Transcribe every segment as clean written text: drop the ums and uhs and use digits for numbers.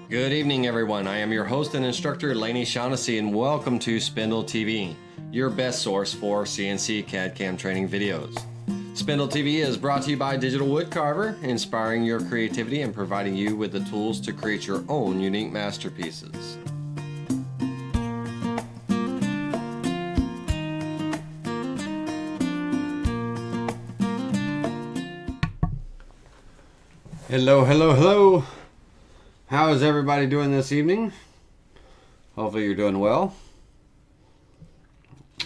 Good evening, everyone. I am your host and instructor, Laney Shaughnessy, and welcome to Spindle TV, your best source for CNC CAD/CAM training videos. Spindle TV is brought to you by Digital Woodcarver, inspiring your creativity and providing you with the tools to create your own unique masterpieces. Hello, hello, hello. How is everybody doing this evening? Hopefully you're doing well.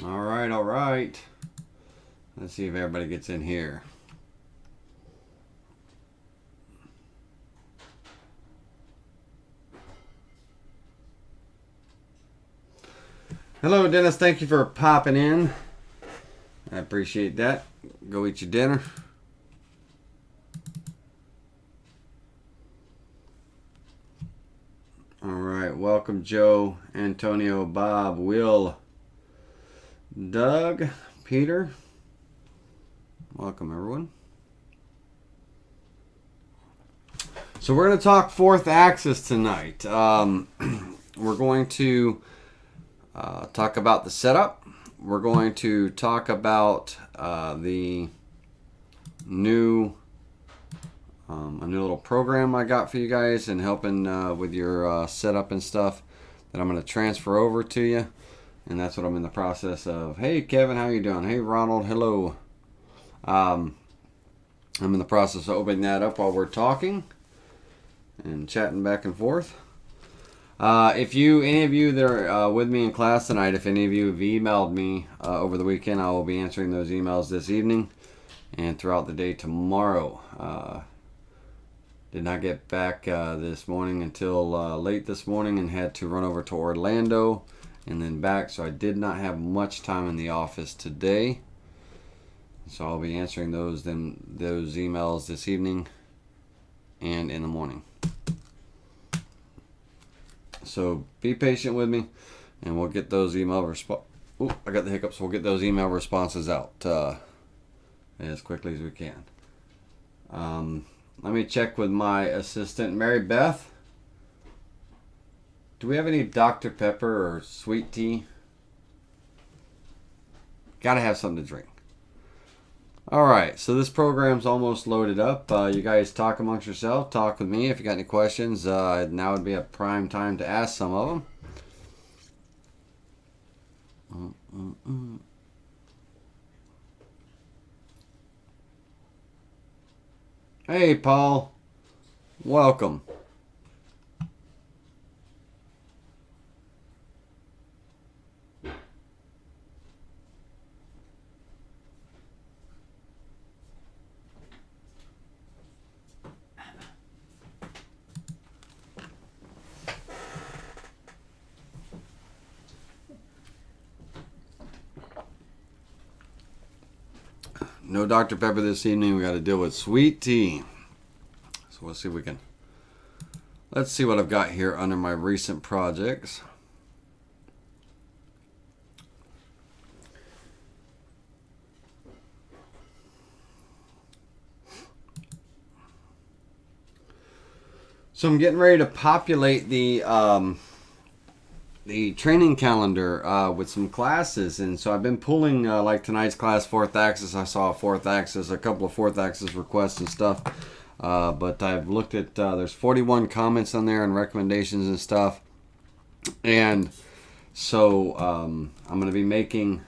All right. Let's see if everybody gets in here. Hello, Dennis. Thank you for popping in. I appreciate that. Go eat your dinner. All right. Welcome, Joe, Antonio, Bob, Will, Doug, Peter. Welcome, everyone. So we're going to talk fourth axis tonight. We're going to talk about the setup. We're going to talk about the new a new little program I got for you guys and helping with your setup and stuff that I'm going to transfer over to you. And that's what I'm in the process of. Hey, Kevin, how you doing? Hey, Ronald, hello. I'm in the process of opening that up while we're talking and chatting back and forth. If any of you that are with me in class tonight, if any of you have emailed me over the weekend, I will be answering those emails this evening and throughout the day tomorrow. Did not get back this morning until late this morning and had to run over to Orlando and then back, so I did not have much time in the office today. So I'll be answering those emails this evening and in the morning. So be patient with me, and we'll get those email I got the hiccups. We'll get those email responses out as quickly as we can. Let me check with my assistant, Mary Beth. Do we have any Dr. Pepper or sweet tea? Gotta have something to drink. Alright, so this program's almost loaded up. You guys talk amongst yourselves. Talk with me if you got any questions. Now would be a prime time to ask some of them. Hey, Paul. Welcome. No Dr. Pepper this evening. We got to deal with sweet tea. So we'll see if we can. Let's see what I've got here under my recent projects. So I'm getting ready to populate the training calendar with some classes, and so I've been pulling like tonight's class, fourth axis. I saw a fourth axis, a couple of fourth axis requests and stuff, but I've looked at there's 41 comments on there and recommendations and stuff, and so I'm going to be making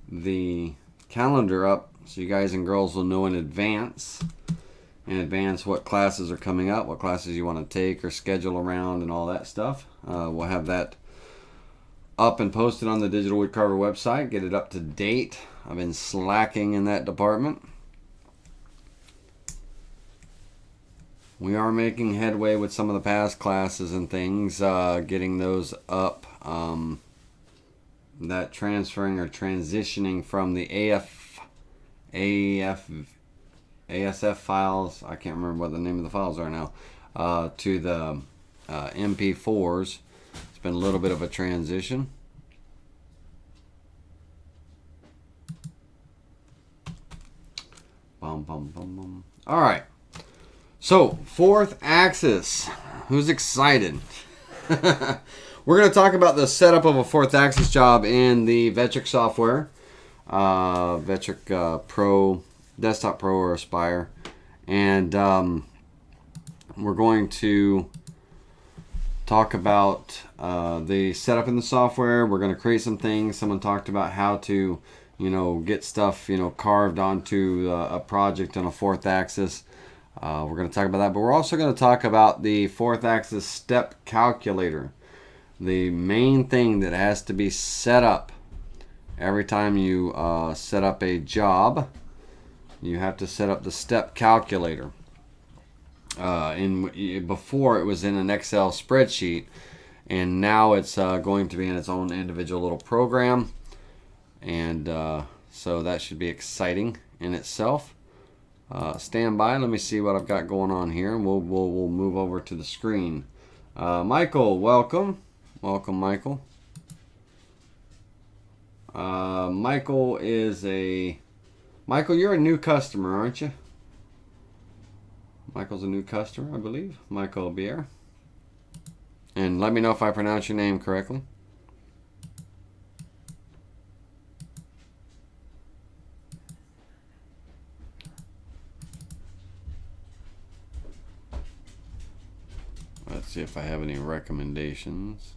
the calendar up so you guys and girls will know in advance what classes are coming up, what classes you want to take or schedule around and all that stuff. We'll have that up and posted on the Digital Woodcarver website. Get it up to date. I've been slacking in that department. We are making headway with some of the past classes and things, getting those up. That transferring or transitioning from the ASF files, I can't remember what the name of the files are now, to the MP4s. It's been a little bit of a transition. All right. So, fourth axis. Who's excited? We're going to talk about the setup of a fourth axis job in the Vectric software. Vectric Pro, Desktop Pro or Aspire. And we're going to talk about the setup in the software. We're going to create some things. Someone talked about how to, get stuff, carved onto a project on a fourth axis. We're going to talk about that, but we're also going to talk about the fourth axis step calculator. The main thing that has to be set up every time you set up a job, you have to set up the step calculator. Before it was in an Excel spreadsheet, and now it's going to be in its own individual little program, and so that should be exciting in itself. Stand by. Let me see what I've got going on here, and we'll move over to the screen. Michael, welcome, Michael. Michael, you're a new customer, aren't you? Michael's a new customer, I believe. Michael Bier. And let me know if I pronounce your name correctly. Let's see if I have any recommendations.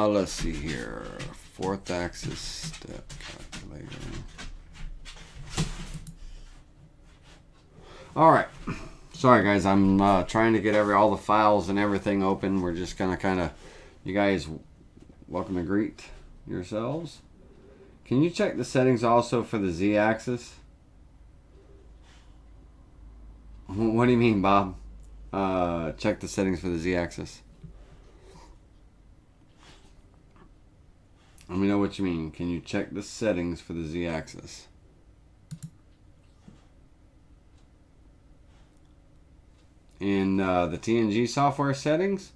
Let's see here. Fourth axis step calculator. All right. Sorry guys, I'm trying to get all the files and everything open. We're just gonna you guys welcome to greet yourselves. Can you check the settings also for the Z-axis? What do you mean, Bob? Check the settings for the Z-axis. Let me know what you mean. Can you check the settings for the Z-axis? In the TNG software settings,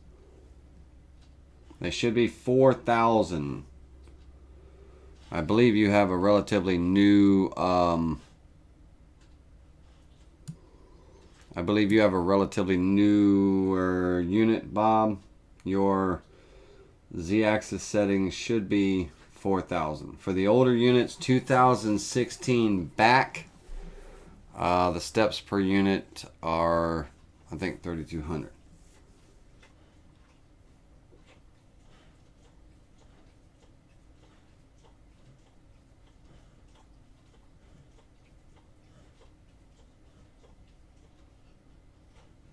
they should be 4,000. I believe you have a relatively new newer unit, Bob. Your Z-axis settings should be 4,000. For the older units, 2016 back, the steps per unit are, I think, 3,200.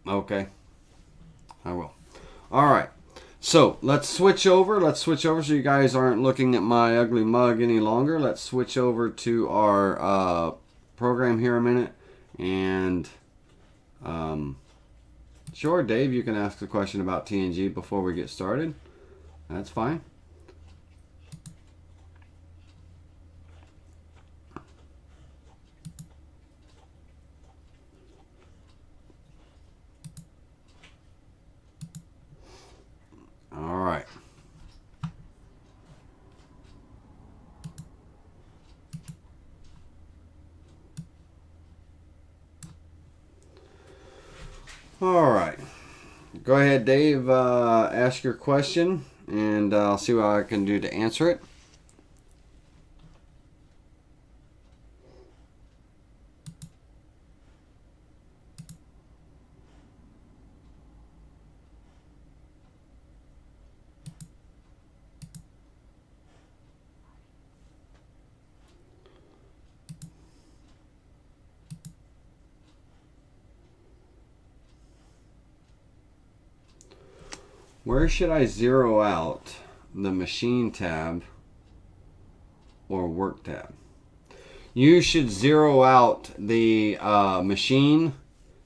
Okay, I will. All right. So let's switch over so you guys aren't looking at my ugly mug any longer. Let's switch over to our program here a minute. And sure, Dave, you can ask a question about TNG before we get started. That's fine. All right. All right. Go ahead, Dave. Ask your question, and I'll see what I can do to answer it. Where should I zero out the machine tab or work tab? You should zero out the machine.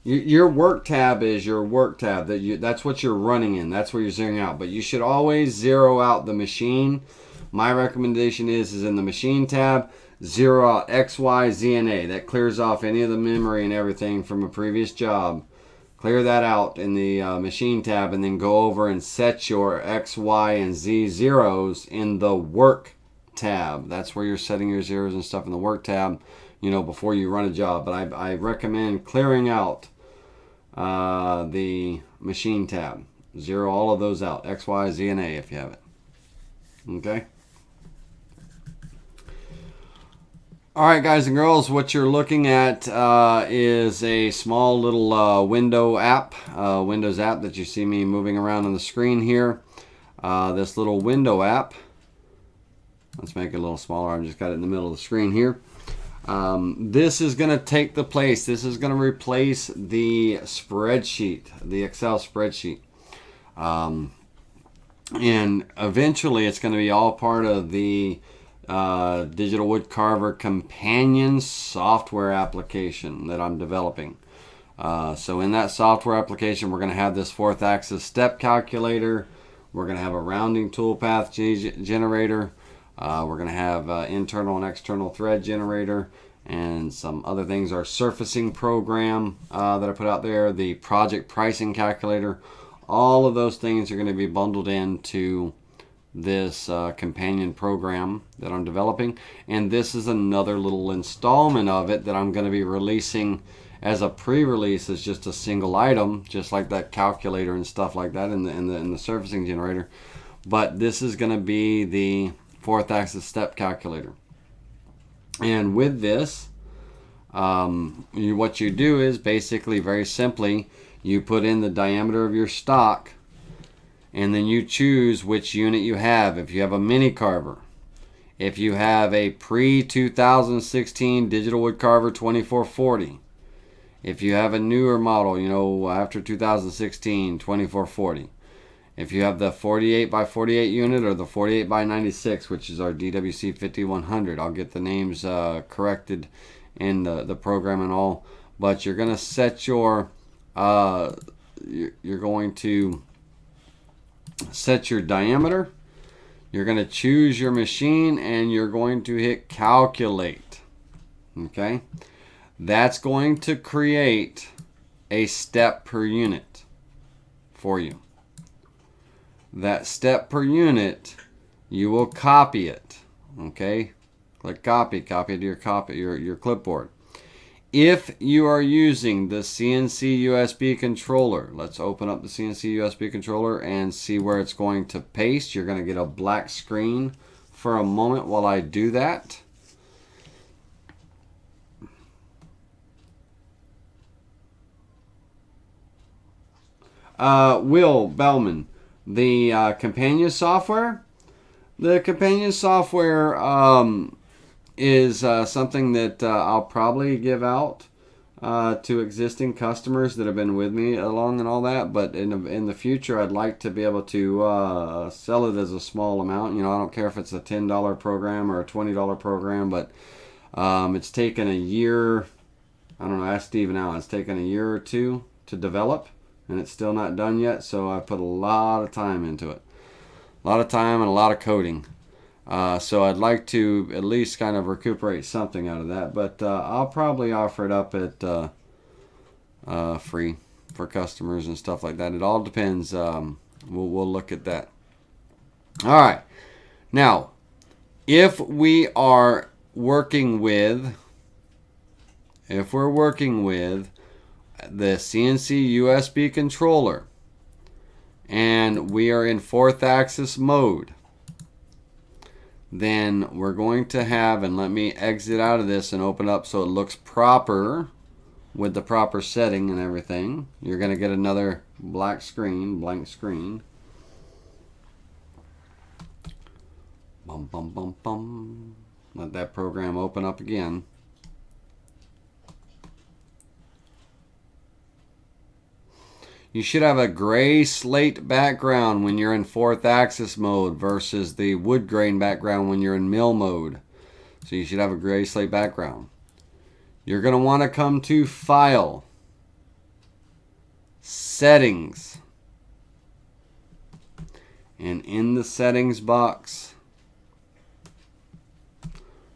Your work tab is your work tab. That's what you're running in. That's where you're zeroing out. But you should always zero out the machine My recommendation is in the machine tab, zero out X, Y, Z, and A. That clears off any of the memory and everything from a previous job. Clear that out in the machine tab, and then go over and set your X, Y, and Z zeros in the work tab. That's where you're setting your zeros and stuff in the work tab, you know, before you run a job. But I recommend clearing out the machine tab. Zero all of those out, X, Y, Z, and A if you have it. Okay. Alright guys and girls, what you're looking at is a small little Windows app that you see me moving around on the screen here. This little window app, let's make it a little smaller, I've just got it in the middle of the screen here. This is going to take the place, this is going to replace the spreadsheet, the Excel spreadsheet. And eventually it's going to be all part of the Digital Woodcarver companion software application that I'm developing. So in that software application, we're going to have this 4th axis step calculator. We're going to have a rounding toolpath generator. We're going to have internal and external thread generator and some other things. Our surfacing program that I put out there, the project pricing calculator. All of those things are going to be bundled into this companion program that I'm developing, and this is another little installment of it that I'm going to be releasing as a pre-release as just a single item, just like that calculator and stuff like that in the surfacing generator. But this is going to be the 4th axis step calculator, and with this what you do is basically very simply you put in the diameter of your stock, and then you choose which unit you have. If you have a mini carver, if you have a pre-2016 Digital Woodcarver 2440, if you have a newer model, you know, after 2016 2440, if you have the 48 by 48 unit or the 48 by 96, which is our DWC 5100, I'll get the names corrected in the program and all, but you're going to set your you're going to set your diameter, you're going to choose your machine, and you're going to hit calculate. Okay, that's going to create a step per unit for you. That step per unit, you will copy it. Okay, click copy, copy it to your clipboard. If you are using the CNC USB controller, let's open up the CNC USB controller and see where it's going to paste. You're going to get a black screen for a moment while I do that. Will Bellman, the companion software. The companion software is something that I'll probably give out to existing customers that have been with me along and all that. But in the future, I'd like to be able to sell it as a small amount. You know, I don't care if it's a $10 program or a $20 program, but it's taken a year. I don't know, ask Steve now. It's taken a year or two to develop, and it's still not done yet. So I put a lot of time into it. A lot of time and a lot of coding. So I'd like to at least kind of recuperate something out of that, but I'll probably offer it up at free for customers and stuff like that. It all depends. We'll look at that. All right. Now, if we are working with, if we're working with the CNC USB controller and we are in 4th axis mode, then we're going to have, and let me exit out of this and open up so it looks proper with the proper setting and everything. You're going to get another black screen, blank screen. Bum, bum, bum, bum. Let that program open up again. You should have a gray slate background when you're in 4th axis mode versus the wood grain background when you're in mill mode. So you should have a gray slate background. You're going to want to come to File, Settings, and in the Settings box,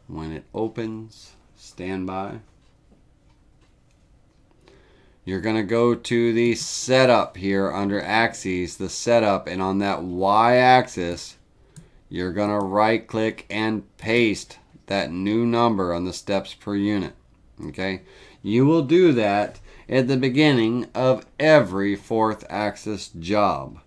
When it opens, stand by. You're going to go to the setup here under axes, the setup, and on that Y axis, you're going to right click and paste that new number on the steps per unit. Okay? You will do that at the beginning of every fourth axis job.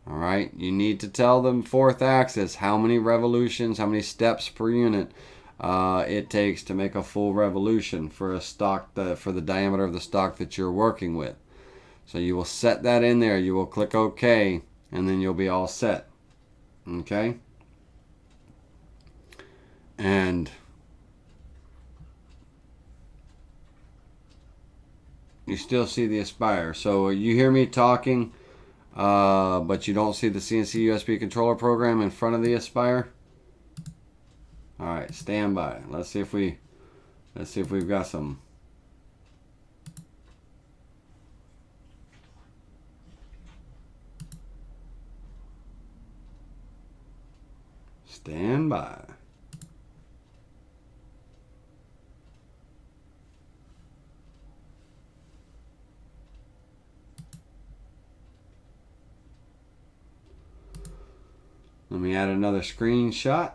All right? You need to tell them fourth axis how many revolutions, how many steps per unit it takes to make a full revolution for a stock, for the diameter of the stock that you're working with. So you will set that in there. You will click OK, and then you'll be all set. Okay? And you still see the Aspire. So you hear me talking, but you don't see the CNC USB controller program in front of the Aspire. All right, stand by. Let's see if we've got some. Stand by. Let me add another screenshot.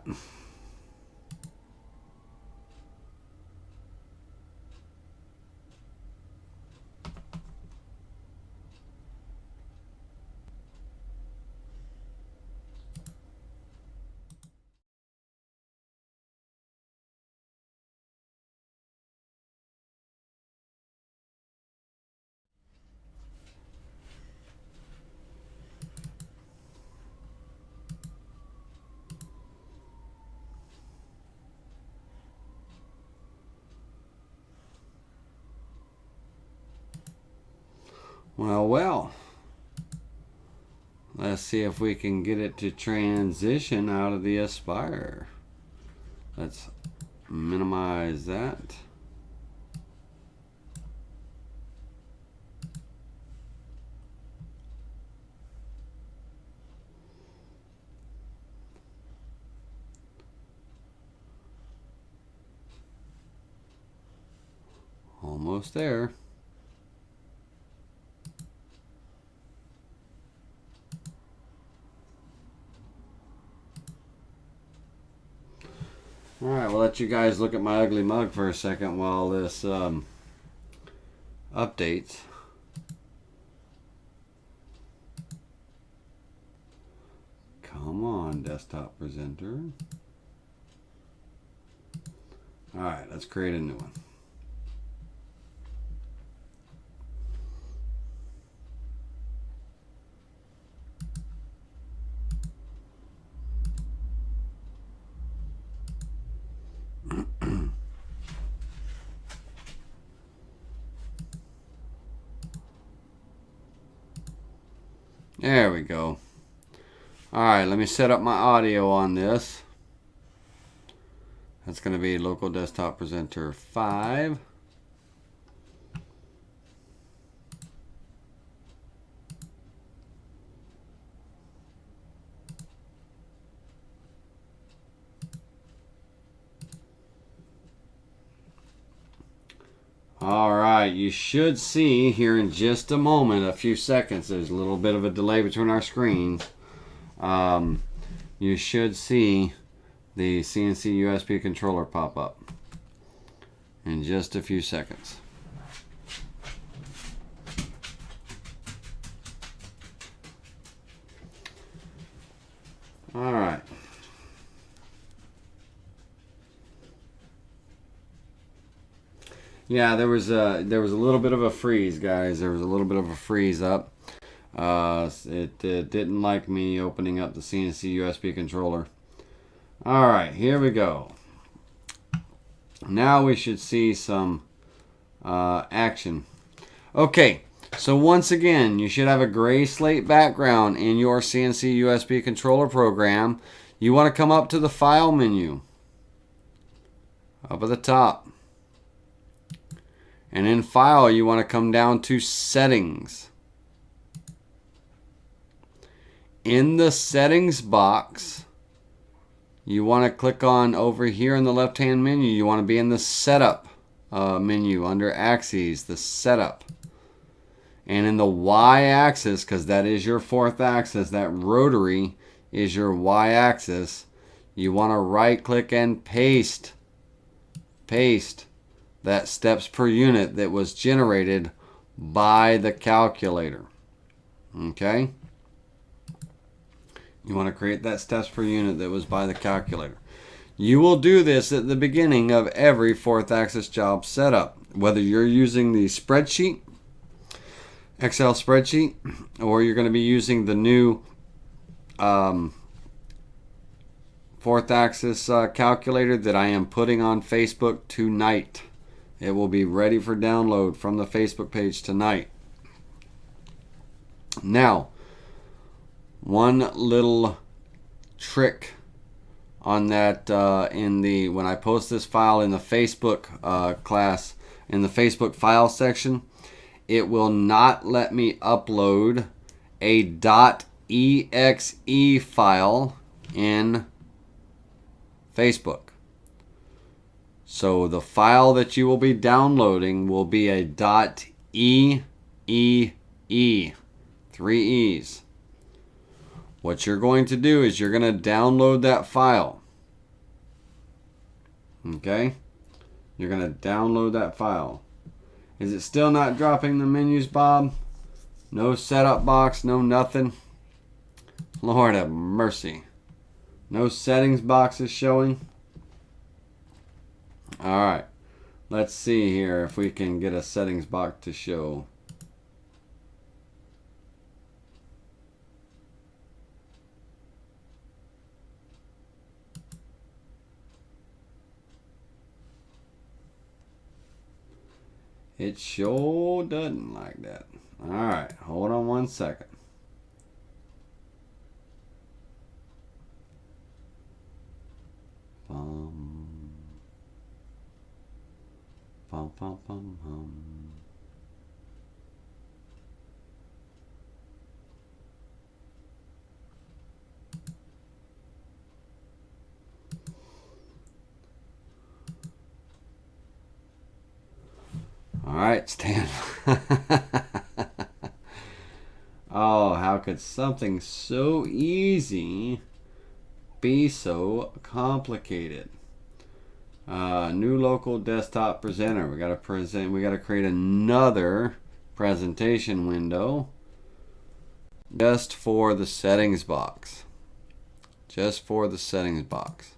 Well. Let's see if we can get it to transition out of the Aspire. Let's minimize that. Almost there. Alright, we'll let you guys look at my ugly mug for a second while this updates. Come on, desktop presenter. Alright, let's create a new one. There we go. Alright, let me set up my audio on this. That's going to be local desktop presenter 5. Alright, you should see here in just a moment, a few seconds, there's a little bit of a delay between our screens. You should see the CNC USB controller pop up in just a few seconds. Alright. Yeah, there was a little bit of a freeze, guys. There was a little bit of a freeze up. It didn't like me opening up the CNC USB controller. All right, here we go. Now we should see some action. Okay, so once again, you should have a gray slate background in your CNC USB controller program. You want to come up to the File menu, up at the top. And in File, you want to come down to Settings. In the Settings box, you want to click on over here in the left hand menu. You want to be in the setup menu under axes, the setup. And in the Y axis, because that is your fourth axis, that rotary is your Y axis, you want to right click and paste that steps per unit that was generated by the calculator. Okay? You want to create that steps per unit that was by the calculator. You will do this at the beginning of every fourth axis job setup, whether you're using the spreadsheet, Excel spreadsheet, or you're going to be using the new fourth axis calculator that I am putting on Facebook tonight. It will be ready for download from the Facebook page tonight. Now, one little trick on that when I post this file in the Facebook class, in the Facebook file section, it will not let me upload a .exe file in Facebook. So the file that you will be downloading will be a .eee, 3 E's. What you're going to do is you're going to download that file. Okay? You're going to download that file. Is it still not dropping the menus, Bob? No setup box, no nothing. Lord have mercy. No settings box is showing. Alright. Let's see here if we can get a settings box to show. It sure doesn't like that. Alright, hold on one second. Alright, Stan. Oh, how could something so easy be so complicated? New local desktop presenter. We gotta create another presentation window just for the settings box. Just for the settings box.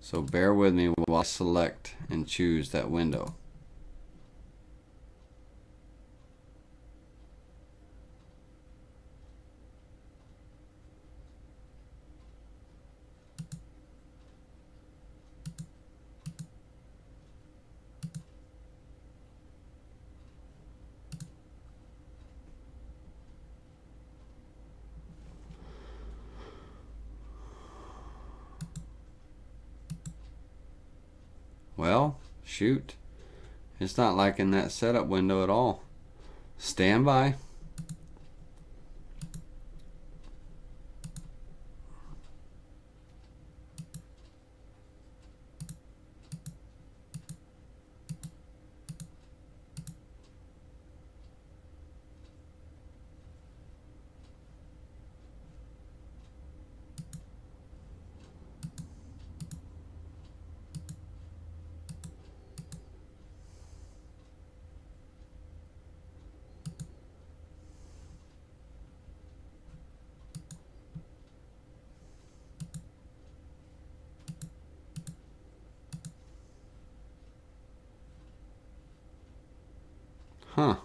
So bear with me while I select and choose that window. Well, shoot. It's not liking that setup window at all. Stand by. Huh.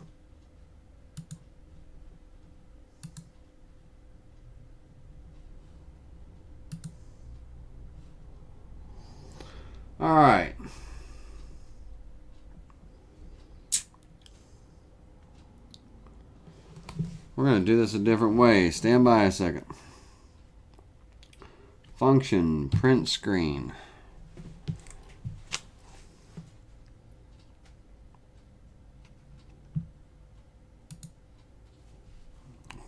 All right. We're going to do this a different way. Stand by a second. Function, print screen.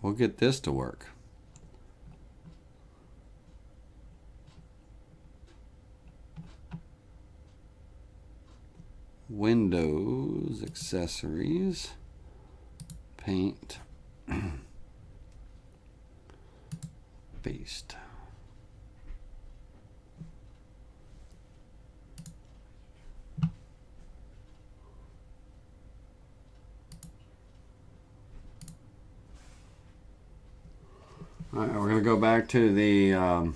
We'll get this to work. Windows, Accessories, Paint, Paste. All right, we're going to go back to the, you're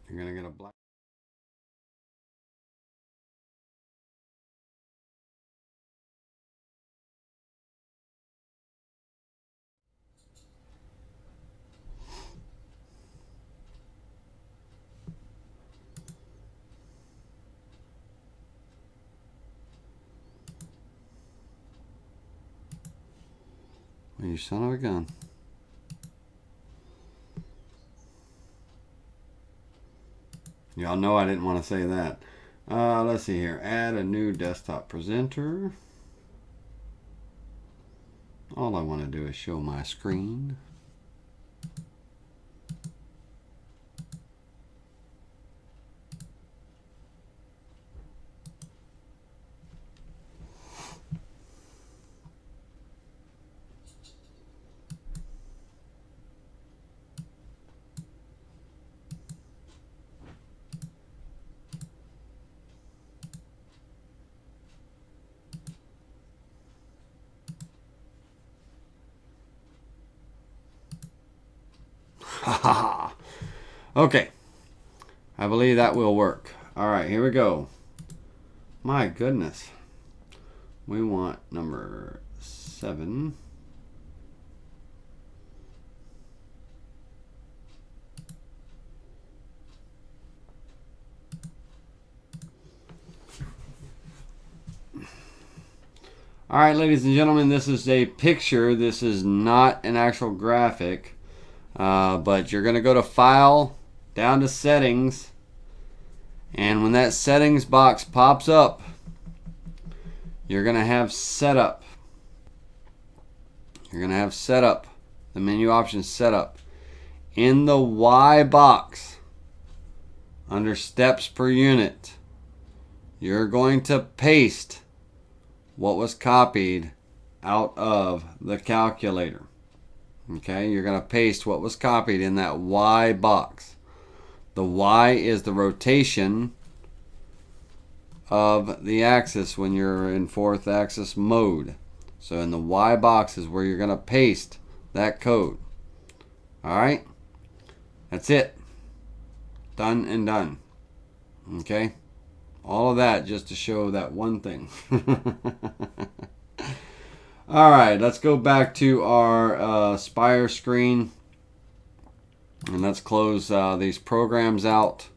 going to get a black. You son of a gun. Y'all know I didn't want to say that. Let's see here. Add a new desktop presenter. All I want to do is show my screen. Okay, I believe that will work. All right, here we go. My goodness, we want number 7. All right, ladies and gentlemen, this is a picture. This is not an actual graphic, but you're going to go to File, down to Settings, and when that Settings box pops up, you're going to have Setup. You're going to have Setup, the menu option Setup. In the Y box, under Steps per Unit, you're going to paste what was copied out of the calculator. Okay, you're going to paste what was copied in that Y box. The Y is the rotation of the axis when you're in 4th axis mode. So in the Y box is where you're going to paste that code. Alright, that's it. Done and done. Okay, all of that just to show that one thing. Alright, let's go back to our Spire screen. And let's close these programs out.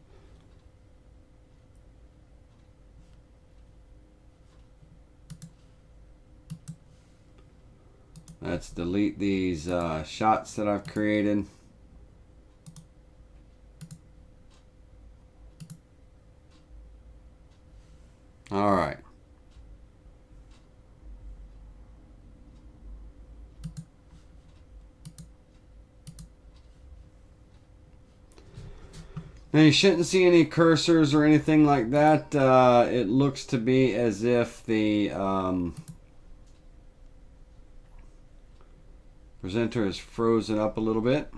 Let's delete these shots that I've created. All right. Now you shouldn't see any cursors or anything like that. It looks to be as if the presenter is frozen up a little bit.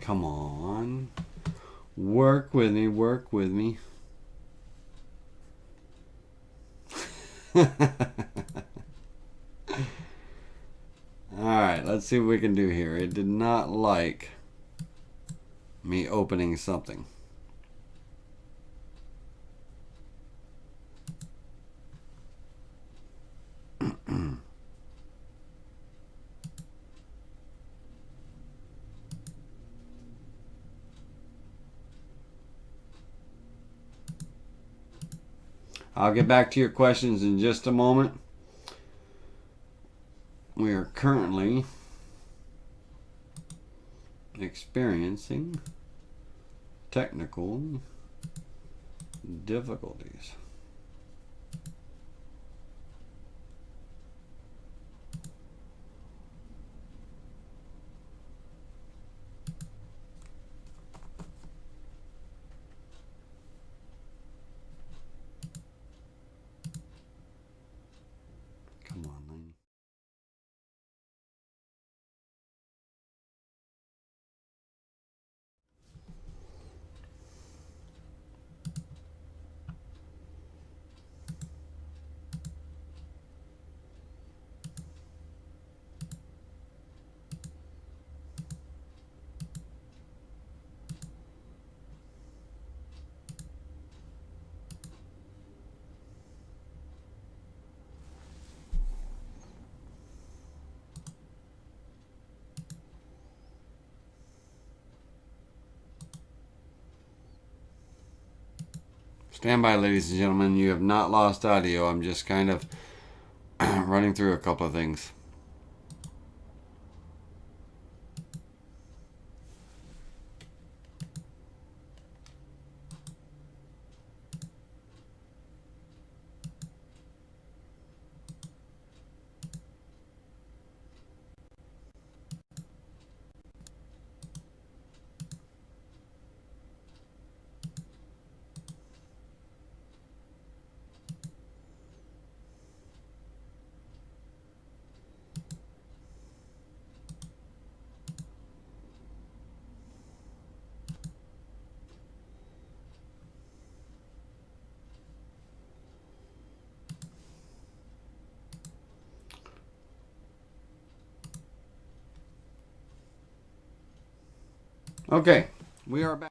Come on. Work with me, work with me. Alright, let's see what we can do here. It did not like me opening something. I'll get back to your questions in just a moment. We are currently experiencing technical difficulties. Come on, Lane. Stand by, ladies and gentlemen. You have not lost audio. I'm just kind of running through a couple of things. Okay, we are back.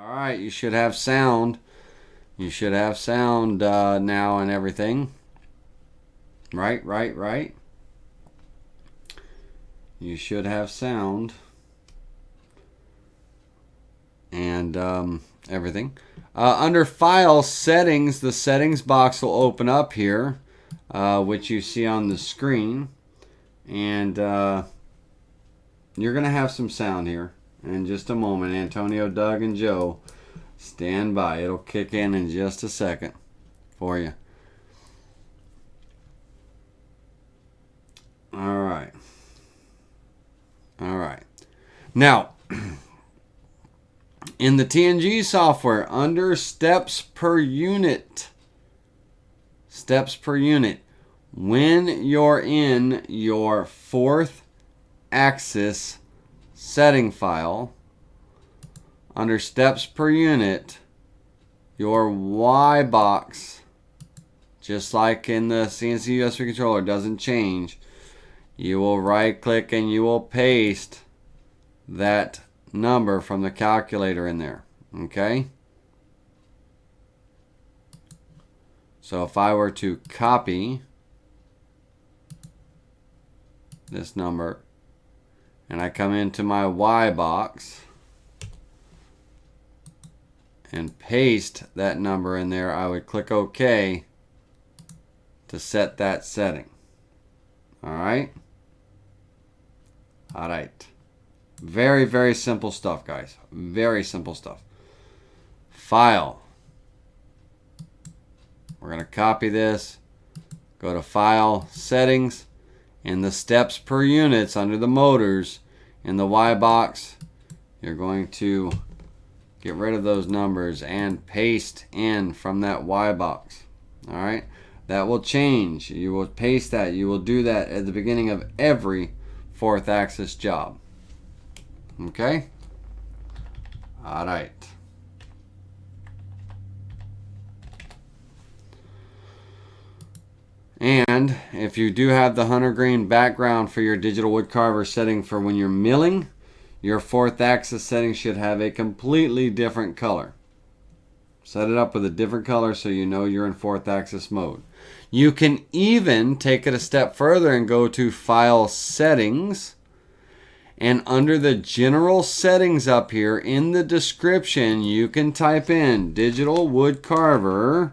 All right, you should have sound. You should have sound now and everything. Right. You should have sound and everything. Under File Settings, the Settings box will open up here, which you see on the screen. And you're going to have some sound here in just a moment. Antonio, Doug, and Joe, stand by. It'll kick in just a second for you. All right. Now, in the TNG software, under steps per unit, when you're in your 4th axis setting file, under steps per unit, your Y box, just like in the CNC USB controller, doesn't change. You will right click and you will paste that number from the calculator in there. Okay? So if I were to copy this number and I come into my Y box and paste that number in there, I would click OK to set that setting. Alright? Alright. Very, very simple stuff, guys. Very simple stuff. File. We're going to copy this, go to File, Settings, and the steps per units under the motors in the Y box. You're going to get rid of those numbers and paste in from that Y box. Alright? That will change. You will paste that. You will do that at the beginning of every 4th axis job. Okay? Alright. And if you do have the hunter green background for your digital wood carver setting for when you're milling, your 4th axis setting should have a completely different color. Set it up with a different color so you know you're in 4th axis mode. You can even take it a step further and go to File, Settings, and under the general settings up here in the description, you can type in digital wood carver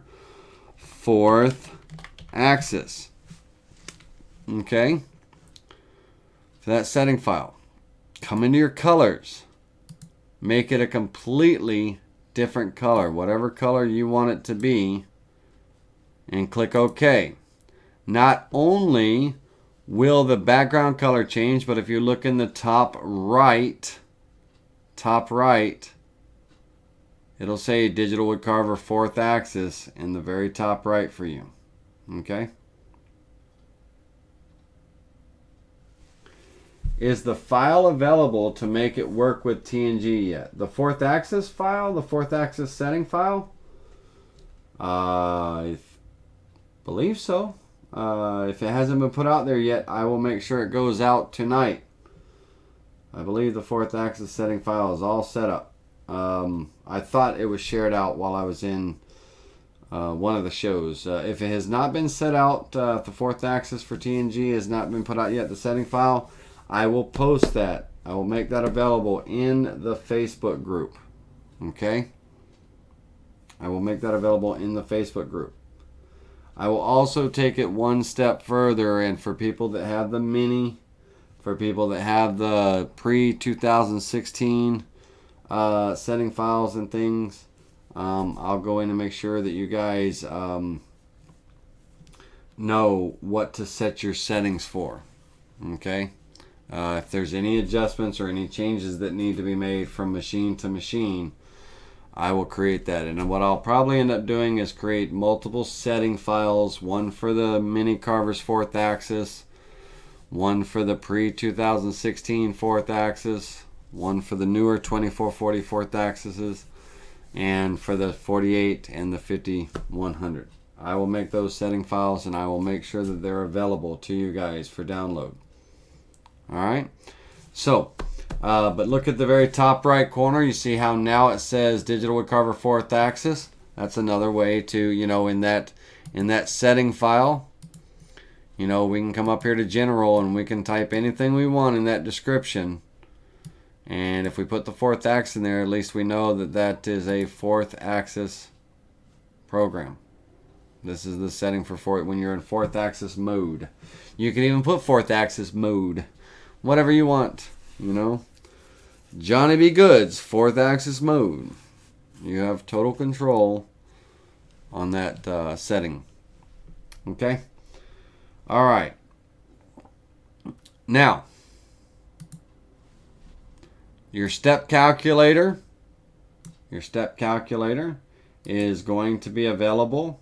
4th axis. Okay? For that setting file, come into your colors. Make it a completely different color, whatever color you want it to be, and click OK. Not only will the background color change, but if you look in the top right, it'll say digital wood carver 4th axis in the very top right for you. Okay? Is the file available to make it work with TNG yet? The 4th axis file, the 4th axis setting file? I believe so. If it hasn't been put out there yet, I will make sure it goes out tonight. I believe the 4th axis setting file is all set up. I thought it was shared out while I was in one of the shows. If it has not been set out, if the 4th axis for TNG has not been put out yet, the setting file, I will post that. I will make that available in the Facebook group. Okay? I will make that available in the Facebook group. I will also take it one step further, and for people that have the mini, for people that have the pre-2016 setting files and things, I'll go in and make sure that you guys know what to set your settings for. Okay? If there's any adjustments or any changes that need to be made from machine to machine, I will create that. And what I'll probably end up doing is create multiple setting files, one for the mini carver's 4th axis, one for the pre-2016 4th axis, one for the newer 2440 4th axes, and for the 48 and the 5100. I will make those setting files, and I will make sure that they're available to you guys for download. Alright, so but look at the very top right corner. You see how now it says digital wood carver 4th axis. That's another way to, you know, in that setting file, you know, we can come up here to general and we can type anything we want in that description. And if we put the 4th axis in there, at least we know that that is a 4th axis program. This is the setting for when you're in 4th axis mode. You can even put 4th axis mode. Whatever you want, you know. Johnny B. Good's 4th axis mode. You have total control on that setting. Okay? Alright. Now, your step calculator is going to be available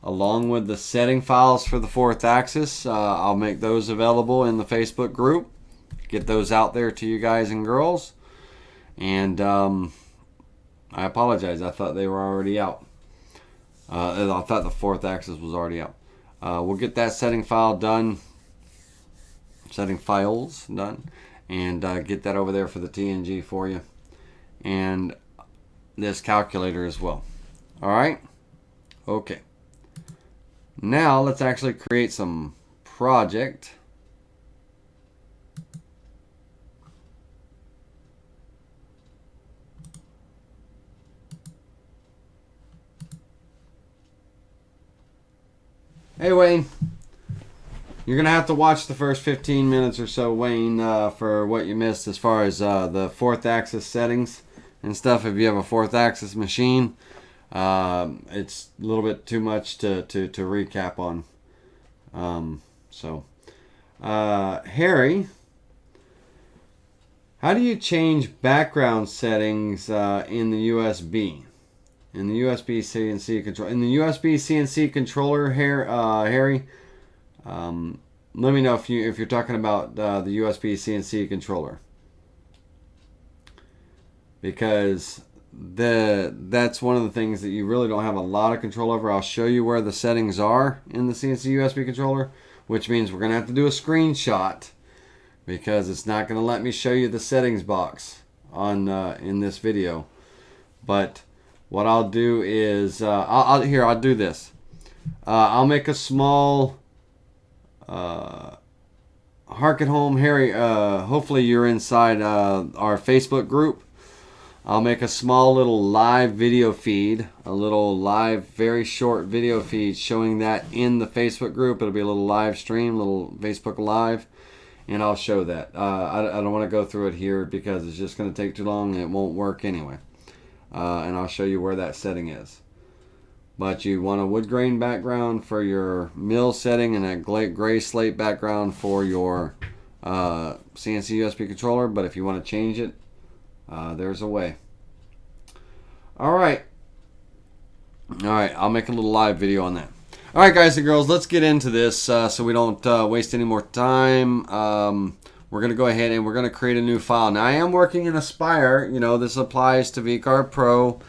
along with the setting files for the 4th axis. I'll make those available in the Facebook group. Get those out there to you guys and girls. And I apologize. I thought they were already out. I thought the 4th axis was already out. We'll get that setting file done. Setting files done. And get that over there for the TNG for you. And this calculator as well. All right. Okay. Now let's actually create some project. Hey Wayne, you're gonna have to watch the first 15 minutes or so, Wayne, for what you missed as far as the 4th axis settings and stuff. If you have a 4th axis machine, it's a little bit too much to recap on. Harry, how do you change background settings in the USB? In the USB CNC controller. In the USB CNC controller, Harry, let me know if you're talking about the USB CNC controller, because that's one of the things that you really don't have a lot of control over. I'll show you where the settings are in the CNC USB controller, which means we're gonna have to do a screenshot because it's not gonna let me show you the settings box on in this video. But what I'll do is, I'll do this. I'll make a small, Hark at Home, Harry, hopefully you're inside our Facebook group. I'll make a small little live video feed, a little live, very short video feed showing that in the Facebook group. It'll be a little live stream, little Facebook Live, and I'll show that. I don't want to go through it here because it's just going to take too long and it won't work anyway. And I'll show you where that setting is. But you want a wood grain background for your mill setting and a gray slate background for your CNC USB controller. But if you want to change it, there's a way. Alright, I'll make a little live video on that. Alright guys and girls, let's get into this so we don't waste any more time. We're going to go ahead and we're going to create a new file. Now I am working in Aspire. You know, this applies to VCarve Pro.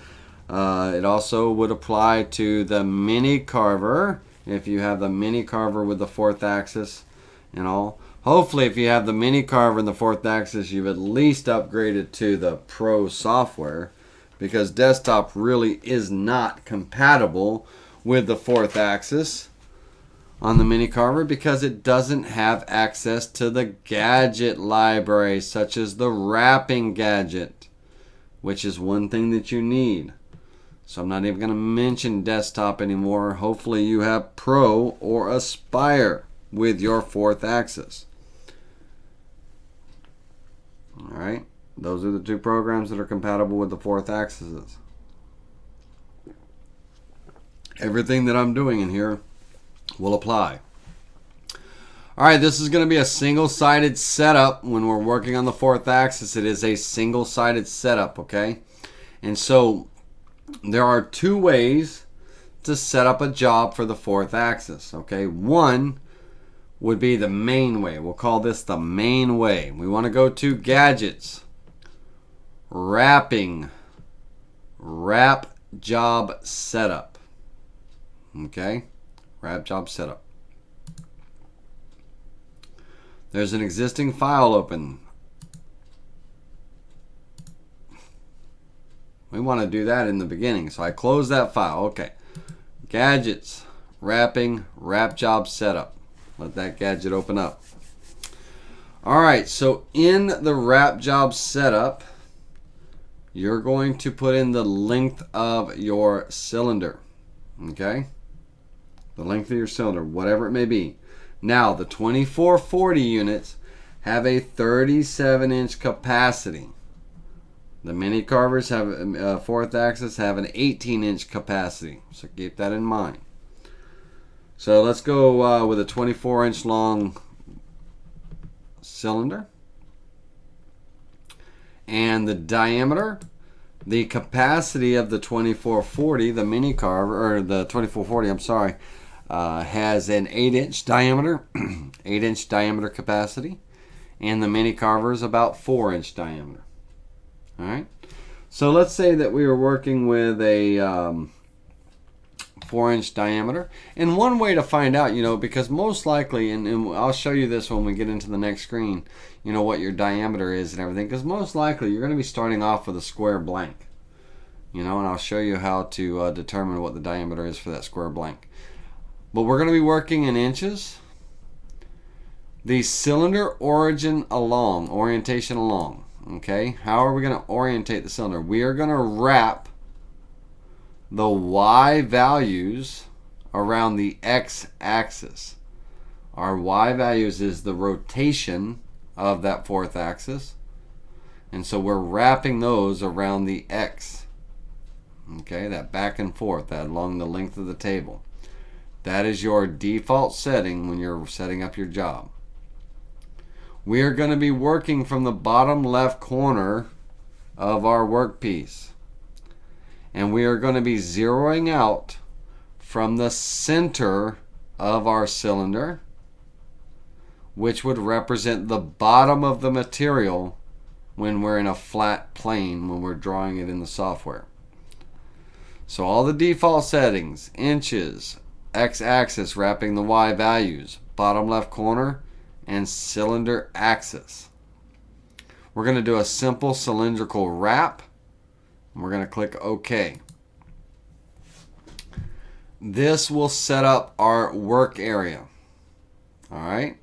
It also would apply to the Mini Carver if you have the Mini Carver with the 4th axis and all. Hopefully if you have the Mini Carver and the 4th axis, you've at least upgraded to the Pro software, because desktop really is not compatible with the 4th axis on the Mini Carver because it doesn't have access to the gadget library, such as the wrapping gadget, which is one thing that you need. So I'm not even going to mention desktop anymore. Hopefully you have Pro or Aspire with your 4th axis. Alright, those are the 2 programs that are compatible with the 4th axis. Everything that I'm doing in here will apply. Alright, this is going to be a single-sided setup. When we're working on the 4th axis, it is a single-sided setup, okay? And so there are 2 ways to set up a job for the 4th axis, okay? One would be the main way. We'll call this the main way. We want to go to Gadgets, Wrapping, Wrap Job Setup, okay? Wrap Job Setup. There's an existing file open. We want to do that in the beginning, so I close that file. Okay, Gadgets, Wrapping, Wrap Job Setup. Let that gadget open up. Alright, so in the Wrap Job Setup, you're going to put in the length of your cylinder. Okay? The length of your cylinder, whatever it may be. Now, the 2440 units have a 37-inch capacity. The Mini Carvers have 4th axis have an 18-inch capacity, so keep that in mind. So let's go with a 24-inch long cylinder, and the diameter, the capacity of the 2440, the Mini Carver, or the 2440, I'm sorry, has an 8-inch diameter, 8-inch diameter capacity, and the Mini Carver is about 4-inch diameter. All right. So let's say that we were working with a 4-inch diameter, and one way to find out, you know, because most likely, and I'll show you this when we get into the next screen, you know, what your diameter is and everything, because most likely you're going to be starting off with a square blank. and I'll show you how to determine what the diameter is for that square blank. But we're going to be working in inches. The cylinder orientation along. Okay, how are we going to orientate the cylinder? We are going to wrap the Y values around the X axis. Our Y values is the rotation of that fourth axis, and so we're wrapping those around the X. Okay, that back and forth, that along the length of the table. That is your default setting when you're setting up your job. We are going to be working from the bottom left corner of our workpiece. And we are going to be zeroing out from the center of our cylinder, which would represent the bottom of the material when we're in a flat plane, when we're drawing it in the software. So all the default settings, inches, X-axis wrapping the Y values, bottom left corner, and cylinder axis. We're going to do a simple cylindrical wrap. And we're going to click OK. This will set up our work area. Alright.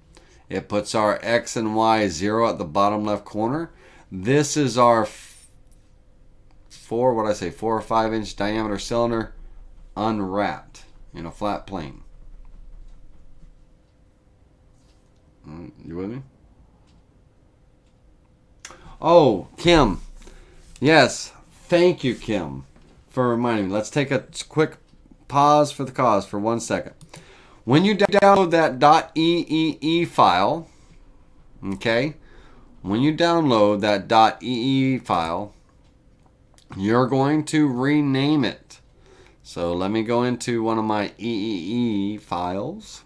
It puts our X and Y 0 at the bottom left corner. This is our 4 or 5 inch diameter cylinder unwrapped in a flat plane. You with me? Oh, Kim. Yes. Thank you, Kim, for reminding me. Let's take a quick pause for the cause for 1 second. When you download that .eee file, okay, when you download that .eee file, you're going to rename it. So let me go into one of my EEE files.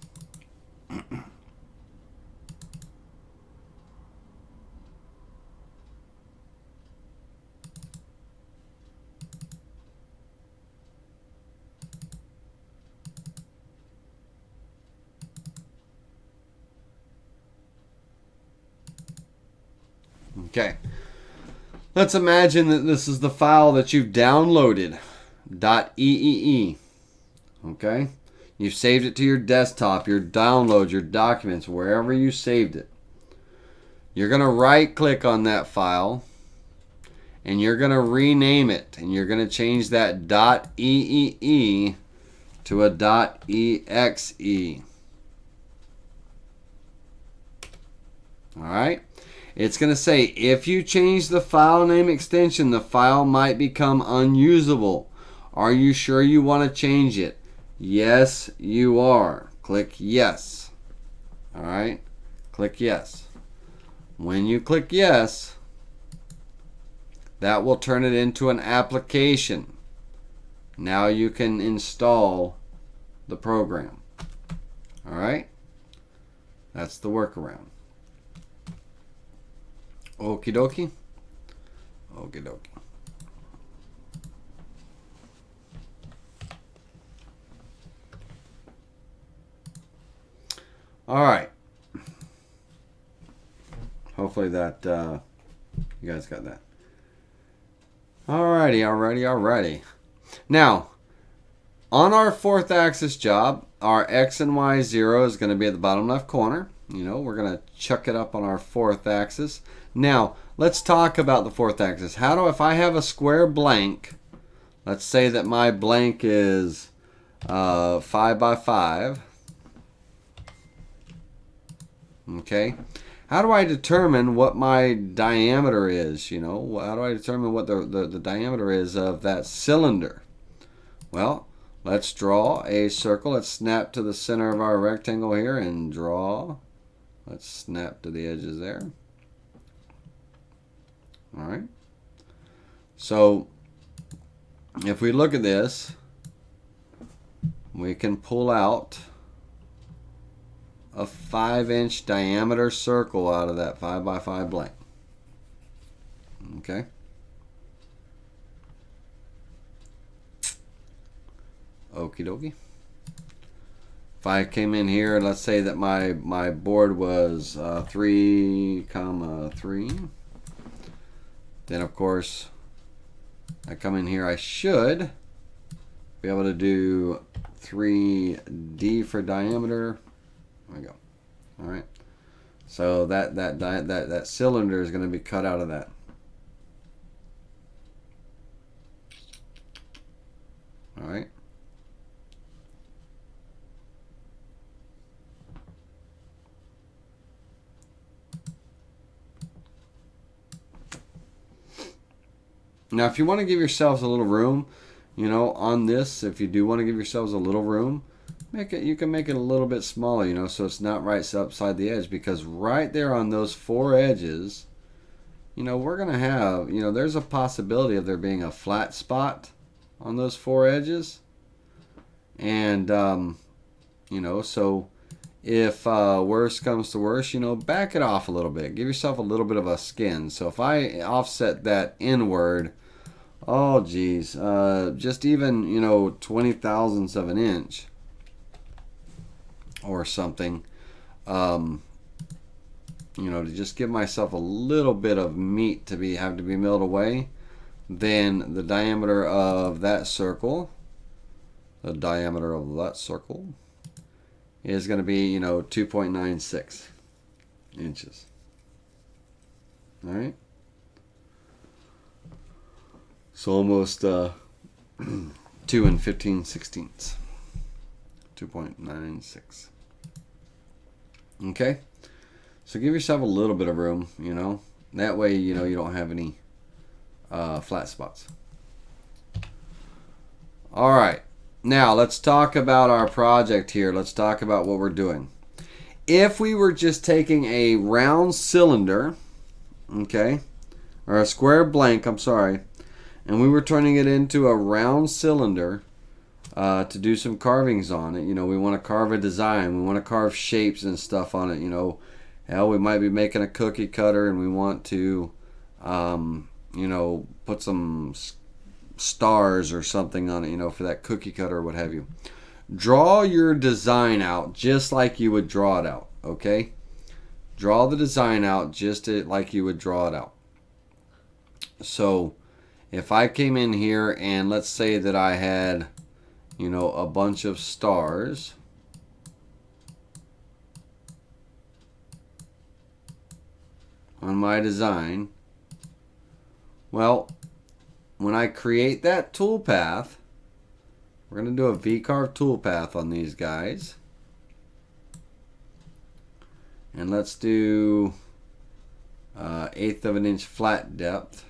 Okay, let's imagine that this is the file that you've downloaded, .eee. Okay, you've saved it to your desktop, your downloads, your documents, wherever you saved it. You're going to right click on that file and you're going to rename it, and you're going to change that .eee to a .exe. Alright? It's going to say, if you change the file name extension, the file might become unusable. Are you sure you want to change it? Yes, you are. Click yes. Alright? Click yes. When you click yes, that will turn it into an application. Now you can install the program. Alright? That's the workaround. Okie dokie. Okie dokie. Alright. Hopefully that you guys got that. Alrighty. Now, on our fourth axis job, our X and Y 0 is going to be at the bottom left corner. We're going to chuck it up on our fourth axis. Now, let's talk about the fourth axis. If I have a square blank, let's say that my blank is 5 by 5. Okay. How do I determine what my diameter is? How do I determine what the diameter is of that cylinder? Well, let's draw a circle. Let's snap to the center of our rectangle here and draw. Let's snap to the edges there. Alright. So, if we look at this, we can pull out a 5-inch diameter circle out of that 5 by 5 blank. Okay. Okie dokie. If I came in here, let's say that my board was 3, 3, then of course I come in here, I should be able to do 3D for diameter. There we go. All right. So that cylinder is going to be cut out of that. All right. Now, if you want to give yourselves a little room, you know, on this, if you do want to give yourselves a little room, you can make it a little bit smaller, you know, so it's not right upside the edge, because right there on those 4 edges, you know, we're going to have, you know, there's a possibility of there being a flat spot on those 4 edges. And, you know, so if worse comes to worse, you know, back it off a little bit. Give yourself a little bit of a skin. So if I offset that inward, oh geez, just even, you know, 20 thousandths of an inch or something, you know, to just give myself a little bit of meat to have to be milled away, then the diameter of that circle, is going to be, you know, 2.96 inches. All right. So almost 2 15/16. 2.96. Okay. So give yourself a little bit of room, you know. That way, you know, you don't have any flat spots. All right. Now, let's talk about our project here. Let's talk about what we're doing. If we were just taking a round cylinder, okay, or a square blank, I'm sorry, and we were turning it into a round cylinder to do some carvings on it, you know, we want to carve a design, we want to carve shapes and stuff on it, you know, hell, we might be making a cookie cutter and we want to, you know, put some stars or something on it, you know, for that cookie cutter or what have you. Draw your design out just like you would draw it out, okay? Draw the design out just like you would draw it out. So if I came in here and let's say that I had, you know, a bunch of stars, on my design, well, when I create that toolpath, we're going to do a V-carve toolpath on these guys. And let's do 1/8 of an inch flat depth,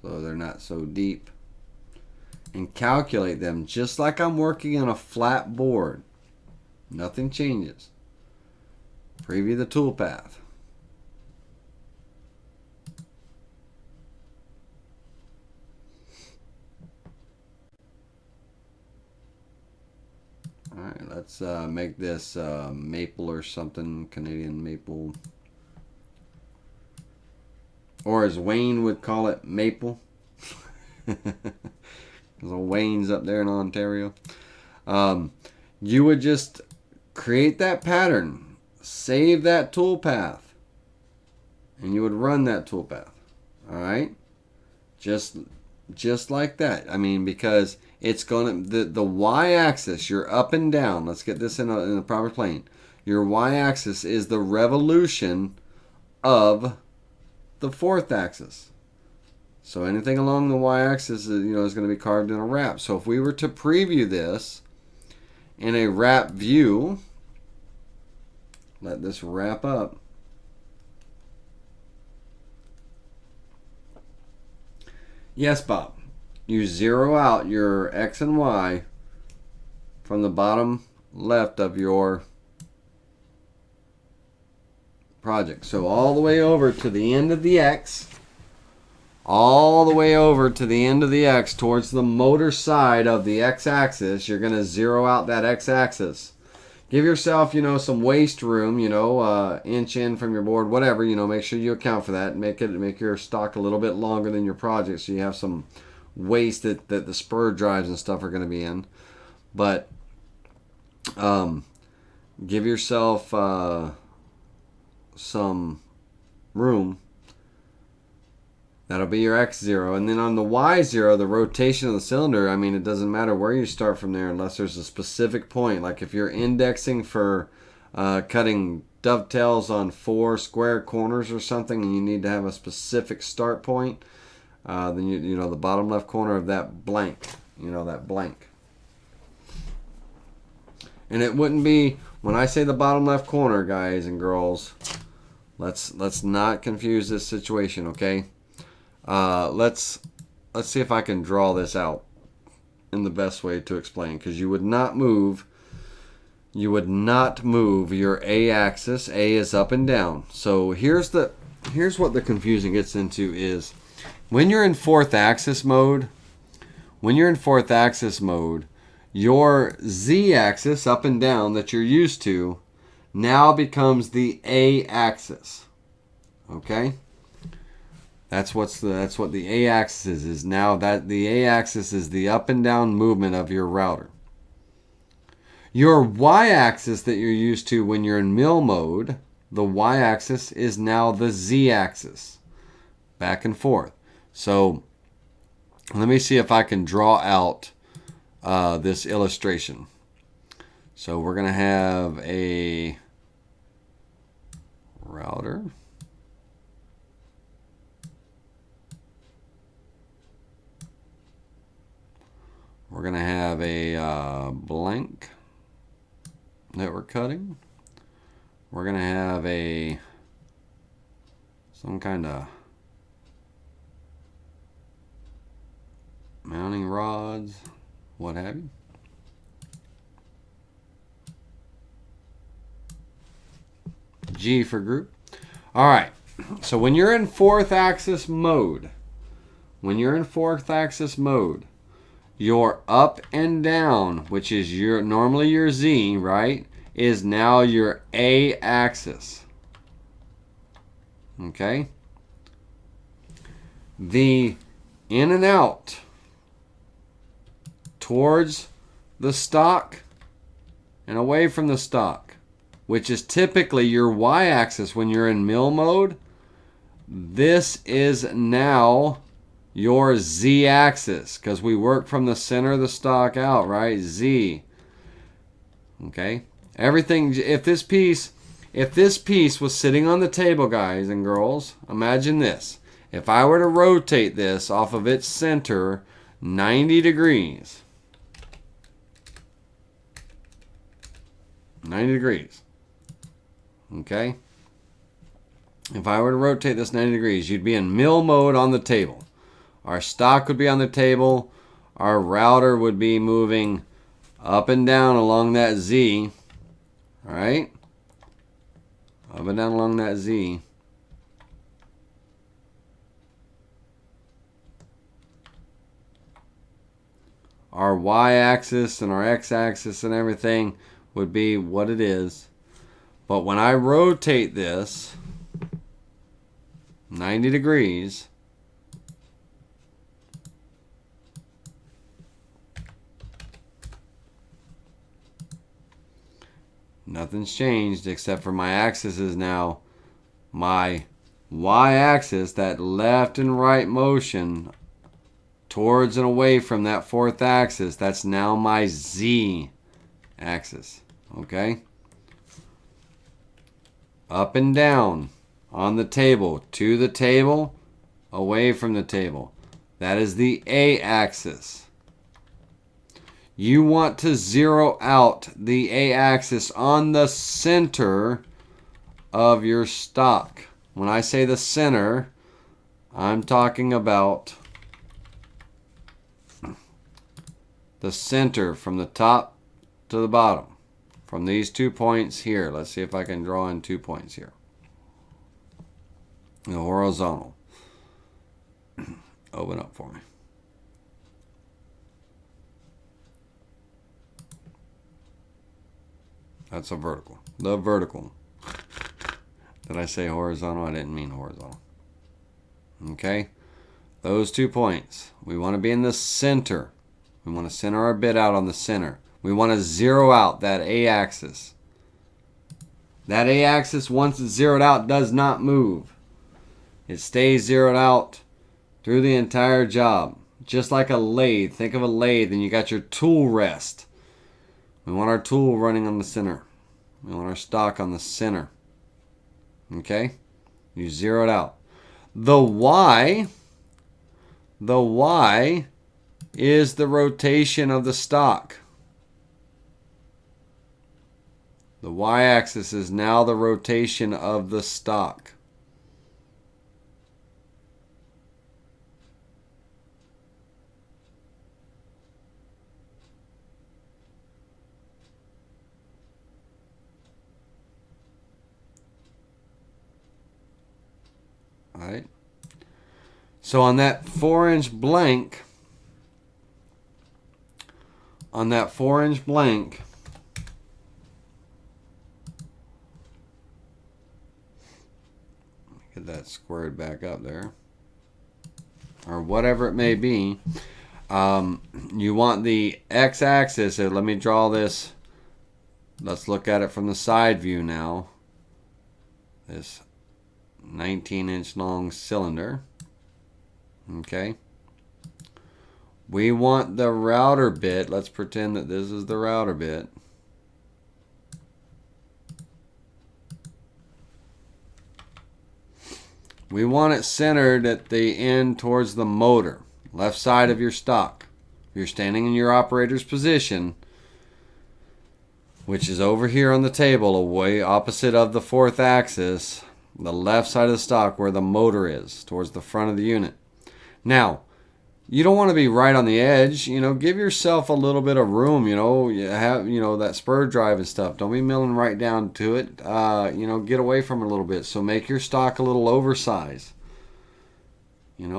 so they're not so deep. And calculate them just like I'm working on a flat board. Nothing changes. Preview the toolpath. Alright, let's make this maple or something, Canadian maple. Or as Wayne would call it, maple. There's a Wayne's up there in Ontario. You would just create that pattern, save that toolpath, and you would run that toolpath. Alright? Just like that. I mean, because it's going to, the y-axis, your up and down, let's get this in a proper plane. Your y-axis is the revolution of the 4th axis. So anything along the y-axis, you know, is going to be carved in a wrap. So if we were to preview this in a wrap view, let this wrap up. Yes, Bob. You zero out your X and Y from the bottom left of your project. So all the way over to the end of the X, all the way over to the end of the X towards the motor side of the X-axis, you're going to zero out that X-axis. Give yourself, you know, some waste room, you know, inch in from your board, whatever, you know, make sure you account for that. Make your stock a little bit longer than your project so you have some waste that the spur drives and stuff are going to be in. But give yourself some room That'll be your X0. And then on the Y0, the rotation of the cylinder, I mean, it doesn't matter where you start from there unless there's a specific point. Like if you're indexing for cutting dovetails on 4 square corners or something and you need to have a specific start point, then you know the bottom left corner of that blank, that blank. And it wouldn't be, when I say the bottom left corner, guys and girls, let's not confuse this situation, okay? Let's see if I can draw this out in the best way to explain, because you would not move your A axis. A is up and down. So here's what the confusion gets into is when you're in fourth axis mode, your Z axis up and down that you're used to now becomes the A axis. Okay? That's what the A axis is now. That the A axis is the up and down movement of your router. Your Y axis that you're used to when you're in mill mode, the Y axis is now the Z axis. Back and forth. So let me see if I can draw out this illustration. So we're going to have a router. We're going to have a blank that we're cutting. We're going to have some kind of mounting rods, what have you. G for group. All right. So when you're in fourth axis mode, your up and down, which is normally your Z, right, is now your A axis. Okay? The in and out towards the stock and away from the stock, which is typically your Y axis when you're in mill mode, this is now your Z axis, because we work from the center of the stock out, right? Z. Okay? Everything, if this piece was sitting on the table, guys and girls, imagine this. If I were to rotate this off of its center 90 degrees. 90 degrees. Okay? If I were to rotate this 90 degrees, you'd be in mill mode on the table. Our stock would be on the table. Our router would be moving up and down along that Z. All right? Up and down along that Z. Our Y-axis and our X-axis and everything would be what it is. But when I rotate this 90 degrees, nothing's changed except for my axis is now my Y-axis, that left and right motion towards and away from that fourth axis. That's now my Z-axis. Okay? Up and down on the table, to the table, away from the table. That is the A-axis. You want to zero out the A-axis on the center of your stock. When I say the center, I'm talking about the center from the top to the bottom. From these 2 points here. Let's see if I can draw in 2 points here. The horizontal. Open up for me. That's a vertical. The vertical. Did I say horizontal? I didn't mean horizontal. Okay? Those 2 points. We want to be in the center. We want to center our bit out on the center. We want to zero out that A-axis. That A-axis, once it's zeroed out, does not move. It stays zeroed out through the entire job. Just like a lathe. Think of a lathe and you got your tool rest. We want our tool running on the center. We want our stock on the center. Okay? You zero it out. The Y is the rotation of the stock. The Y-axis is now the rotation of the stock. All right. So on that 4-inch blank, get that squared back up there, or whatever it may be. You want the x-axis. So let me draw this. Let's look at it from the side view now. This 19-inch long cylinder. Okay. We want the router bit. Let's pretend that this is the router bit. We want it centered at the end towards the motor, left side of your stock. If you're standing in your operator's position, which is over here on the table, away opposite of the 4th axis, the left side of the stock where the motor is, towards the front of the unit. Now, you don't want to be right on the edge. Give yourself a little bit of room. You have, that spur drive and stuff. Don't be milling right down to it. Get away from it a little bit. So make your stock a little oversized. Make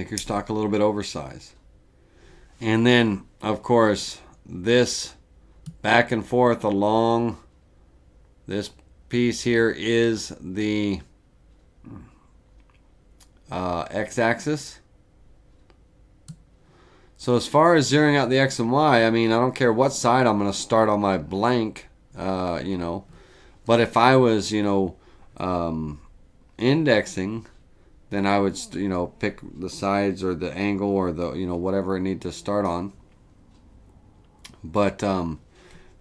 your stock a little bit oversized. And then, of course, this back and forth along this piece here is the x-axis. So as far as zeroing out the x and y, I don't care what side I'm going to start on my blank, but if I was, indexing, then I would, pick the sides or the angle or the, whatever I need to start on. But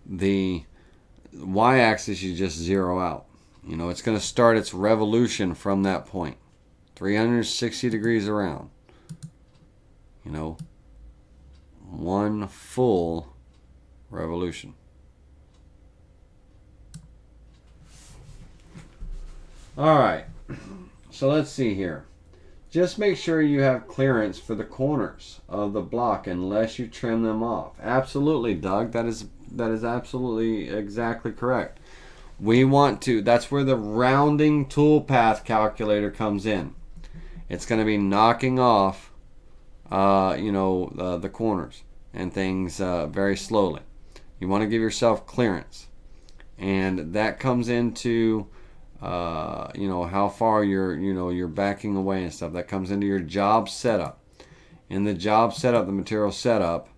the y-axis you just zero out. It's going to start its revolution from that point. 360 degrees around. One full revolution. All right. So let's see here. Just make sure you have clearance for the corners of the block unless you trim them off. Absolutely, Doug. That is absolutely exactly correct. We want to, that's where the rounding toolpath calculator comes in. It's going to be knocking off, the corners and things very slowly. You want to give yourself clearance. And that comes into, how far you're backing away and stuff. That comes into your job setup. In the job setup, the material setup,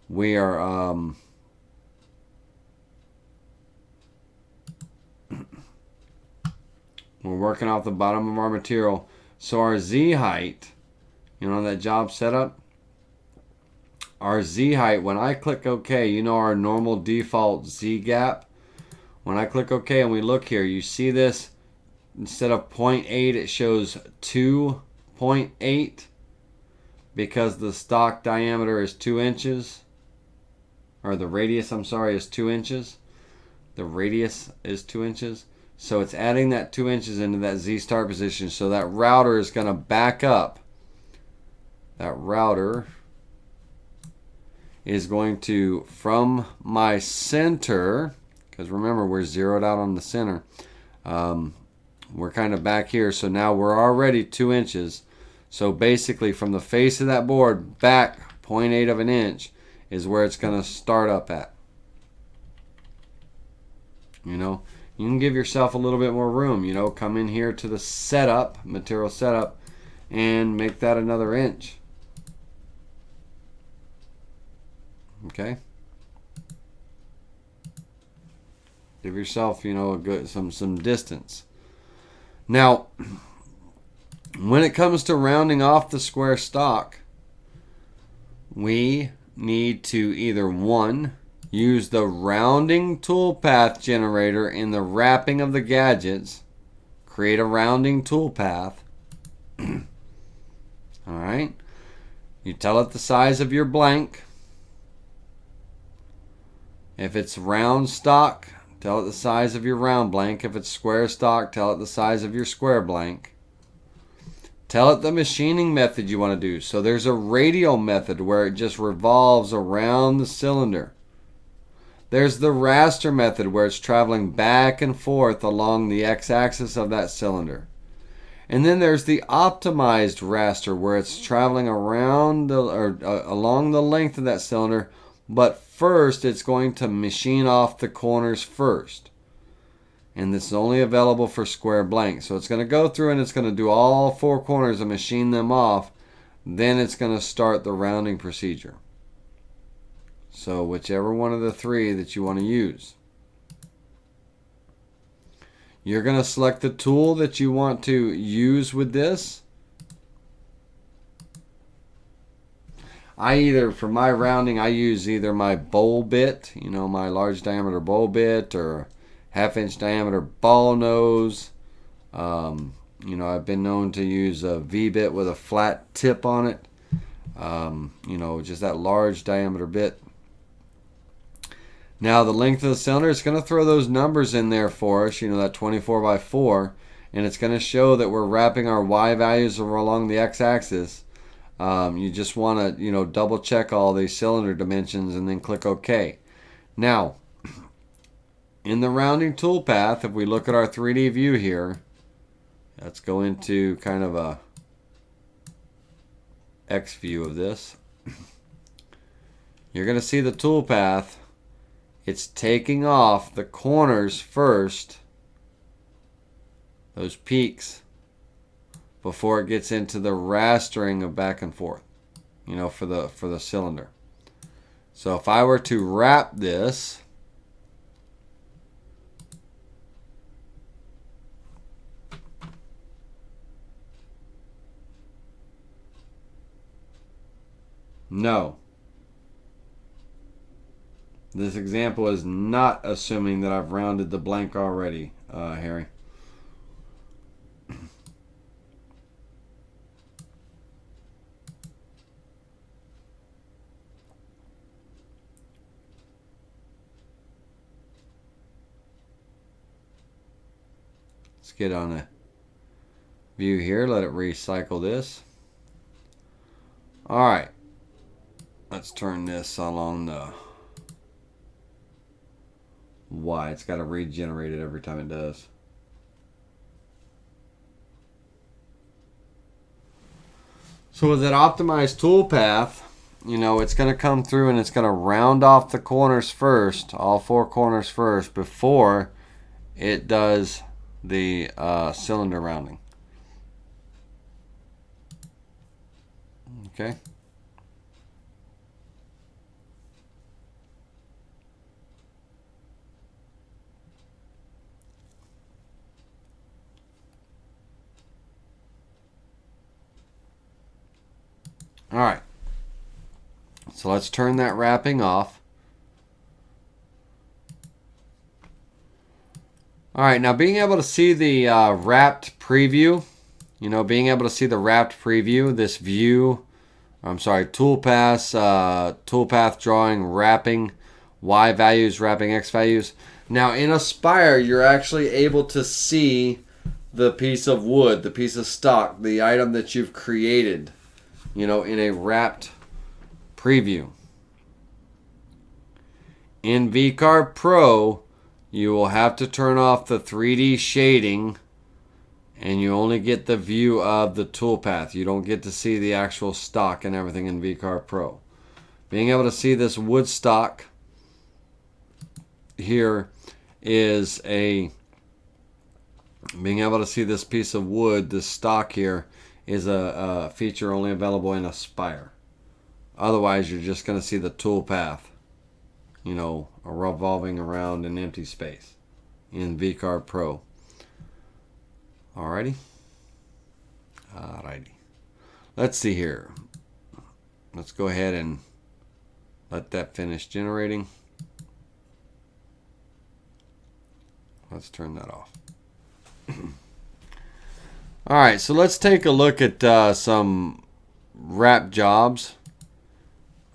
we are, we're working off the bottom of our material. So our Z height, that job setup, our Z height, when I click OK, our normal default Z gap. When I click OK and we look here, you see this, instead of 0.8, it shows 2.8 because the stock diameter is 2 inches, or the radius, is 2 inches. The radius is 2 inches. So it's adding that 2 inches into that Z start position. So that router is going to back up. That router is going to, from my center, because remember we're zeroed out on the center, we're kind of back here. So now we're already 2 inches. So basically from the face of that board back 0.8 of an inch is where it's going to start up at. You can give yourself a little bit more room, come in here to the setup, material setup, and make that another inch. Okay? Give yourself, a good some distance. Now, When it comes to rounding off the square stock, we need to either one, use the rounding toolpath generator in the wrapping of the gadgets, create a rounding toolpath. Alright, you tell it the size of your blank. If it's round stock, tell it the size of your round blank. If it's square stock, tell it the size of your square blank. Tell it the machining method you want to do. So there's a radial method where it just revolves around the cylinder. There's the raster method where it's traveling back and forth along the x-axis of that cylinder. And then there's the optimized raster where it's traveling around along the length of that cylinder, but first it's going to machine off the corners first. And this is only available for square blank. So it's going to go through and it's going to do all four corners and machine them off. Then it's going to start the rounding procedure. So whichever one of the three that you want to use. You're going to select the tool that you want to use with this. For my rounding, I use either my bowl bit, my large diameter bowl bit, or half-inch diameter ball nose. I've been known to use a V-bit with a flat tip on it. Just that large diameter bit. Now the length of the cylinder, it's going to throw those numbers in there for us, that 24 by 4, and it's going to show that we're wrapping our Y values along the x-axis. You just want to, double check all these cylinder dimensions and then click OK. Now, in the rounding toolpath, if we look at our 3D view here, let's go into kind of a X view of this. You're going to see the toolpath. It's taking off the corners first, those peaks, before it gets into the rastering of back and forth, for the cylinder. So if I were to wrap this, no. This example is not assuming that I've rounded the blank already, Harry. Let's get on a view here. Let it recycle this. All right. Let's turn this along the Y. It's got to regenerate it every time it does. So with that optimized toolpath, it's going to come through and it's going to round off the corners first, all four corners first, before it does the cylinder rounding. Okay. All right, so let's turn that wrapping off. All right, now being able to see the wrapped preview, being able to see the wrapped preview, this view, toolpath drawing, wrapping, Y values, wrapping X values. Now in Aspire, you're actually able to see the piece of wood, the piece of stock, the item that you've created, in a wrapped preview. In VCarve Pro, you will have to turn off the 3D shading and you only get the view of the toolpath. You don't get to see the actual stock and everything in VCarve Pro. Being able to see this wood stock here is being able to see this piece of wood, this stock here, is a feature only available in Aspire. Otherwise, you're just going to see the toolpath, revolving around an empty space in VCarve Pro. Alrighty. Alrighty. Let's see here. Let's go ahead and let that finish generating. Let's turn that off. Alright, so let's take a look at some wrap jobs.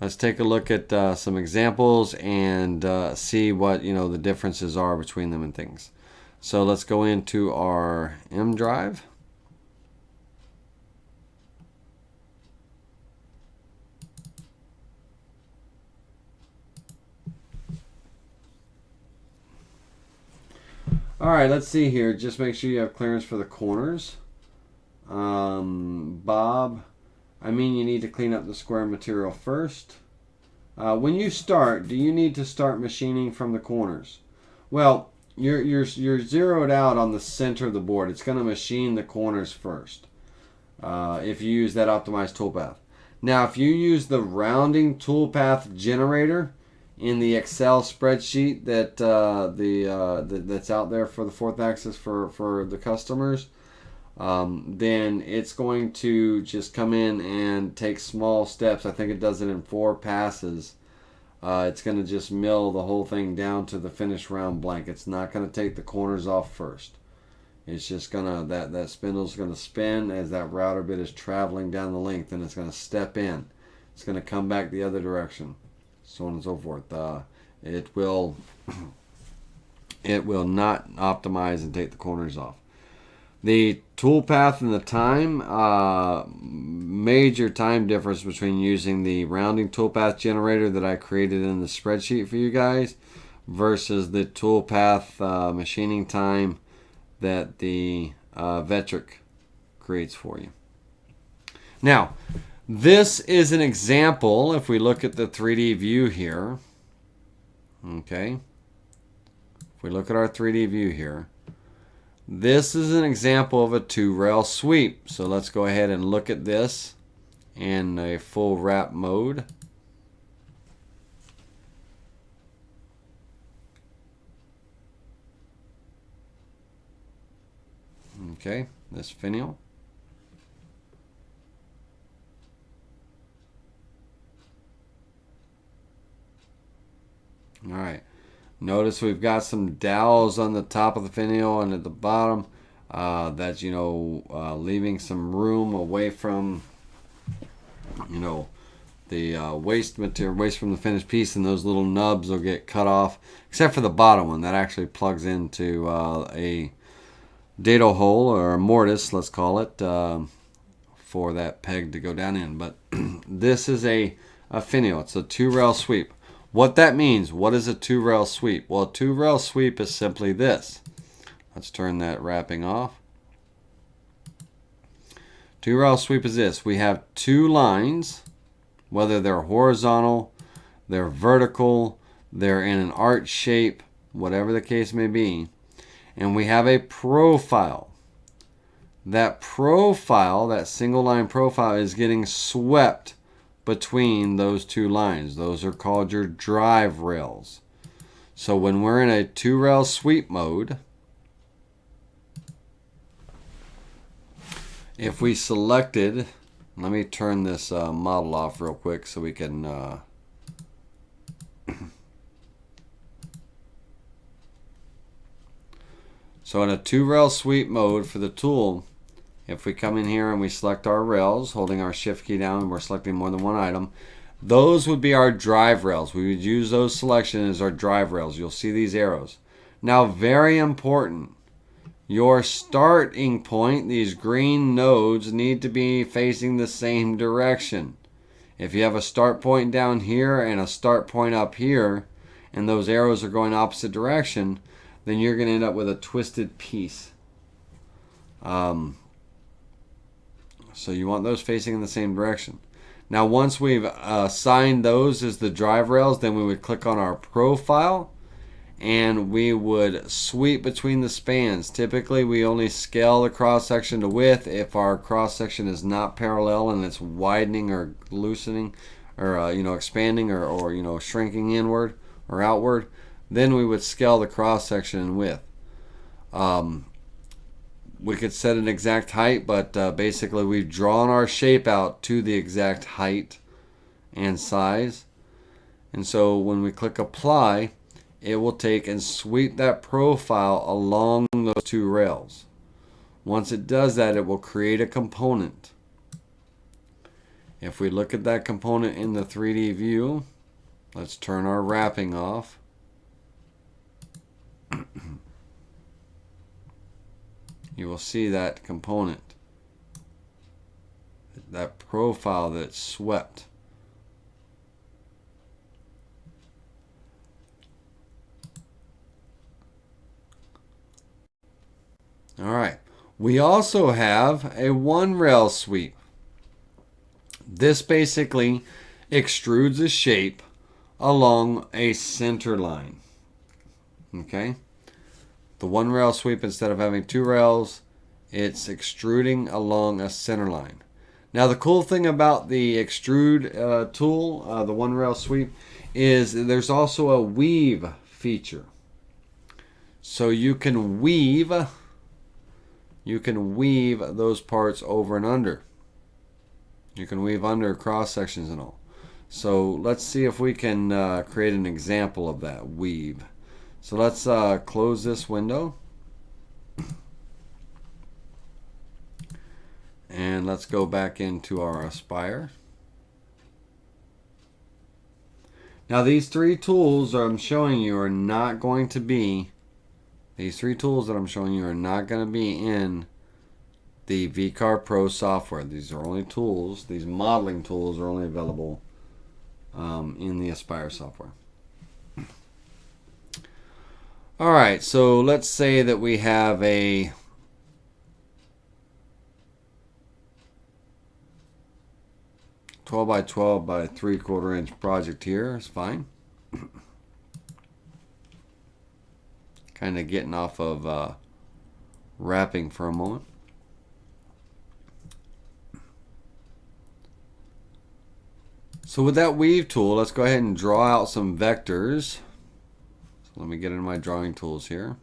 Let's take a look at some examples and see what the differences are between them and things. So let's go into our M drive. Alright, let's see here. Just make sure you have clearance for the corners. Bob, you need to clean up the square material first. When you start, do you need to start machining from the corners? Well, you're zeroed out on the center of the board. It's going to machine the corners first if you use that optimized toolpath. Now, if you use the rounding toolpath generator in the Excel spreadsheet that that's out there for the fourth axis for the customers, then it's going to just come in and take small steps. I think it does it in 4 passes. It's going to just mill the whole thing down to the finished round blank. It's not going to take the corners off first. It's just going to, that spindle's going to spin as that router bit is traveling down the length, and it's going to step in. It's going to come back the other direction, so on and so forth. It will not optimize and take the corners off. The toolpath and the time, major time difference between using the rounding toolpath generator that I created in the spreadsheet for you guys versus the toolpath machining time that the Vectric creates for you. Now, this is an example. If we look at the 3D view here, okay, if we look at our 3D view here, this is an example of a 2-rail sweep. So let's go ahead and look at this in a full wrap mode. Okay, this finial. All right. Notice we've got some dowels on the top of the finial and at the bottom. That's leaving some room away from the waste material, waste from the finished piece, and those little nubs will get cut off, except for the bottom one that actually plugs into a dado hole or a mortise, let's call it, for that peg to go down in. But this is a finial. It's a 2-rail sweep. What that means, what is a 2-rail sweep? Well, a 2-rail sweep is simply this. Let's turn that wrapping off. 2-rail sweep is this. We have 2 lines, whether they're horizontal, they're vertical, they're in an arch shape, whatever the case may be. And we have a profile. That profile, that single line profile, is getting swept between those 2 lines. Those are called your drive rails. So when we're in a 2-rail sweep mode, if we selected, let me turn this model off real quick so we can so in a 2-rail sweep mode for the tool, if we come in here and we select our rails, holding our shift key down, and we're selecting more than one item, those would be our drive rails. We would use those selections as our drive rails. You'll see these arrows. Now, very important, your starting point, these green nodes, need to be facing the same direction. If you have a start point down here and a start point up here, and those arrows are going opposite direction, then you're going to end up with a twisted piece. So you want those facing in the same direction. Now, once we've assigned those as the drive rails, then we would click on our profile and we would sweep between the spans. Typically, we only scale the cross section to width if our cross section is not parallel and it's widening or loosening or expanding or shrinking inward or outward. Then we would scale the cross section in width. we could set an exact height, but basically we've drawn our shape out to the exact height and size. And so when we click apply, it will take and sweep that profile along those two rails. Once it does that, it will create a component. If we look at that component in the 3D view, let's turn our wrapping off. You will see that component, that profile that's swept. All right. We also have a one rail sweep. This basically extrudes a shape along a center line. Okay? The one rail sweep, instead of having two rails, it's extruding along a center line. Now the cool thing about the extrude tool, the one rail sweep, is there's also a weave feature. So you can weave those parts over and under. You can weave under cross sections and all. So let's see if we can create an example of that weave. So let's close this window. And let's go back into our Aspire. Now these three tools I'm showing you are not going to be, these three tools that I'm showing you are not going to be in the VCarve Pro software. These are only tools, these modeling tools are only available in the Aspire software. Alright, so let's say that we have a by 12 by 3/4 inch project here. It's fine. Kind of getting off of wrapping for a moment. So with that weave tool, let's go ahead and draw out some vectors. So let me get into my drawing tools here.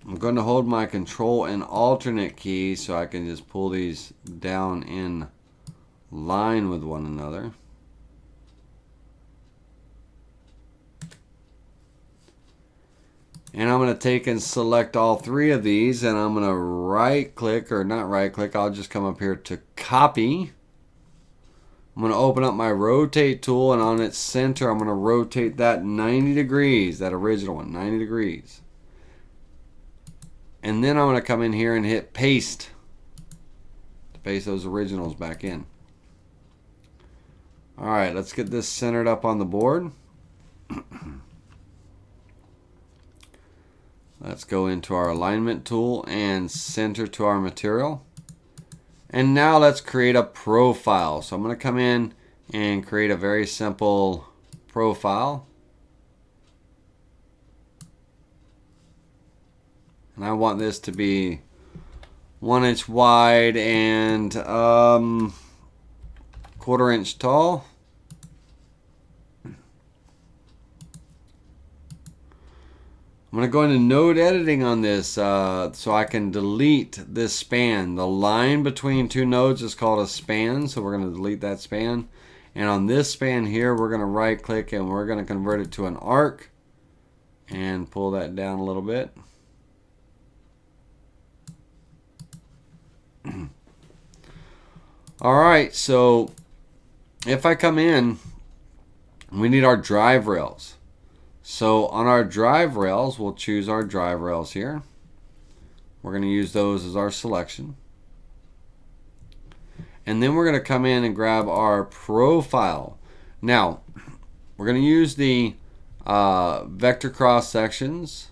I'm going to hold my Control and Alternate key so I can just pull these down in line with one another. And I'm going to take and select all three of these, and I'm going to right click, or not right click, I'll just come up here to copy. I'm going to open up my rotate tool, and on its center I'm going to rotate that 90 degrees, that original one, 90 degrees. And then I'm going to come in here and hit paste to paste those originals back in. Alright, let's get this centered up on the board. Let's go into our alignment tool and center to our material. And now let's create a profile. So I'm going to come in and create a very simple profile. And I want this to be 1 inch wide and 1/4 inch tall. I'm going to go into node editing on this so I can delete this span. The line between two nodes is called a span, so we're going to delete that span. And on this span here, we're going to right click and we're going to convert it to an arc and pull that down a little bit. Alright, so if I come in, we need our drive rails. So on our drive rails, we'll choose our drive rails here. We're going to use those as our selection. And then we're going to come in and grab our profile. Now, we're going to use the vector cross sections.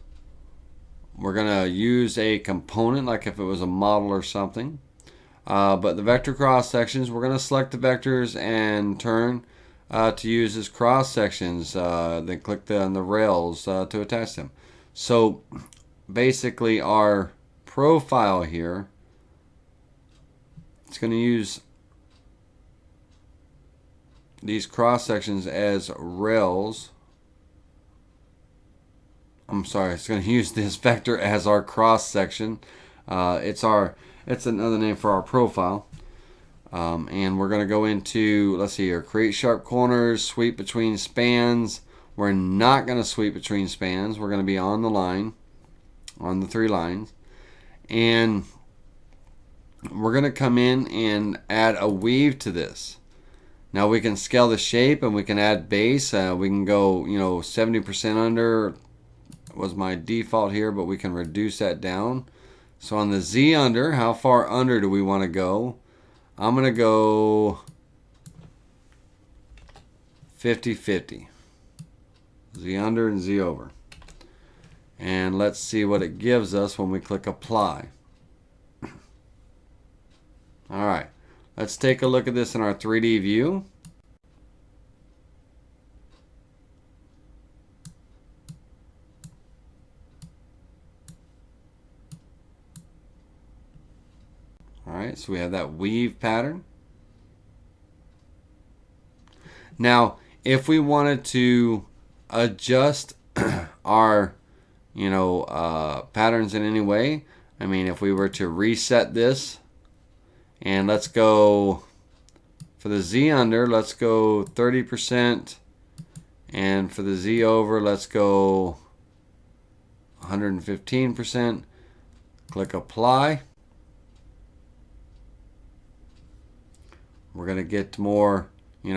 We're going to use a component, like if it was a model or something. But the vector cross sections, we're going to select the vectors and turn to use as cross sections. Then click on the rails to attach them. So basically our profile here it's going to use these cross sections as rails. I'm sorry, it's going to use this vector as our cross section. It's another name for our profile. And we're going to go into, let's see here, create sharp corners, sweep between spans. We're not going to sweep between spans. We're going to be on the line, on the 3 lines. And we're going to come in and add a weave to this. Now we can scale the shape and we can add base. We can go, 70% under was my default here, but we can reduce that down. So on the Z under, how far under do we want to go? I'm going to go 50-50. Z under and Z over. And let's see what it gives us when we click apply. Alright, let's take a look at this in our 3D view. Alright, so we have that weave pattern. Now, if we wanted to adjust our, patterns in any way, I mean, if we were to reset this, and let's go, for the Z under, let's go 30%, and for the Z over, let's go 115%. Click apply. We're going to get more,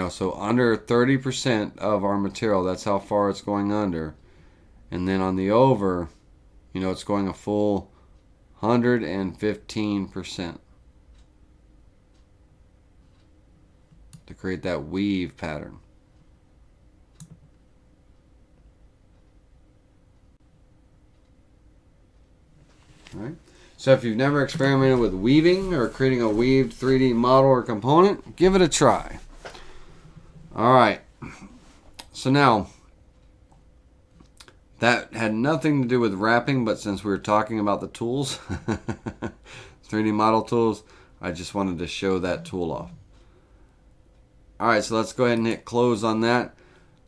so under 30% of our material, that's how far it's going under. And then on the over, it's going a full 115% to create that weave pattern. All right. So if you've never experimented with weaving or creating a weaved 3D model or component, give it a try. All right. So now, that had nothing to do with wrapping, but since we were talking about the tools, 3D model tools, I just wanted to show that tool off. All right, so let's go ahead and hit close on that.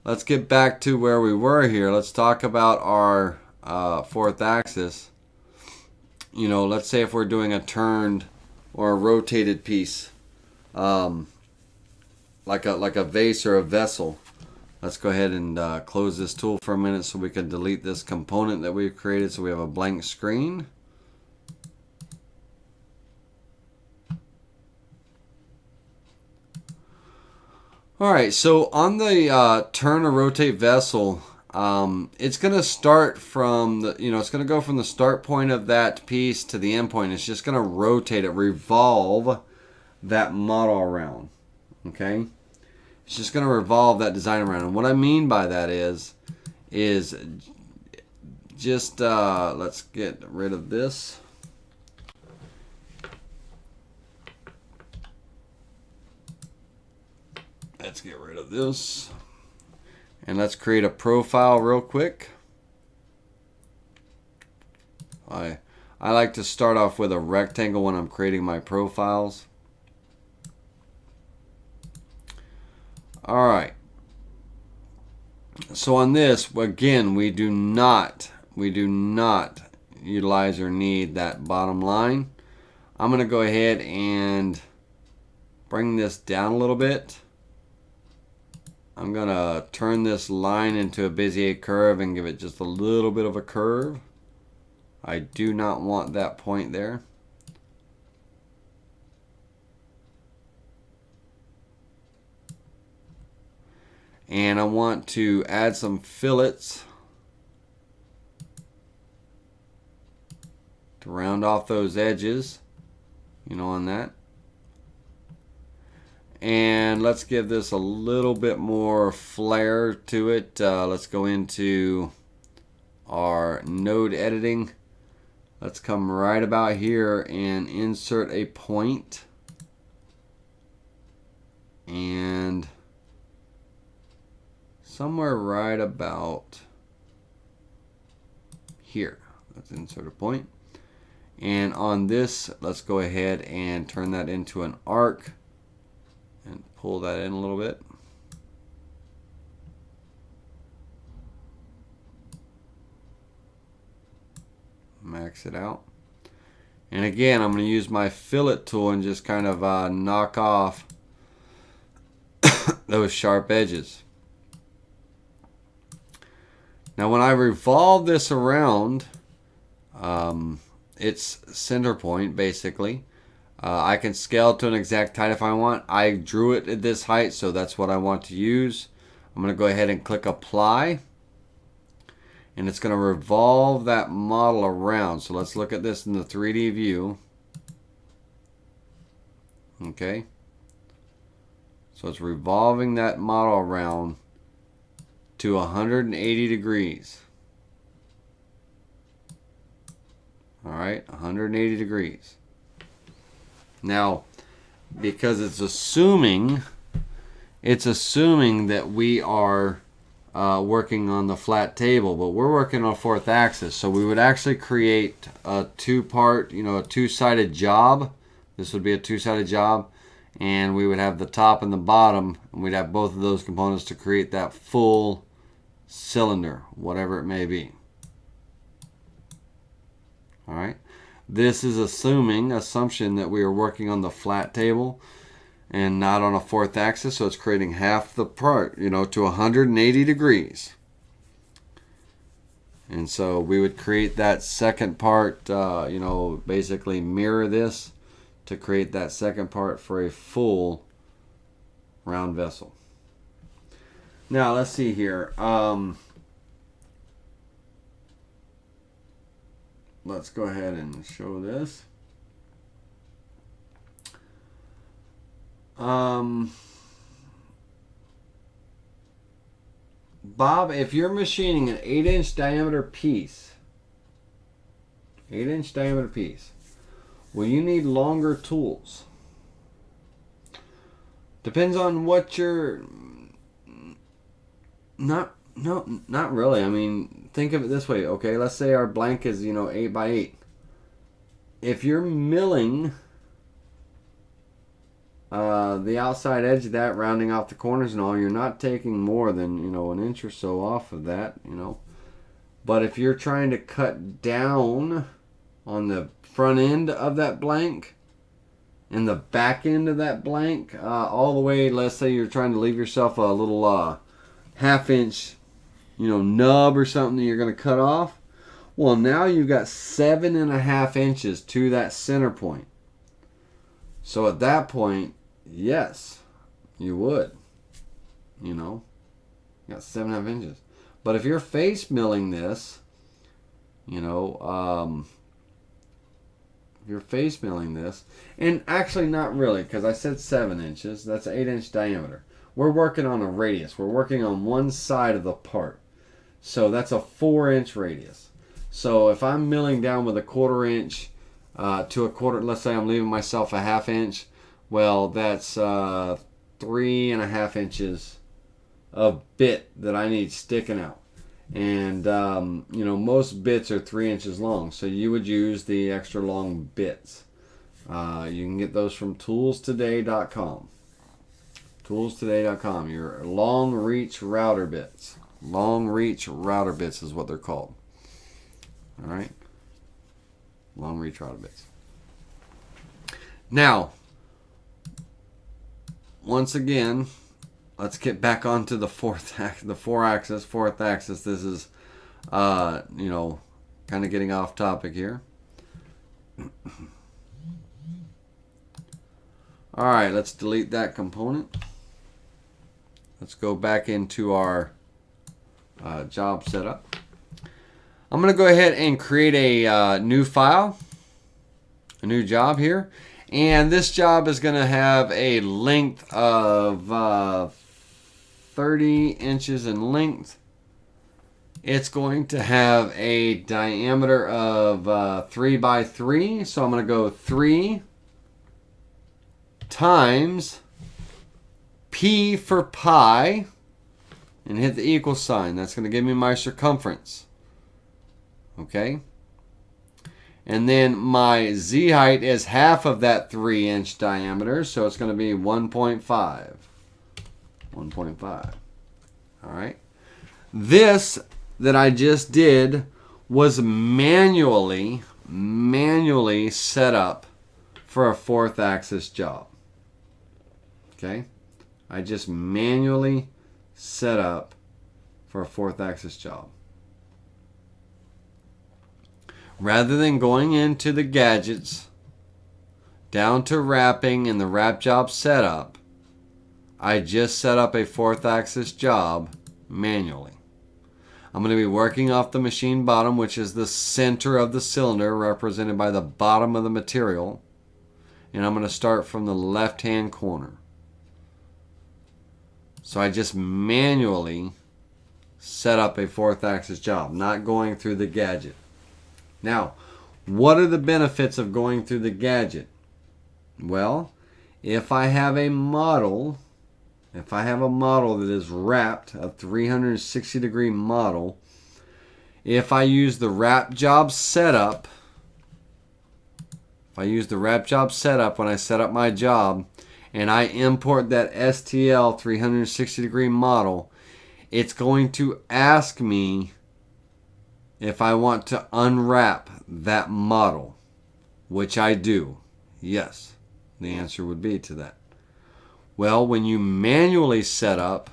Let's get back to where we were here. Let's talk about our 4th axis. Let's say if we're doing a turned or a rotated piece, like a vase or a vessel. Let's go ahead and close this tool for a minute so we can delete this component that we've created so we have a blank screen. Alright, so on the turn or rotate vessel, it's going to start from the, it's going to go from the start point of that piece to the end point. It's just going to rotate it, revolve that model around. Okay? It's just going to revolve that design around. And what I mean by that is just, let's get rid of this. Let's get rid of this. And let's create a profile real quick. I like to start off with a rectangle when I'm creating my profiles. All right. So on this, again, we do not utilize or need that bottom line. I'm going to go ahead and bring this down a little bit. I'm going to turn this line into a Bezier curve and give it just a little bit of a curve. I do not want that point there. And I want to add some fillets to round off those edges, on that. And let's give this a little bit more flair to it. Let's go into our node editing. Let's come right about here and insert a point. And somewhere right about here. Let's insert a point. And on this, let's go ahead and turn that into an arc and pull that in a little bit. Max it out. And again, I'm going to use my fillet tool and just kind of knock off those sharp edges. Now when I revolve this around its center point, basically, I can scale to an exact height if I want. I drew it at this height, so that's what I want to use. I'm going to go ahead and click apply. And it's going to revolve that model around. So let's look at this in the 3D view. Okay. So it's revolving that model around to 180 degrees. All right, 180 degrees. Now, because it's assuming that we are working on the flat table, but we're working on fourth axis, so we would actually create a two-part, a two-sided job. This would be a two-sided job, and we would have the top and the bottom, and we'd have both of those components to create that full cylinder, whatever it may be. All right, this is assumption that we are working on the flat table and not on a fourth axis, so it's creating half the part, to 180 degrees. And so we would create that second part, basically mirror this to create that second part for a full round vessel. Now let's see here. Let's go ahead and show this. Bob, if you're machining an 8-inch diameter piece, well, you need longer tools. Depends on what you're... Not really. I mean, think of it this way. Okay, let's say our blank is, 8 by 8. If you're milling the outside edge of that, rounding off the corners and all, you're not taking more than, an inch or so off of that, But if you're trying to cut down on the front end of that blank and the back end of that blank, all the way, let's say you're trying to leave yourself a little half-inch, nub or something that you're going to cut off. Well, now you've got 7.5 inches to that center point. So at that point, yes, you would. You got 7.5 inches. But if you're face milling this, if you're face milling this, and actually not really, because I said 7 inches, that's an 8-inch diameter. We're working on a radius. We're working on one side of the part. So that's a 4-inch radius. So if I'm milling down with a 1/4 inch to a 1/4, let's say I'm leaving myself a 1/2 inch, well, that's 3.5 inches of bit that I need sticking out. And, most bits are 3 inches long, so you would use the extra long bits. You can get those from toolstoday.com. Toolstoday.com, your long reach router bits. Long reach router bits is what they're called. All right? Long reach router bits. Now, once again, let's get back onto the fourth axis. This is, kind of getting off topic here. All right, let's delete that component. Let's go back into our job setup. I'm going to go ahead and create a new file, a new job here. And this job is going to have a length of 30 inches in length. It's going to have a diameter of 3 by 3. So I'm going to go 3 times P for pi and hit the equal sign. That's going to give me my circumference. Okay? And then my Z height is half of that 3-inch diameter, so it's going to be 1.5. 1.5. All right. This that I just did was manually set up for a 4th axis job. Okay? I just manually set up for a 4th axis job. Rather than going into the gadgets, down to wrapping and the wrap job setup, I just set up a 4th axis job manually. I'm going to be working off the machine bottom, which is the center of the cylinder, represented by the bottom of the material. And I'm going to start from the left-hand corner. So I just manually set up a 4th axis job, not going through the gadget. Now, what are the benefits of going through the gadget? Well, if I have a model that is wrapped, a 360-degree model, if I use the wrap job setup, when I set up my job, and I import that STL 360-degree model, it's going to ask me if I want to unwrap that model, which I do. Yes, the answer would be to that. Well, when you manually set up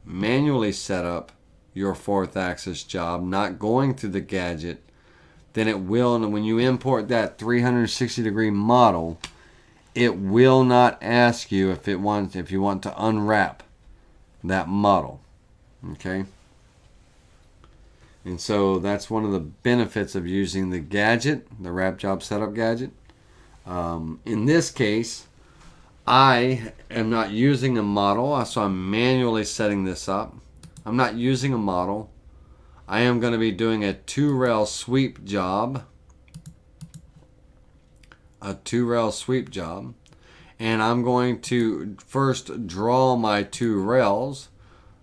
your 4th axis job, not going through the gadget, then it will, and when you import that 360-degree model, it will not ask you if you want to unwrap that model. Okay? And so that's one of the benefits of using the gadget, the wrap job setup gadget. In this case, I am not using a model, so I'm manually setting this up. I'm not using a model. I am going to be doing a 2-rail sweep job. And I'm going to first draw my 2 rails.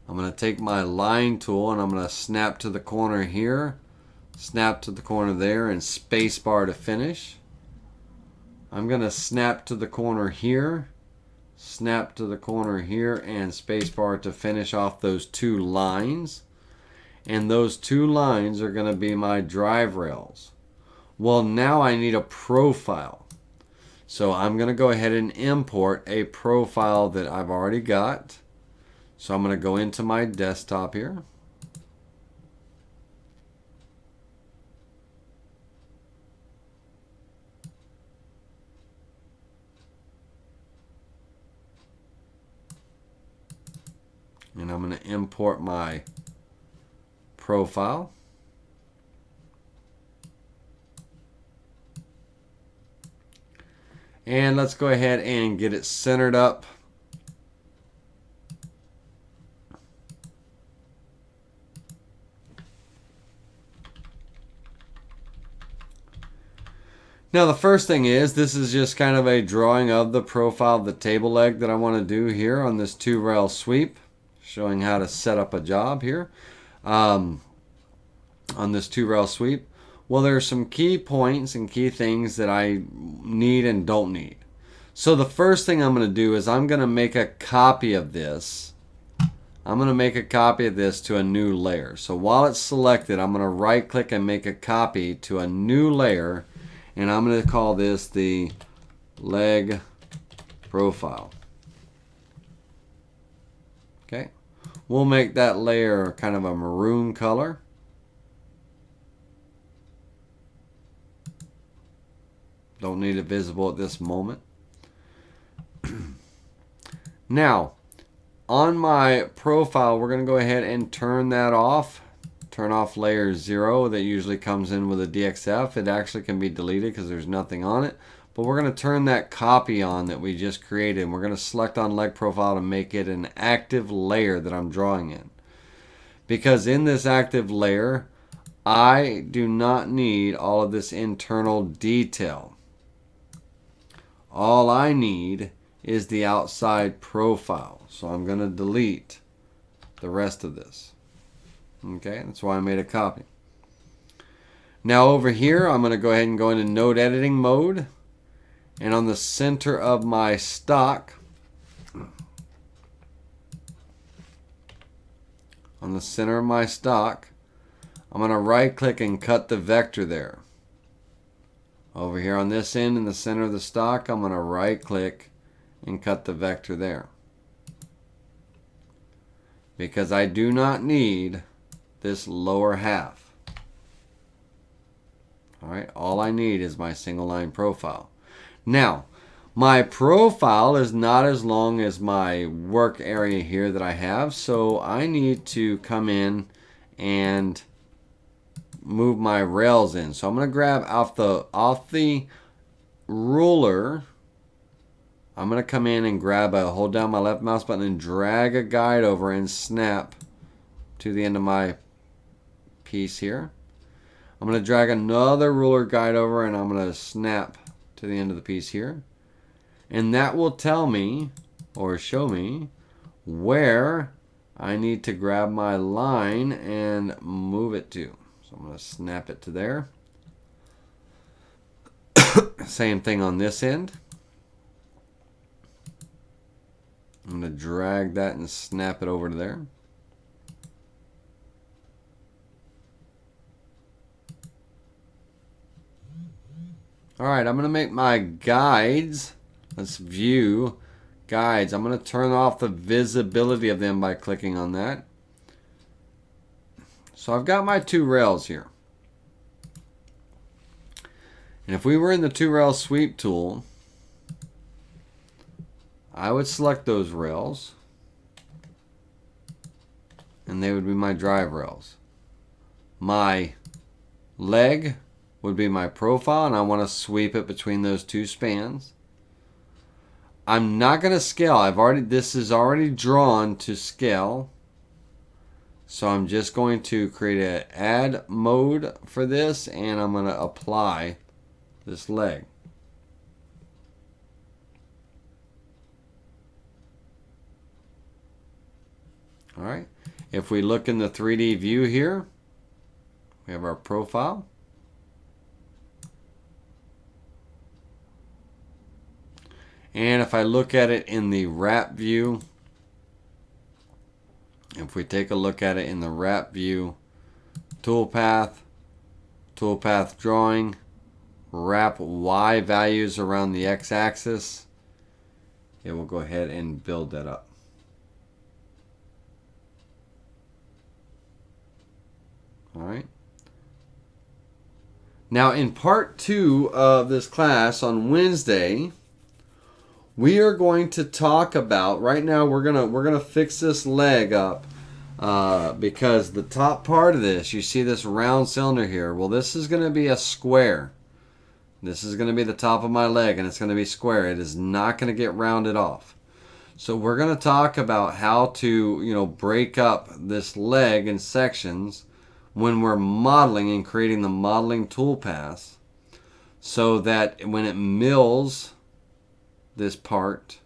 I'm going to take my line tool and I'm going to snap to the corner here, snap to the corner there, and space bar to finish. I'm going to snap to the corner here, snap to the corner here, and space bar to finish off those 2 lines. And those 2 lines are going to be my drive rails. Well, now I need a profile. So I'm going to go ahead and import a profile that I've already got. So I'm going to go into my desktop here. And I'm going to import my profile. And let's go ahead and get it centered up. Now the first thing is, this is just kind of a drawing of the profile of the table leg that I want to do here on this 2-rail sweep, showing how to set up a job here on this 2-rail sweep. Well, there are some key points and key things that I need and don't need. So the first thing I'm going to do is I'm going to make a copy of this. I'm going to make a copy of this to a new layer. So while it's selected, I'm going to right click and make a copy to a new layer. And I'm going to call this the leg profile. Okay. We'll make that layer kind of a maroon color. Don't need it visible at this moment. Now, on my profile, we're going to go ahead and turn that off. Turn off layer 0 that usually comes in with a DXF. It actually can be deleted because there's nothing on it. But we're going to turn that copy on that we just created. And we're going to select on leg profile to make it an active layer that I'm drawing in. Because in this active layer, I do not need all of this internal detail. All I need is the outside profile. So I'm going to delete the rest of this. Okay, that's why I made a copy. Now over here, I'm going to go ahead and go into node editing mode. And on the center of my stock, I'm going to right click and cut the vector there. Over here on this end in the center of the stock, I'm going to right click and cut the vector there. Because I do not need this lower half. Alright, all I need is my single line profile. Now, my profile is not as long as my work area here that I have, so I need to come in and move my rails in. So I'm going to grab off the ruler. I'm going to come in and hold down my left mouse button and drag a guide over and snap to the end of my piece here. I'm going to drag another ruler guide over and I'm going to snap to the end of the piece here. And that will tell me or show me where I need to grab my line and move it to. So I'm going to snap it to there. Same thing on this end. I'm going to drag that and snap it over to there. Alright, I'm going to make my guides. Let's view guides. I'm going to turn off the visibility of them by clicking on that. So I've got my two rails here. And if we were in the two rail sweep tool, I would select those rails. And they would be my drive rails. My leg would be my profile, and I want to sweep it between those two spans. I'm not going to scale. This is already drawn to scale. So I'm just going to create an add mode for this, and I'm going to apply this leg. All right. If we look in the 3D view here, we have our profile. And if I look at it in the wrap view, if we take a look at it in the wrap view, toolpath drawing, wrap Y values around the x-axis, it will go ahead and build that up. All right. Now in part 2 of this class on Wednesday, we are going to talk about, right now we're gonna fix this leg up because the top part of this, you see this round cylinder here, well this is going to be a square. This is going to be the top of my leg and it's going to be square. It is not going to get rounded off. So we're going to talk about how to, break up this leg in sections when we're modeling and creating the modeling toolpaths so that when it mills this part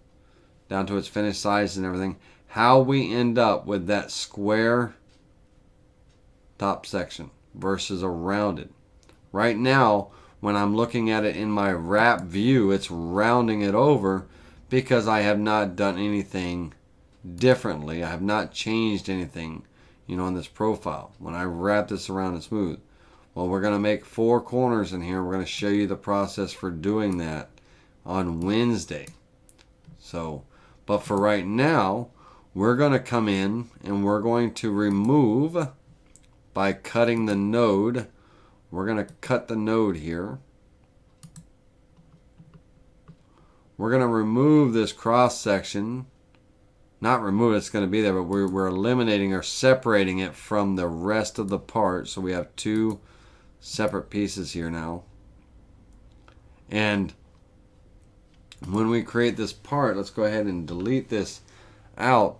down to its finished size and everything, how we end up with that square top section versus a rounded. Right now, when I'm looking at it in my wrap view, it's rounding it over because I have not done anything differently. I have not changed anything, on this profile. When I wrap this around and smooth. Well, we're going to make 4 corners in here. We're going to show you the process for doing that on Wednesday. So, but for right now, we're going to come in and we're going to remove by cutting the node. We're going to cut the node here. We're going to remove this cross section. Not remove it, it's going to be there, but we're eliminating or separating it from the rest of the part. So we have 2 separate pieces here now. And when we create this part, let's go ahead and delete this out.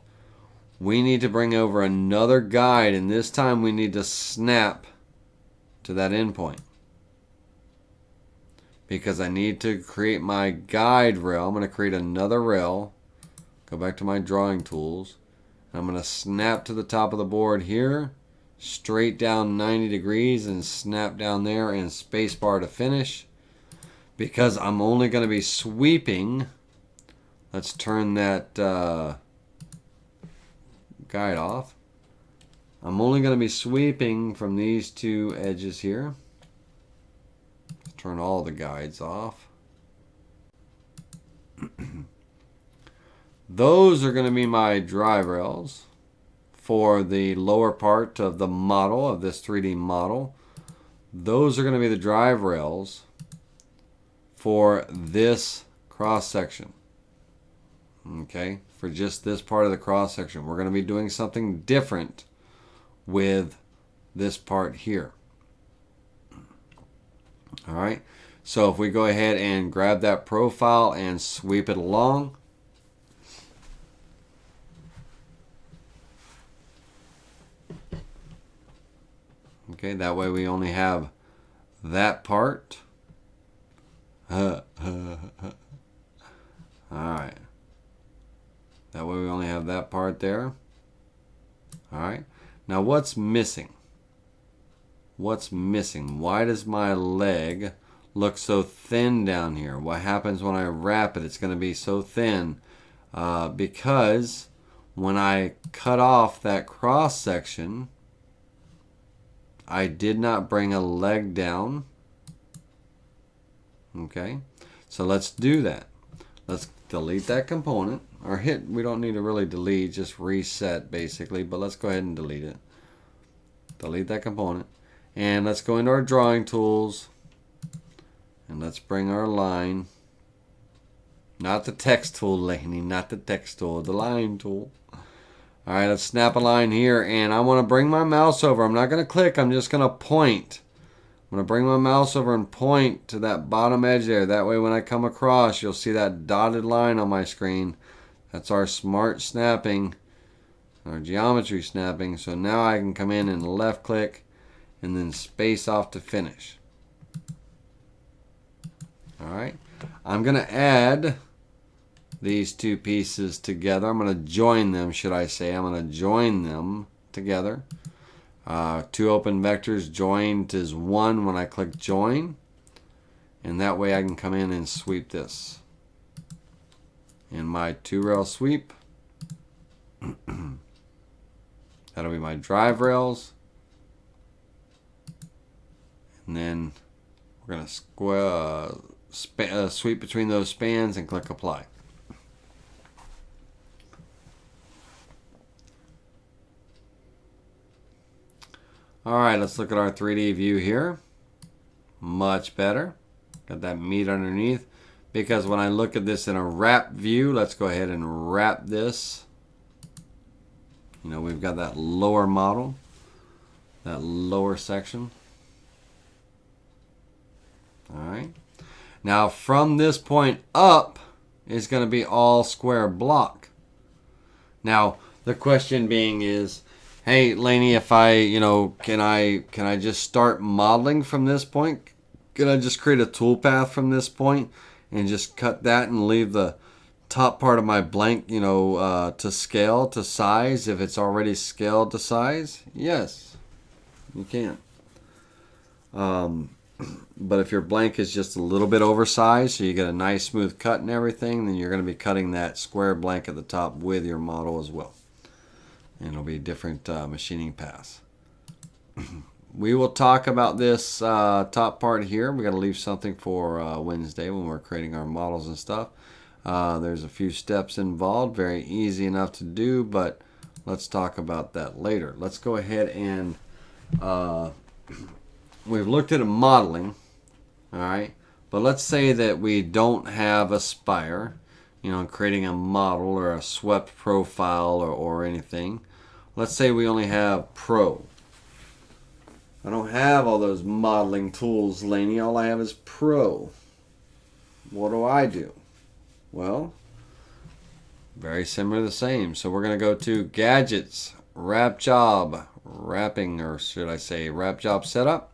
We need to bring over another guide, and this time we need to snap to that endpoint. Because I need to create my guide rail. I'm going to create another rail. Go back to my drawing tools. And I'm going to snap to the top of the board here. straight down 90 degrees and snap down there and spacebar to finish. Because I'm only going to be sweeping, let's turn that guide off. I'm only going to be sweeping from these two edges here. Turn all the guides off. Those are going to be my drive rails for the lower part of the model, of this 3D model. Those are going to be the drive rails for this cross section. Okay, for just this part of the cross section. We're going to be doing something different with this part here. All right, so if we go ahead and grab that profile and sweep it along, okay, that way we only have that part. All right, that way we only have that part there. All right, now what's missing? What's missing? Why does my leg look so thin down here? What happens when I wrap it? It's going to be so thin because when I cut off that cross section, I did not bring a leg down. Okay, so let's do that. Let's delete that component, or hit, we don't need to really delete, just reset basically, but let's go ahead and delete it. Delete that component. And let's go into our drawing tools and let's bring our line, not the text tool, Laney, not the text tool, the line tool. All right, let's snap a line here, and I want to bring my mouse over. I'm not going to click, I'm just going to point. I'm going to bring my mouse over and point to that bottom edge there. That way when I come across, you'll see that dotted line on my screen. That's our smart snapping, our geometry snapping. So now I can come in and left click and then space off to finish. All right, I'm going to add these two pieces together. I'm going to join them, should I say. I'm going to join them together. Two open vectors joined is one when I click join, and that way I can come in and sweep this. And my two rail sweep, that'll be my drive rails. And then we're going to sweep between those spans and click apply. All right, let's look at our 3D view here. Much better. Got that meat underneath. Because when I look at this in a wrap view, let's go ahead and wrap this. You know, we've got that lower model, that lower section. All right. Now from this point up is going to be all square block. Now the question being is, hey Laney, if I, can I just start modeling from this point? Can I just create a toolpath from this point and just cut that and leave the top part of my blank, to scale to size if it's already scaled to size? Yes, you can. But if your blank is just a little bit oversized, so you get a nice smooth cut and everything, then you're going to be cutting that square blank at the top with your model as well. And it'll be different machining paths. We will talk about this top part here. We got to leave something for Wednesday when we're creating our models and stuff. There's a few steps involved, very easy enough to do, but let's talk about that later. Let's go ahead and we've looked at a modeling, all right, but let's say that we don't have a spire, creating a model or a swept profile or anything. Let's say we only have Pro. I don't have all those modeling tools, Laney. All I have is Pro. What do? Well, very similar, the same. So we're going to go to Gadgets, Wrap Job, Wrapping, or should I say Wrap Job Setup.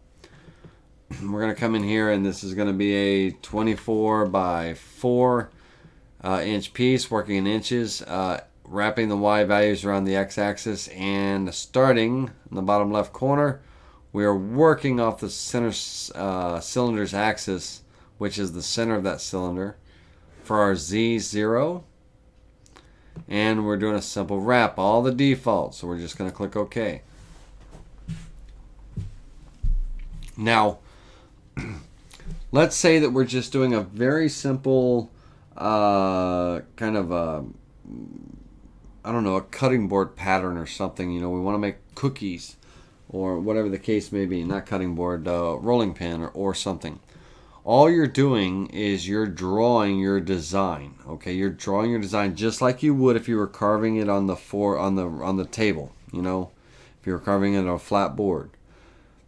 We're going to come in here, and this is going to be a 24 by 4 inch piece, working in inches. wrapping the Y values around the X-axis, and starting in the bottom left corner, we are working off the center cylinder's axis, which is the center of that cylinder, for our Z0. And we're doing a simple wrap, all the defaults, so we're just going to click OK. Now, let's say that we're just doing a very simple kind of a, I don't know, a cutting board pattern or something. You know, we want to make cookies or whatever the case may be. Not cutting board, rolling pin or something. All you're doing is you're drawing your design. Okay, you're drawing your design just like you would if you were carving it on the table. You know, if you were carving it on a flat board.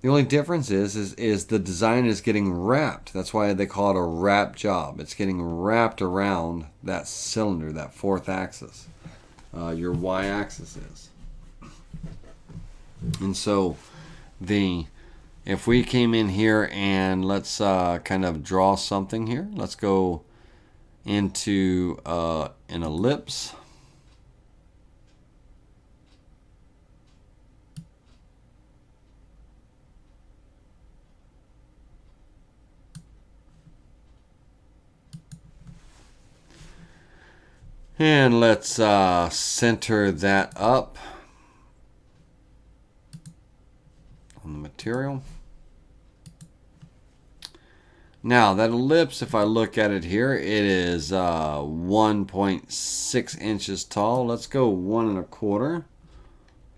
The only difference is the design is getting wrapped. That's why they call it a wrap job. It's getting wrapped around that cylinder, that fourth axis. Your y-axis is. And so if we came in here and let's kind of draw something here. Let's go into an ellipse. And let's center that up on the material. Now that ellipse, if I look at it here, it is 1.6 inches tall. Let's go 1 1/4,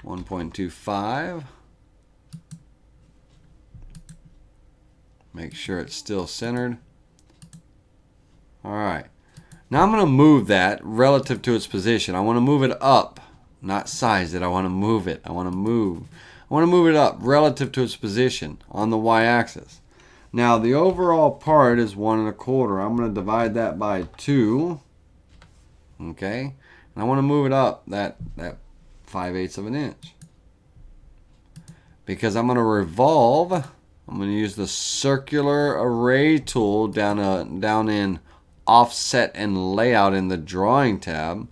1.25. Make sure it's still centered. All right. Now I'm going to move that relative to its position. I want to move it up, not size it. I want to move it. I want to move it up relative to its position on the y-axis. Now the overall part is 1 1/4. I'm going to divide that by 2. Okay, and I want to move it up that 5/8 of an inch because I'm going to revolve. I'm going to use the circular array tool down in offset and layout in the drawing tab. I'm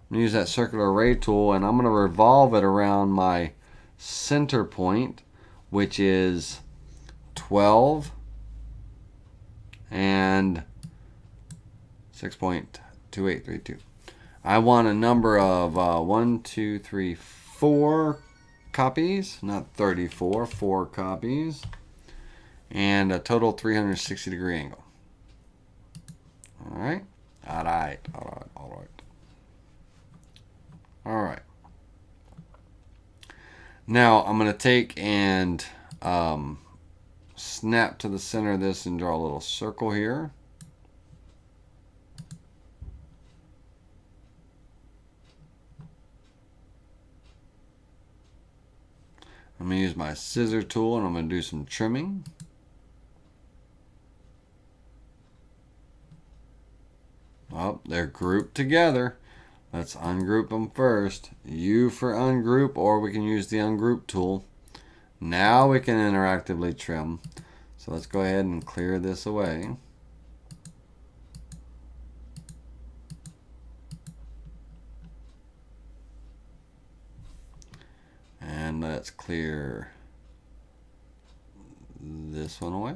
going to use that circular array tool and I'm going to revolve it around my center point, which is 12 and 6.2832. I want a number of 1, 2, 3, 4 copies, not 34, 4 copies, and a total 360-degree angle. All right. Now I'm going to take and snap to the center of this and draw a little circle here. I'm going to use my scissor tool and I'm going to do some trimming. Oh, they're grouped together. Let's ungroup them first. U for ungroup, or we can use the ungroup tool. Now we can interactively trim. So let's go ahead and clear this away. And let's clear this one away.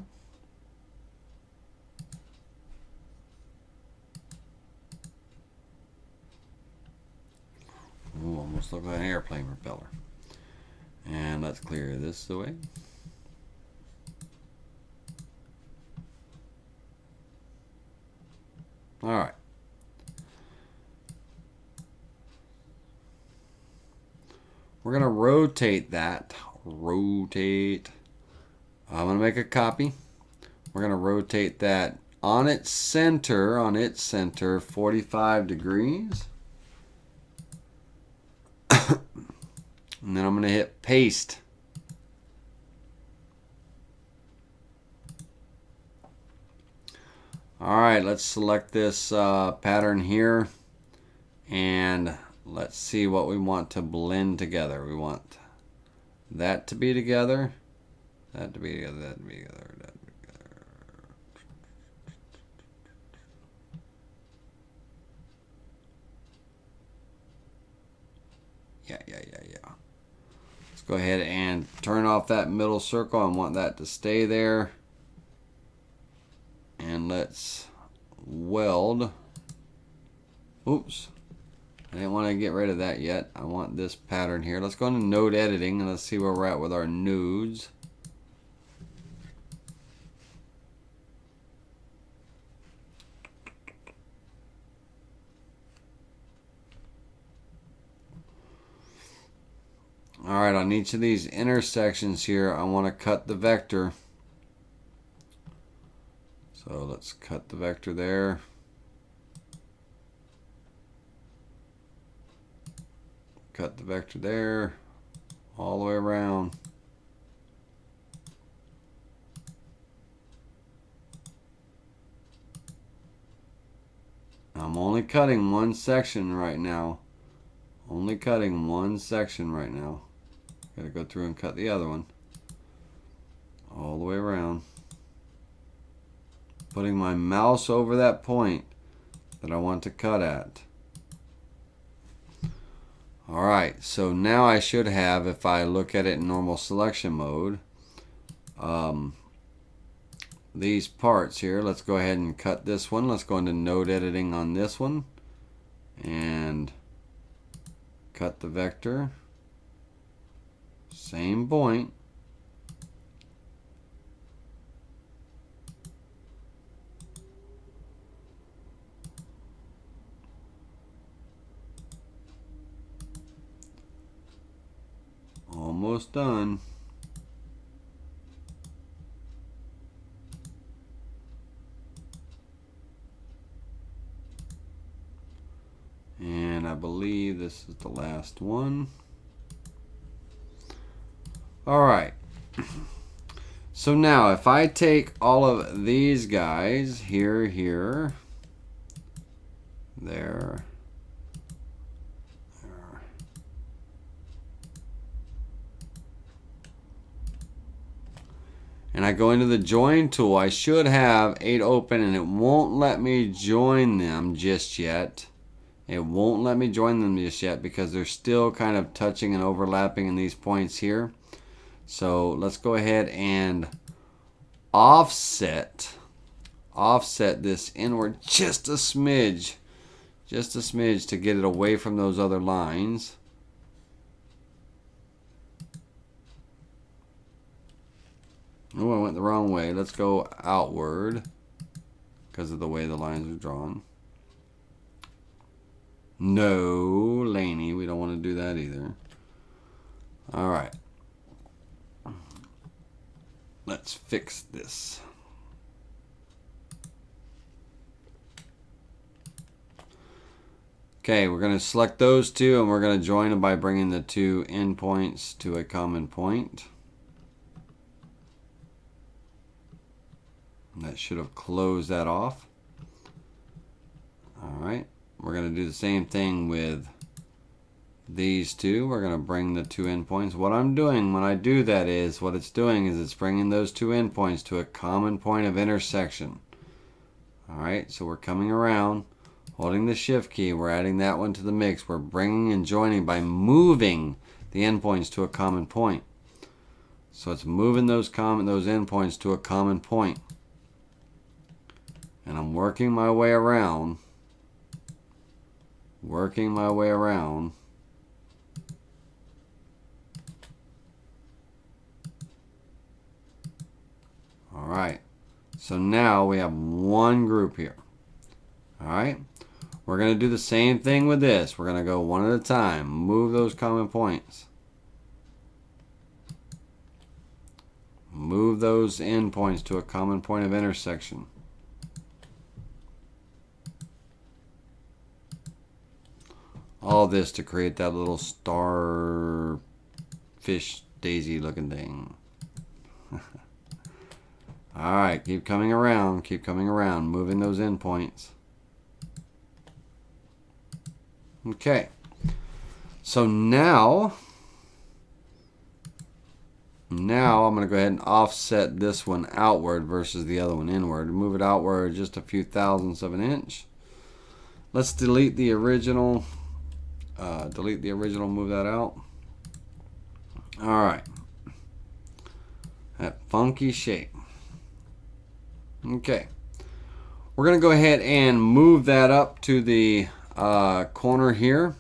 Ooh, almost looks like an airplane propeller. And let's clear this away. All right. We're going to rotate that. Rotate. I'm going to make a copy. We're going to rotate that on its center, 45 degrees. And then I'm going to hit paste. All right, let's select this pattern here and let's see what we want to blend together. We want that to be together, that to be together, that to be together, that to be together. Let's go ahead and turn off that middle circle. I want that to stay there. And let's weld. Oops. I didn't want to get rid of that yet. I want this pattern here. Let's go into node editing and let's see where we're at with our nodes. Alright, on each of these intersections here, I want to cut the vector. So let's cut the vector there. Cut the vector there, all the way around. I'm only cutting one section right now. Only cutting one section right now. Gotta go through and cut the other one. All the way around. Putting my mouse over that point that I want to cut at. Alright, so now I should have, if I look at it in normal selection mode, these parts here. Let's go ahead and cut this one. Let's go into node editing on this one and cut the vector. Same point. Almost done. And I believe this is the last one. Alright. So now if I take all of these guys here, there, there, and I go into the join tool, I should have 8 open and it won't let me join them just yet. It won't let me join them just yet because they're still kind of touching and overlapping in these points here. So let's go ahead and offset this inward just a smidge to get it away from those other lines. Oh, I went the wrong way. Let's go outward because of the way the lines are drawn. No, Laney, we don't want to do that either. All right. Let's fix this. Okay, we're going to select those two and we're going to join them by bringing the two endpoints to a common point. And that should have closed that off. All right, we're going to do the same thing with these two. We're going to bring the two endpoints. What I'm doing when I do that is, what it's doing is it's bringing those two endpoints to a common point of intersection. All right, so we're coming around, holding the shift key, we're adding that one to the mix. We're bringing and joining by moving the endpoints to a common point. So it's moving those endpoints to a common point. And I'm working my way around. Alright, so now we have one group here. Alright, we're going to do the same thing with this. We're going to go one at a time. Move those common points. Move those endpoints to a common point of intersection. All this to create that little star fish daisy looking thing. Alright, keep coming around, moving those endpoints. Okay, so now I'm going to go ahead and offset this one outward versus the other one inward. Move it outward just a few thousandths of an inch. Let's delete the original. Move that out. All right. That funky shape. Okay. We're going to go ahead and move that up to the corner here.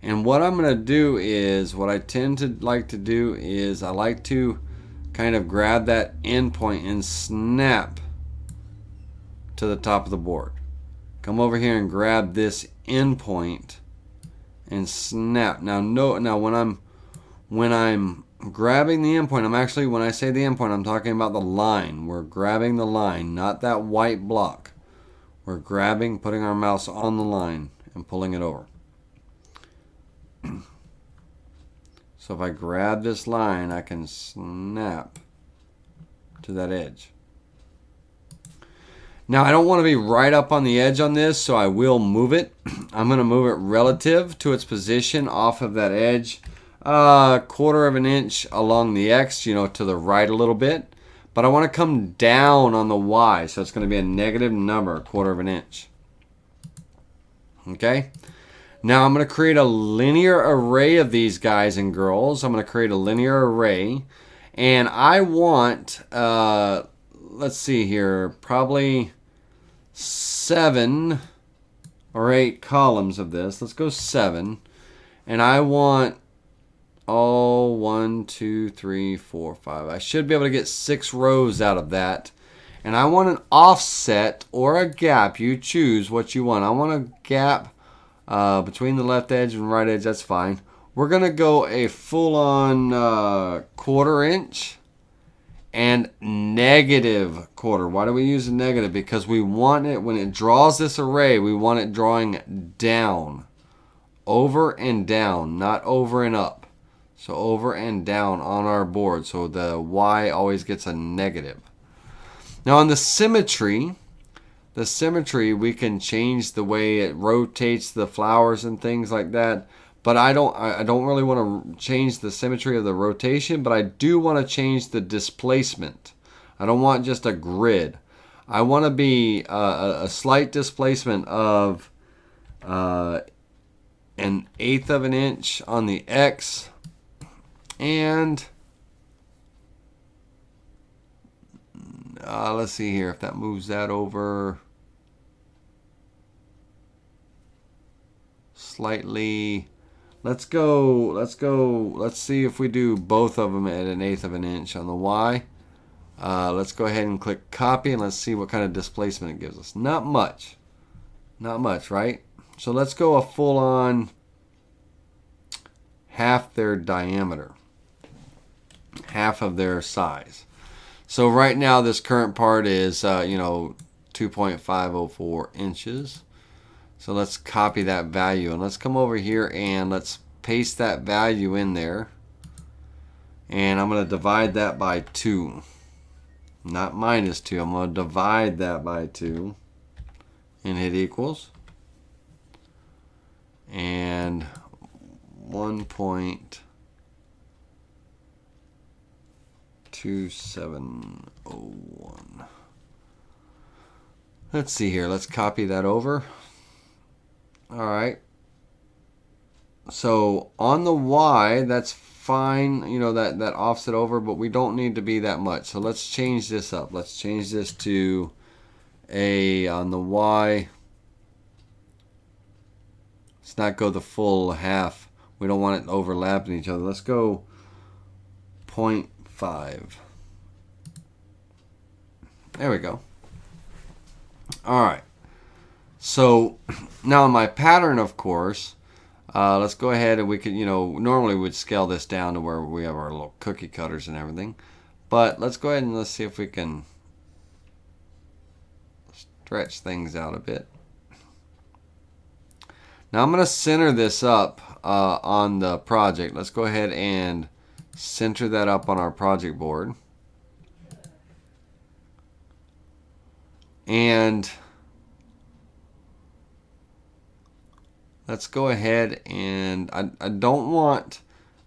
And what I'm going to do is, what I tend to like to do is, I like to kind of grab that end point and snap to the top of the board. Come over here and grab this end point and snap. Now when I'm grabbing the end point, I'm actually, when I say the end point, I'm talking about the line. We're grabbing the line, not that white block. We're grabbing, putting our mouse on the line and pulling it over. So if I grab this line, I can snap to that edge. Now I don't want to be right up on the edge on this, so I will move it. I'm going to move it relative to its position off of that edge, 1/4 of an inch along the X, to the right a little bit. But I want to come down on the Y, so it's going to be a negative number, 1/4 of an inch. Okay? Now I'm going to create a linear array of these guys and girls. I'm going to create a linear array. And I want, let's see here, probably 7 or 8 columns of this. Let's go 7. And I want, 1, 2, 3, 4, 5. I should be able to get 6 rows out of that. And I want an offset or a gap. You choose what you want. I want a gap between the left edge and right edge. That's fine. We're going to go a full-on 1/4 inch and -1/4. Why do we use a negative? Because we want it, when it draws this array, we want it drawing down. Over and down, not over and up. So over and down on our board. So the Y always gets a negative. Now on the symmetry, we can change the way it rotates the flowers and things like that. But I don't really want to change the symmetry of the rotation, but I do want to change the displacement. I don't want just a grid. I want to be a slight displacement of 1/8 of an inch on the X, and let's see here if that moves that over slightly. Let's see if we do both of them at 1/8 of an inch on the Y. Let's go ahead and click copy, and let's see what kind of displacement it gives us. Not much, right? So let's go a full-on half their diameter, half of their size. So right now this current part is 2.504 inches. So let's copy that value, and let's come over here and let's paste that value in there. And I'm going to divide that by 2. Not -2. I'm going to divide that by 2 and hit equals. And 1.2701. Let's see here. Let's copy that over. All right. So on the Y, that's fine, that offset over, but we don't need to be that much. So let's change this up. Let's change this to on the Y. Let's not go the full half. We don't want it overlapping each other. Let's go 0.5. There we go. All right. So now in my pattern, of course, let's go ahead and we can, normally we'd scale this down to where we have our little cookie cutters and everything. But let's go ahead and let's see if we can stretch things out a bit. Now I'm going to center this up on the project. Let's go ahead and center that up on our project board. And let's go ahead and I don't want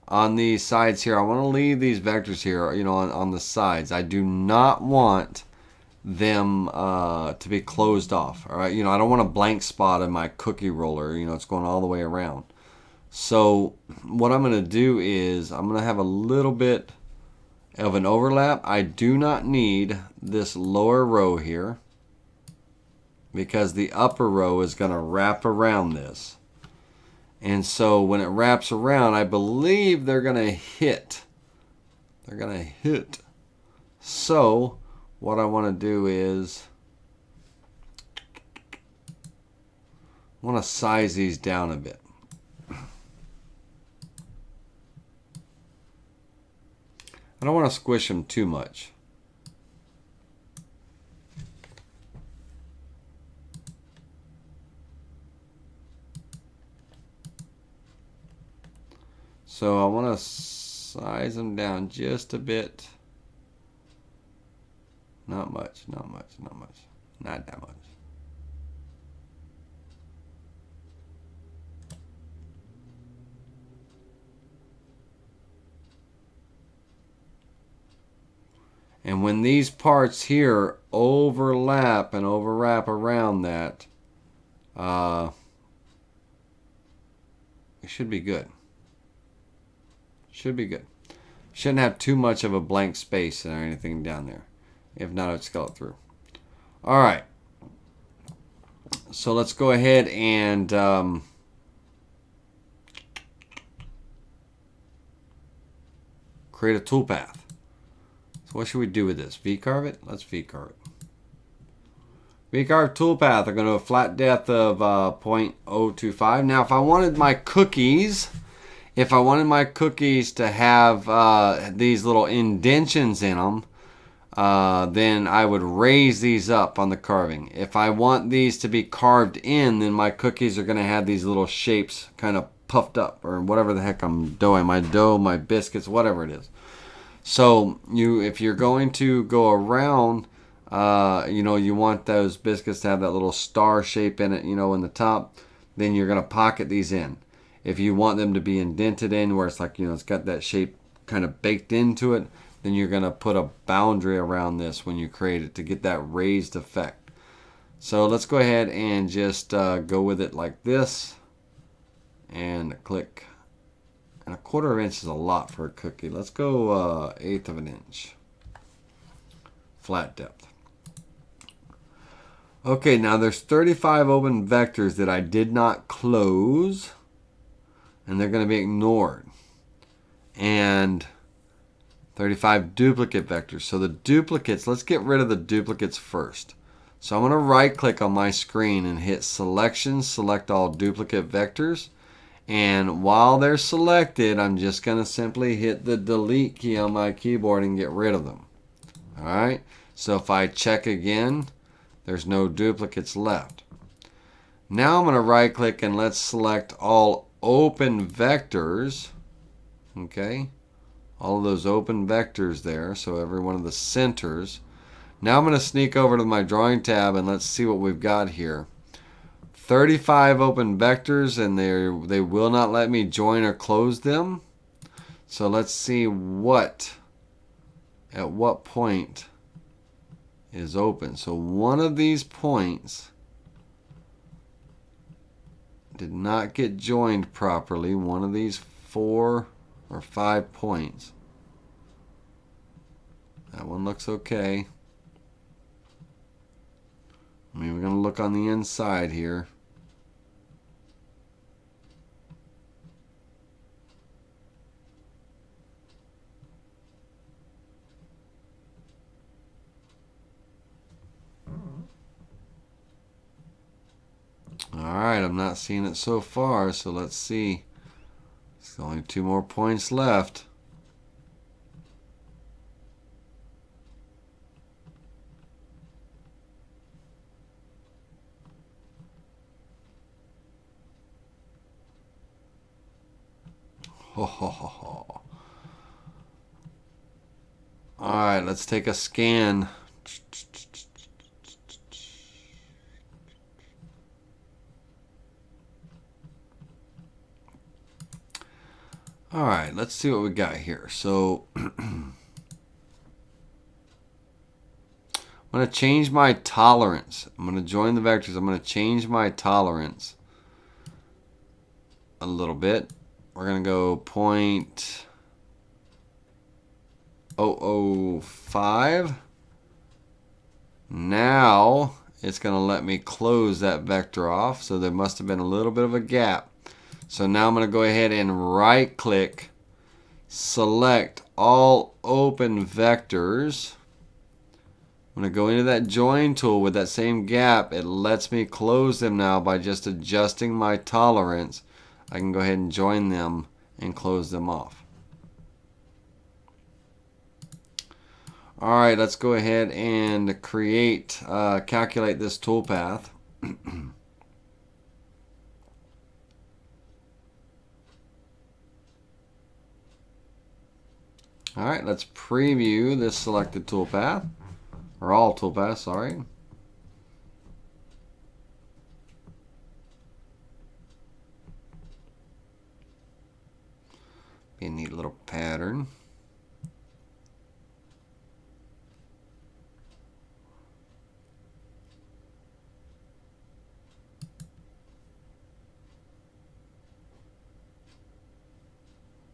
on these sides here, I want to leave these vectors here, on the sides. I do not want them to be closed off. All right, I don't want a blank spot in my cookie roller. It's going all the way around. So what I'm going to do is I'm going to have a little bit of an overlap. I do not need this lower row here because the upper row is going to wrap around this. And so when it wraps around, I believe they're going to hit. They're going to hit. So what I want to do is I want to size these down a bit. I don't want to squish them too much. So I want to size them down just a bit. Not much, not much, not much. Not that much. And when these parts here overlap and overwrap around that, it should be good. Should be good. Shouldn't have too much of a blank space or anything down there. If not, I'd scale it through. All right. So let's go ahead and create a toolpath. So what should we do with this? V-carve it? Let's V-carve it. V-carve toolpath. I'm going to a flat depth of 0.025. Now, if I wanted my cookies, to have these little indentions in them, then I would raise these up on the carving. If I want these to be carved in, then my cookies are going to have these little shapes kind of puffed up, or whatever the heck I'm doing. My dough, my biscuits, whatever it is. So if you're going to go around, you want those biscuits to have that little star shape in it, in the top, then you're going to pocket these in. If you want them to be indented in where it's like, it's got that shape kind of baked into it, then you're going to put a boundary around this when you create it to get that raised effect. So let's go ahead and just go with it like this and click. And 1/4 inch is a lot for a cookie. Let's go 1/8 of an inch. Flat depth. Okay, now there's 35 open vectors that I did not close, and they're going to be ignored. And 35 duplicate vectors. So the duplicates, let's get rid of the duplicates first. So I'm going to right click on my screen and hit selection, select all duplicate vectors. And while they're selected, I'm just going to simply hit the delete key on my keyboard and get rid of them. Alright, so if I check again, there's no duplicates left. Now I'm going to right click and let's select all open vectors. Okay, all of those open vectors there, so every one of the centers. Now I'm going to sneak over to my drawing tab and let's see what we've got here. 35 open vectors, and they will not let me join or close them. So let's see at what point is open. So one of these points did not get joined properly. One of these 4 or 5 points. That one looks okay. We're going to look on the inside here. Alright, I'm not seeing it so far, so let's see. There's only 2 more points left. Ho, ho, ho, ho. Alright, let's take a scan. Alright, let's see what we got here. So I'm going to change my tolerance. I'm going to join the vectors. I'm going to change my tolerance a little bit. we're going to go 0.005. Now it's going to let me close that vector off, so there must have been a little bit of a gap. So now I'm going to go ahead and right click, select all open vectors. I'm going to go into that join tool with that same gap. It lets me close them now by just adjusting my tolerance. I can go ahead and join them and close them off. Alright, let's go ahead and calculate this toolpath. Alright, let's preview this selected toolpath. Or all toolpaths, sorry. Be a neat little pattern.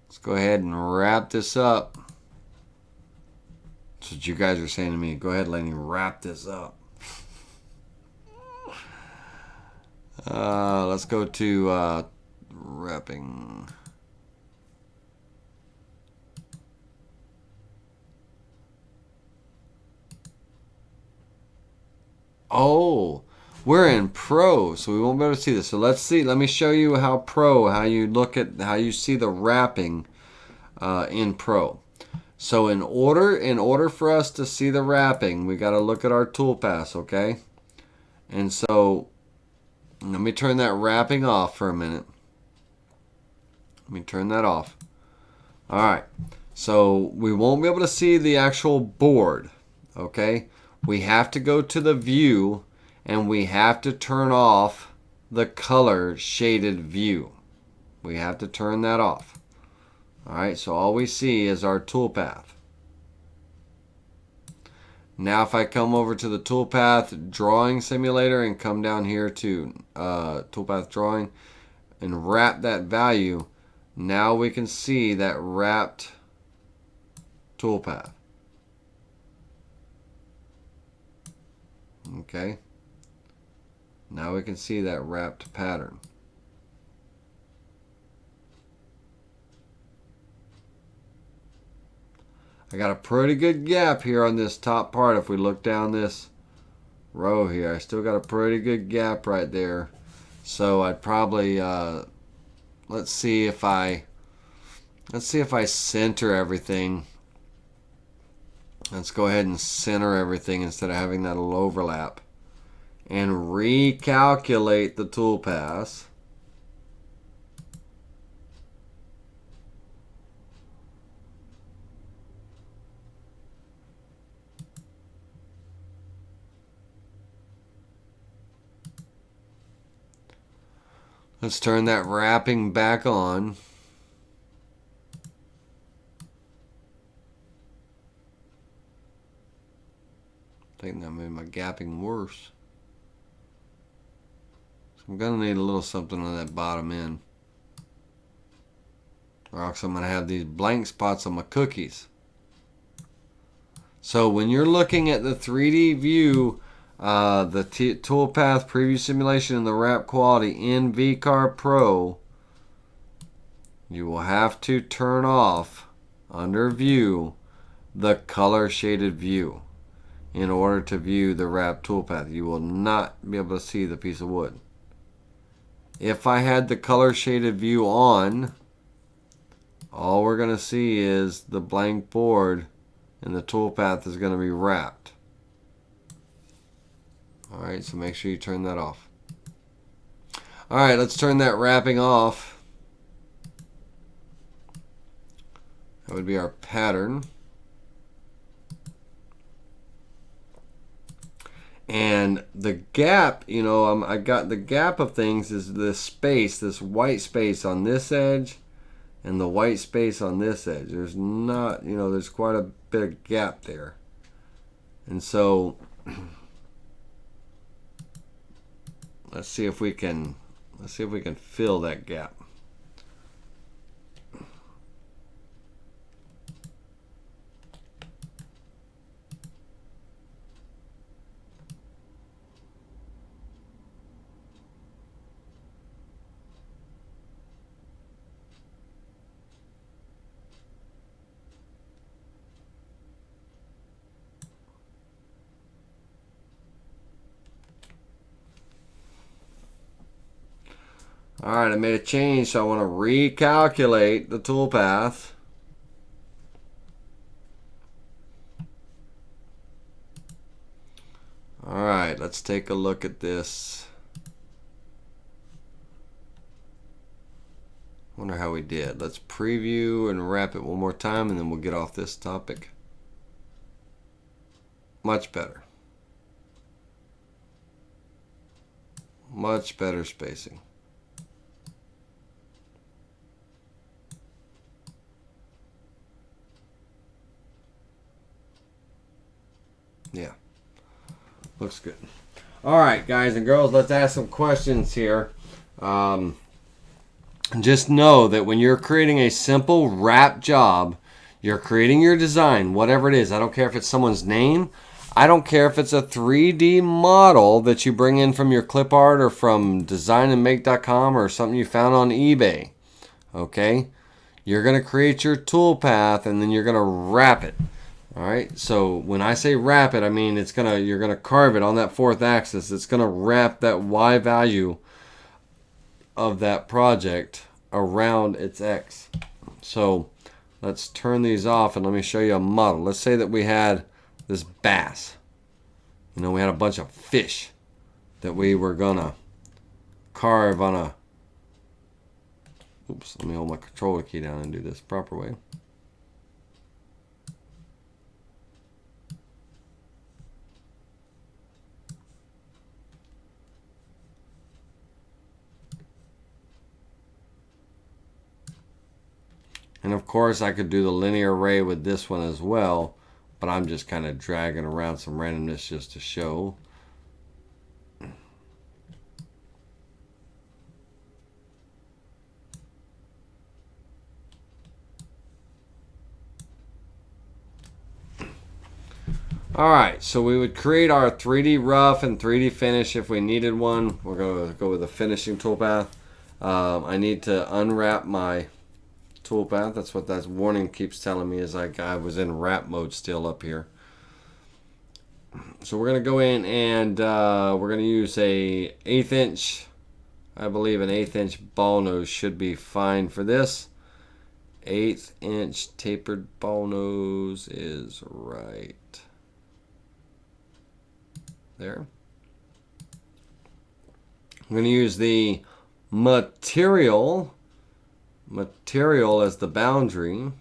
Let's go ahead and wrap this up. That's what you guys are saying to me. Go ahead and let me wrap this up. Let's go to wrapping. Oh, we're in Pro, so we won't be able to see this. So let's see. Let me show you how you see the wrapping in Pro. So in order for us to see the wrapping, we got to look at our toolpaths, okay? And so let me turn that wrapping off for a minute. Let me turn that off. All right. So we won't be able to see the actual board, okay? We have to go to the view and we have to turn off the color shaded view. We have to turn that off. Alright, so all we see is our toolpath. Now if I come over to the toolpath drawing simulator and come down here to toolpath drawing and wrap that value, now we can see that wrapped toolpath. Okay, now we can see that wrapped pattern. I got a pretty good gap here on this top part. If we look down this row here, I still got a pretty good gap right there. So I'd probably let's see if I center everything. Let's go ahead and center everything instead of having that little overlap, and recalculate the toolpaths. Let's turn that wrapping back on. I think that made my gapping worse. So I'm going to need a little something on that bottom end, or else I'm going to have these blank spots on my cookies. So when you're looking at the 3D view, the toolpath preview simulation and the wrap quality in VCarve Pro, you will have to turn off under view the color shaded view in order to view the wrap toolpath. You will not be able to see the piece of wood. If I had the color shaded view on, all we're going to see is the blank board and the toolpath is going to be wrapped. Alright, so make sure you turn that off. Alright, let's turn that wrapping off. That would be our pattern. And the gap, you know, I got the gap of things is this space, this white space on this edge and the white space on this edge. There's not, you know, there's quite a bit of gap there. And so let's see if we can fill that gap. All right, I made a change, so I want to recalculate the toolpath. All right, let's take a look at this. Wonder how we did. Let's preview and wrap it one more time, and then we'll get off this topic. Much better. Much better spacing. Yeah, looks good. All right, guys and girls, let's ask some questions here. Just know that when you're creating a simple wrap job, you're creating your design, whatever it is. I don't care if it's someone's name. I don't care if it's a 3D model that you bring in from your clip art or from designandmake.com or something you found on eBay. Okay? You're going to create your toolpath and then you're going to wrap it. All right? So when I say wrap it, I mean you're going to carve it on that fourth axis. It's going to wrap that Y value of that project around its X. So let's turn these off and let me show you a model. Let's say that we had this bass. You know, we had a bunch of fish that we were gonna carve on a, oops, let me hold my controller key down and do this proper way. And of course I could do the linear array with this one as well, but I'm just kind of dragging around some randomness just to show. Alright, so we would create our 3D rough and 3D finish if we needed one. We're going to go with a finishing toolpath. I need to unwrap my toolpath. That's what that warning keeps telling me, is like I was in wrap mode still up here. So we're going to go in and we're going to use a 1/8 inch, I believe an 1/8 inch ball nose should be fine for this. 1/8 inch tapered ball nose is right there. I'm going to use the material as the boundary,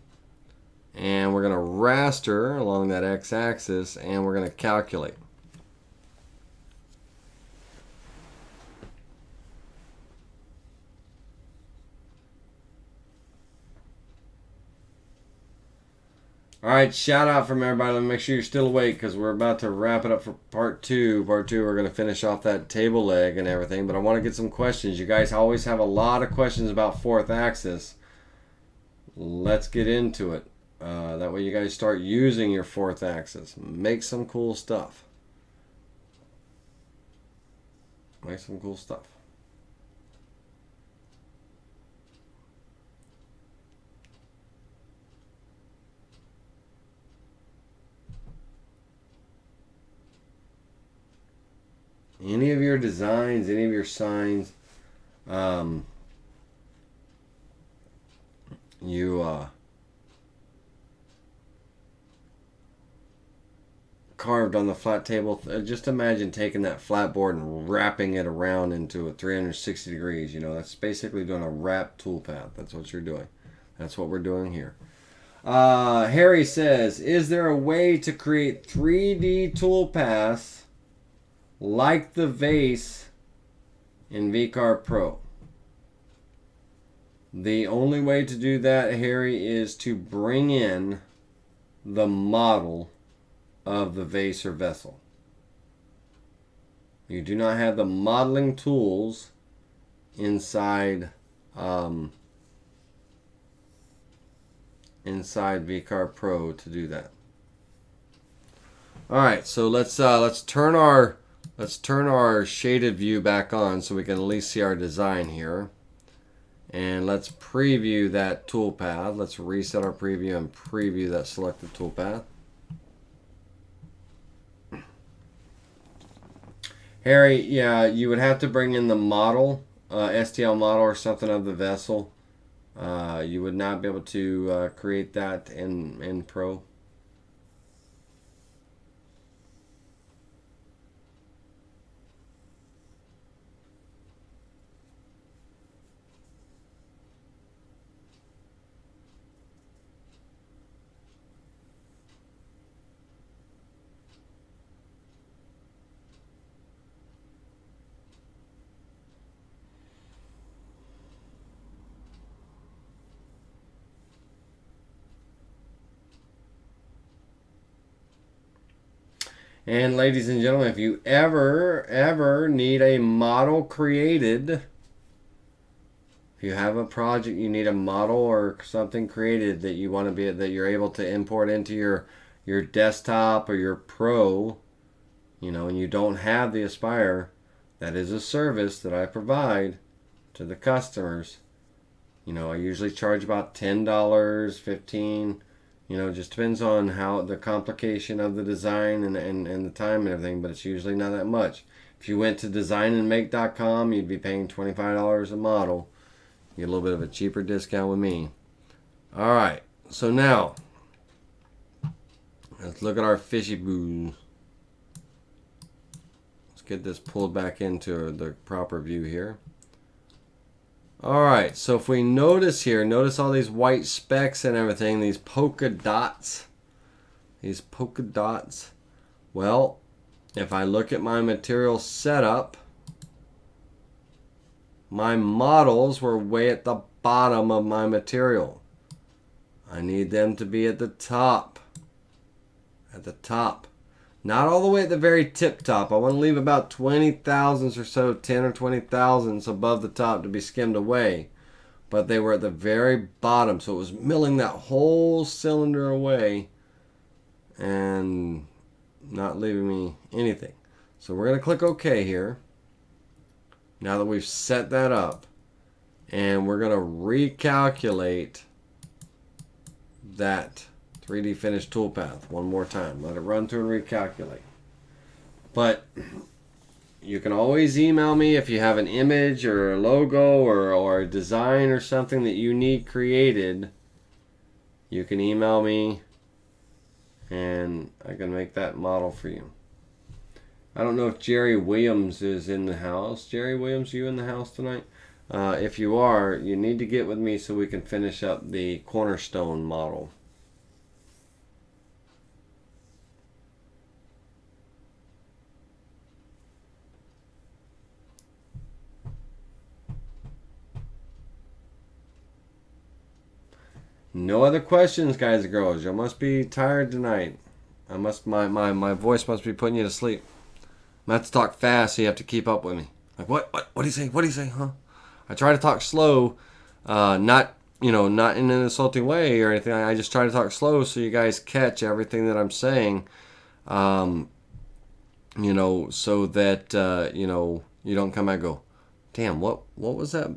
and we're going to raster along that x-axis, and we're going to calculate. All right, shout out from everybody. Let me make sure you're still awake because we're about to wrap it up for part two. Part two, we're going to finish off that table leg and everything, but I want to get some questions. You guys always have a lot of questions about fourth axis. Let's get into it. That way you guys start using your fourth axis. Make some cool stuff. Make some cool stuff. Any of your designs, any of your signs, you carved on the flat table. Just imagine taking that flat board and wrapping it around into a 360 degrees. You know, that's basically doing a wrap toolpath. That's what you're doing. That's what we're doing here. Harry says, is there a way to create 3D toolpaths like the vase in VCarve Pro? The only way to do that, Harry, is to bring in the model of the vase or vessel. You do not have the modeling tools inside inside VCarve Pro to do that. All right, so let's turn our shaded view back on so we can at least see our design here. And let's preview that toolpath. Let's reset our preview and preview that selected toolpath. Harry, yeah, you would have to bring in the model STL model or something of the vessel, you would not be able to create that in Pro. And ladies and gentlemen, if you ever need a model created, if you have a project, you need a model or something created that you want to be, that you're able to import into your desktop or your Pro, you know, and you don't have the Aspire, that is a service that I provide to the customers. You know, I usually charge about $10, $15. You know, it just depends on how the complication of the design and the time and everything, but it's usually not that much. If you went to designandmake.com, you'd be paying $25 a model. You get a little bit of a cheaper discount with me. All right, so now let's look at our fishy boo. Let's get this pulled back into the proper view here. All right, so if we notice here, notice all these white specks and everything, these polka dots. These polka dots. Well, if I look at my material setup, my models were way at the bottom of my material. I need them to be at the top. At the top. Not all the way at the very tip top. I want to leave about 20 thousandths or so, 10 or 20 thousandths above the top to be skimmed away. But they were at the very bottom, so it was milling that whole cylinder away and not leaving me anything. So we're going to click OK here. Now that we've set that up, and we're going to recalculate that 3D Finish toolpath one more time. Let it run through and recalculate. But you can always email me if you have an image or a logo or a design or something that you need created. You can email me and I can make that model for you. I don't know if Jerry Williams is in the house. Jerry Williams, you in the house tonight? If you are, you need to get with me so we can finish up the cornerstone model. No other questions, guys and girls. You must be tired tonight. My voice must be putting you to sleep. I have to talk fast, so you have to keep up with me. Like what do you say? What do you say? Huh? I try to talk slow, not in an insulting way or anything. I just try to talk slow so you guys catch everything that I'm saying. So that you don't come back and go, damn, what was that?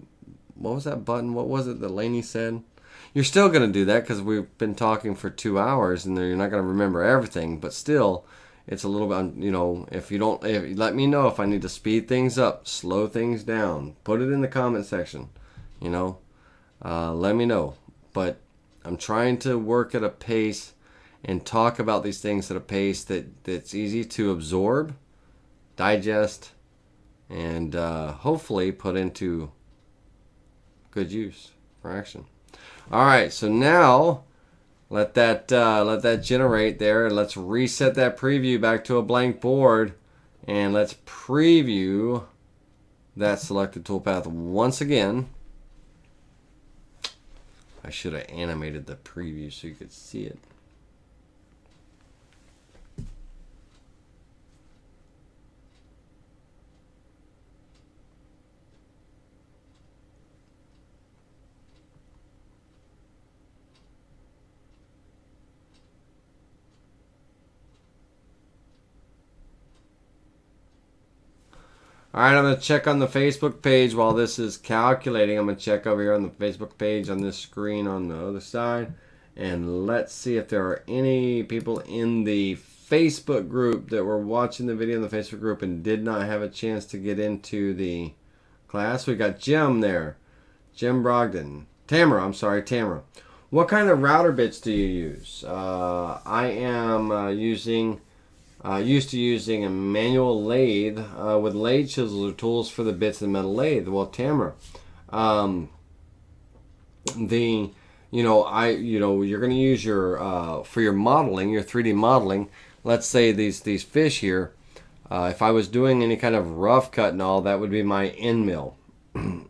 What was that button? What was it that Lainey said? You're still going to do that because we've been talking for 2 hours and you're not going to remember everything. But still, it's a little bit, if you let me know if I need to speed things up, slow things down, put it in the comment section, let me know. But I'm trying to work at a pace and talk about these things at a pace that's easy to absorb, digest, and hopefully put into good use for action. All right, so now let that generate there, and let's reset that preview back to a blank board, and let's preview that selected toolpath once again. I should have animated the preview so you could see it. All right, I'm going to check on the Facebook page while this is calculating. I'm going to check over here on the Facebook page on this screen on the other side. And let's see if there are any people in the Facebook group that were watching the video in the Facebook group and did not have a chance to get into the class. We got Jim there. Jim Brogdon. Tamara, I'm sorry, Tamara. What kind of router bits do you use? I am used to using a manual lathe with lathe chisels or tools for the bits in the metal lathe. Well, Tamara, you're going to use your for your modeling, your 3D modeling. Let's say these fish here. If I was doing any kind of rough cut and all, that would be my end mill.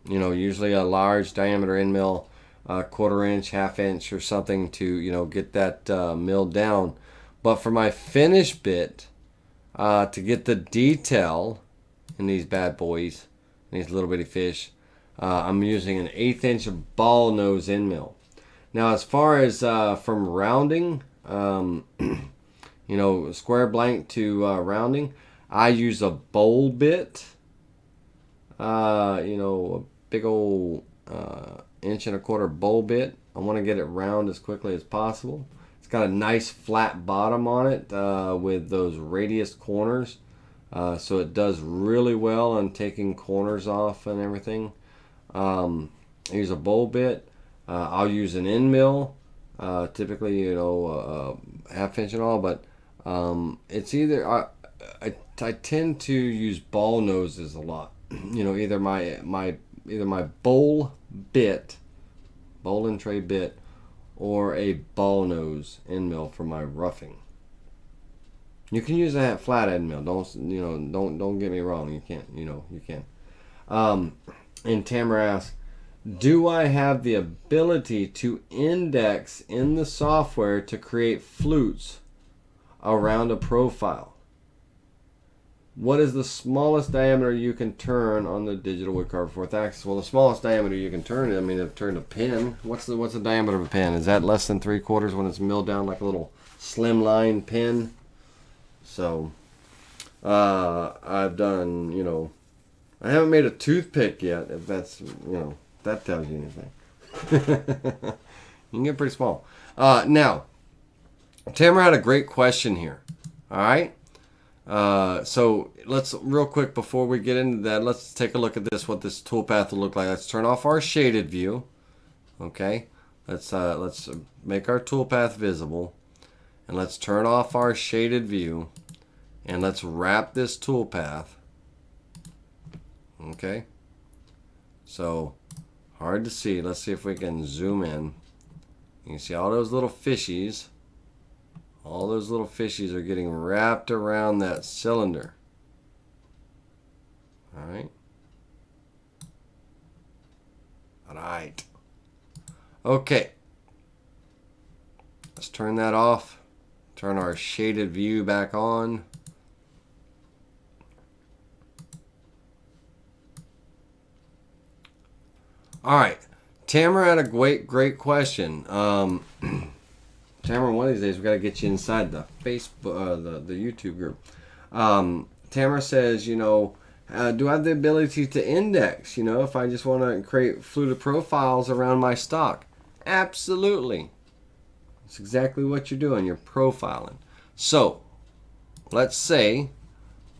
Usually a large diameter end mill, 1/4 inch, 1/2 inch, or something to get that milled down. But for my finish bit, to get the detail in these bad boys, these little bitty fish, I'm using an 1/8 inch ball nose end mill. Now, as far as from rounding, square blank to rounding, I use a bowl bit. A big old 1.25 inch bowl bit. I want to get it round as quickly as possible. It's got a nice flat bottom on it with those radius corners, so it does really well on taking corners off and everything. I use a bowl bit. I'll use an end mill, typically 1/2 inch and all, but it's either I tend to use ball noses a lot. Either my bowl bit, bowl and tray bit, or a ball nose end mill for my roughing. You can use a flat end mill. Don't get me wrong. You can't. You can. And Tamara asks, do I have the ability to index in the software to create flutes around a profile? What is the smallest diameter you can turn on the digital woodcarver 4th axis? Well, the smallest diameter you can turn, I've turned a pin. What's the diameter of a pin? Is that less than 3/4 when it's milled down like a little slim line pin? So, I've done, I haven't made a toothpick yet, if that's, that tells you anything. You can get pretty small. Now, Tamara had a great question here. All right? So let's real quick before we get into that, let's take a look at what this toolpath will look like. Let's turn off our shaded view. Okay, let's make our toolpath visible, and let's turn off our shaded view, and let's wrap this toolpath. Okay, so hard to see. Let's see if we can zoom in. You can see all those little fishies. All those little fishies are getting wrapped around that cylinder. All right. All right. Okay. Let's turn that off. Turn our shaded view back on. All right. Tamara had a great question. Tamara, one of these days we got to get you inside the Facebook, the YouTube group. Tamara says, do I have the ability to index? If I just want to create fluted profiles around my stock? Absolutely. That's exactly what you're doing. You're profiling. So, let's say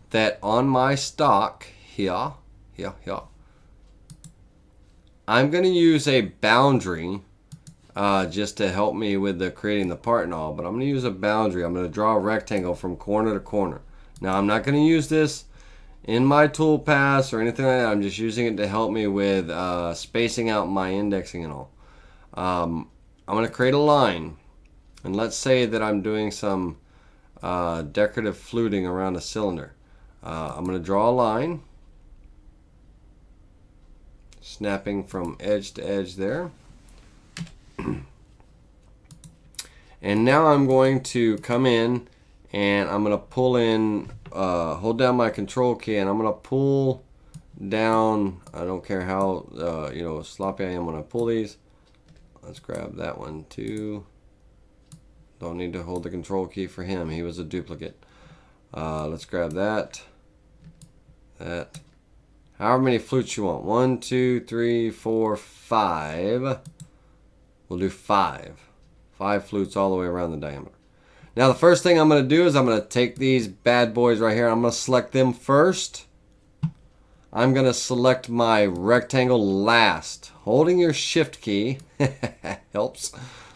that on my stock here, I'm going to use a boundary. Just to help me with creating the part and all, but I'm going to use a boundary. I'm going to draw a rectangle from corner to corner. Now, I'm not going to use this in my toolpaths or anything like that. I'm just using it to help me with spacing out my indexing and all. I'm going to create a line, and let's say that I'm doing some decorative fluting around a cylinder. I'm going to draw a line, snapping from edge to edge there. And now I'm going to come in and I'm going to pull in, hold down my control key, and I'm going to pull down. I don't care how sloppy I am when I pull these. Let's grab that one too. Don't need to hold the control key for him. He was a duplicate. Let's grab that. However many flutes you want. 1, 2, 3, 4, 5. We'll do 5. 5 flutes all the way around the diameter. Now the first thing I'm going to do is I'm going to take these bad boys right here. I'm going to select them first. I'm going to select my rectangle last. Holding your shift key helps.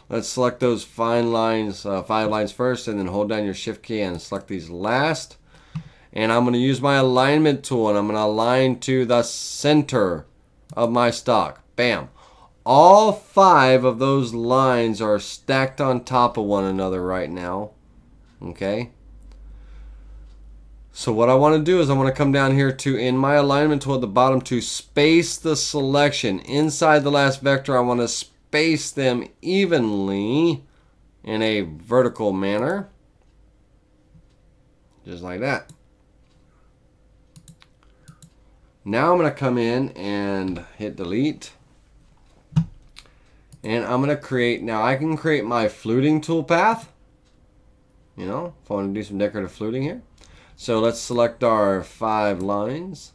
Let's select those fine lines, 5 lines first, and then hold down your shift key and select these last. And I'm going to use my alignment tool, and I'm going to align to the center of my stock. Bam. All 5 of those lines are stacked on top of one another right now. Okay. So what I want to do is I want to come down here to, in my alignment tool at the bottom, to space the selection. Inside the last vector, I want to space them evenly in a vertical manner. Just like that. Now I'm going to come in and hit delete. And I'm going to create, now I can create my fluting toolpath. You know, if I want to do some decorative fluting here. So let's select our 5 lines,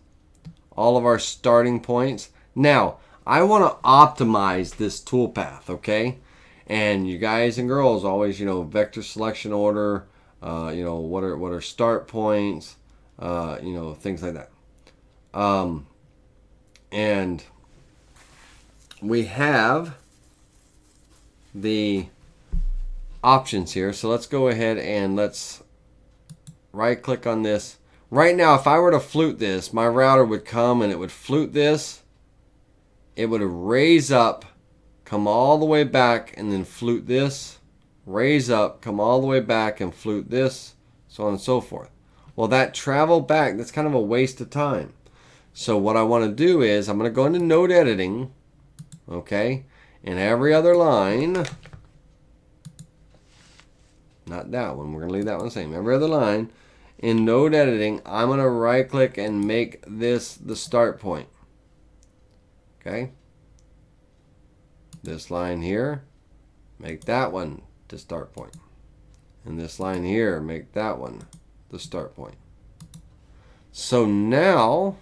all of our starting points. Now, I want to optimize this toolpath, okay? And you guys and girls always, you know, vector selection order, you know, what are start points, you know, things like that. And we have the options here. So let's go ahead and let's right click on this. Right now, if I were to flute this, my router would come and it would flute this. It would raise up, come all the way back, and then flute this. Raise up, come all the way back, and flute this, so on and so forth. Well, that travel back, that's kind of a waste of time. So what I want to do is, I'm going to go into node editing, okay, and every other line, not that one, we're going to leave that one the same, every other line, in node editing, I'm going to right click and make this the start point. Okay. This line here, make that one the start point. And this line here, make that one the start point. So now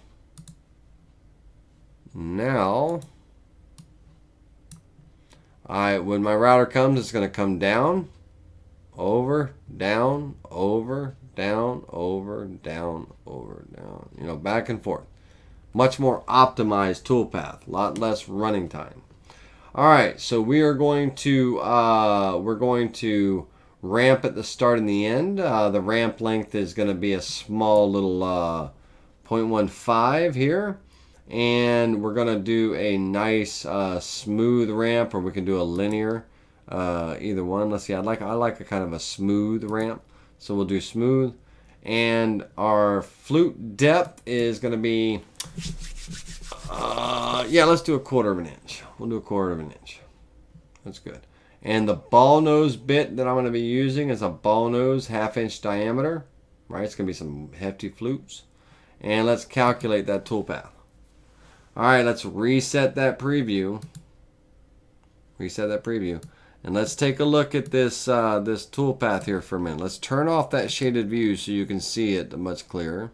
when my router comes, it's going to come down, over, down, over, down, over, down, over, down, you know, back and forth. Much more optimized toolpath, a lot less running time. All right, so we are going to ramp at the start and the end. The ramp length is going to be a small little 0.15 here, and we're going to do a nice smooth ramp, or we can do a linear, either one. Let's see. I like a kind of a smooth ramp, so we'll do smooth. And our flute depth is going to be, yeah, let's do 1/4 of an inch. We'll do 1/4 of an inch. That's good. And the ball nose bit that I'm going to be using is a ball nose 1/2 inch diameter. Right, it's going to be some hefty flutes. And let's calculate that toolpath. All right, let's reset that preview. Reset that preview. And let's take a look at this this toolpath here for a minute. Let's turn off that shaded view so you can see it much clearer.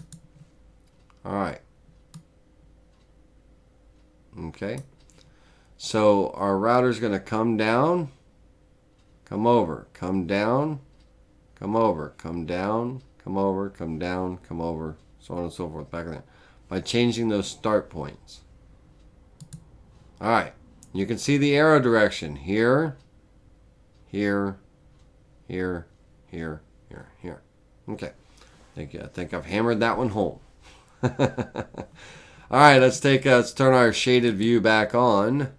All right. Okay. So our router is going to come down, come over, come down, come over, come down, come over, come down, come over, so on and so forth, back there, by changing those start points. All right. You can see the arrow direction here. Here, here, here, here, here. Okay. I think I've hammered that one home. All right, let's turn our shaded view back on.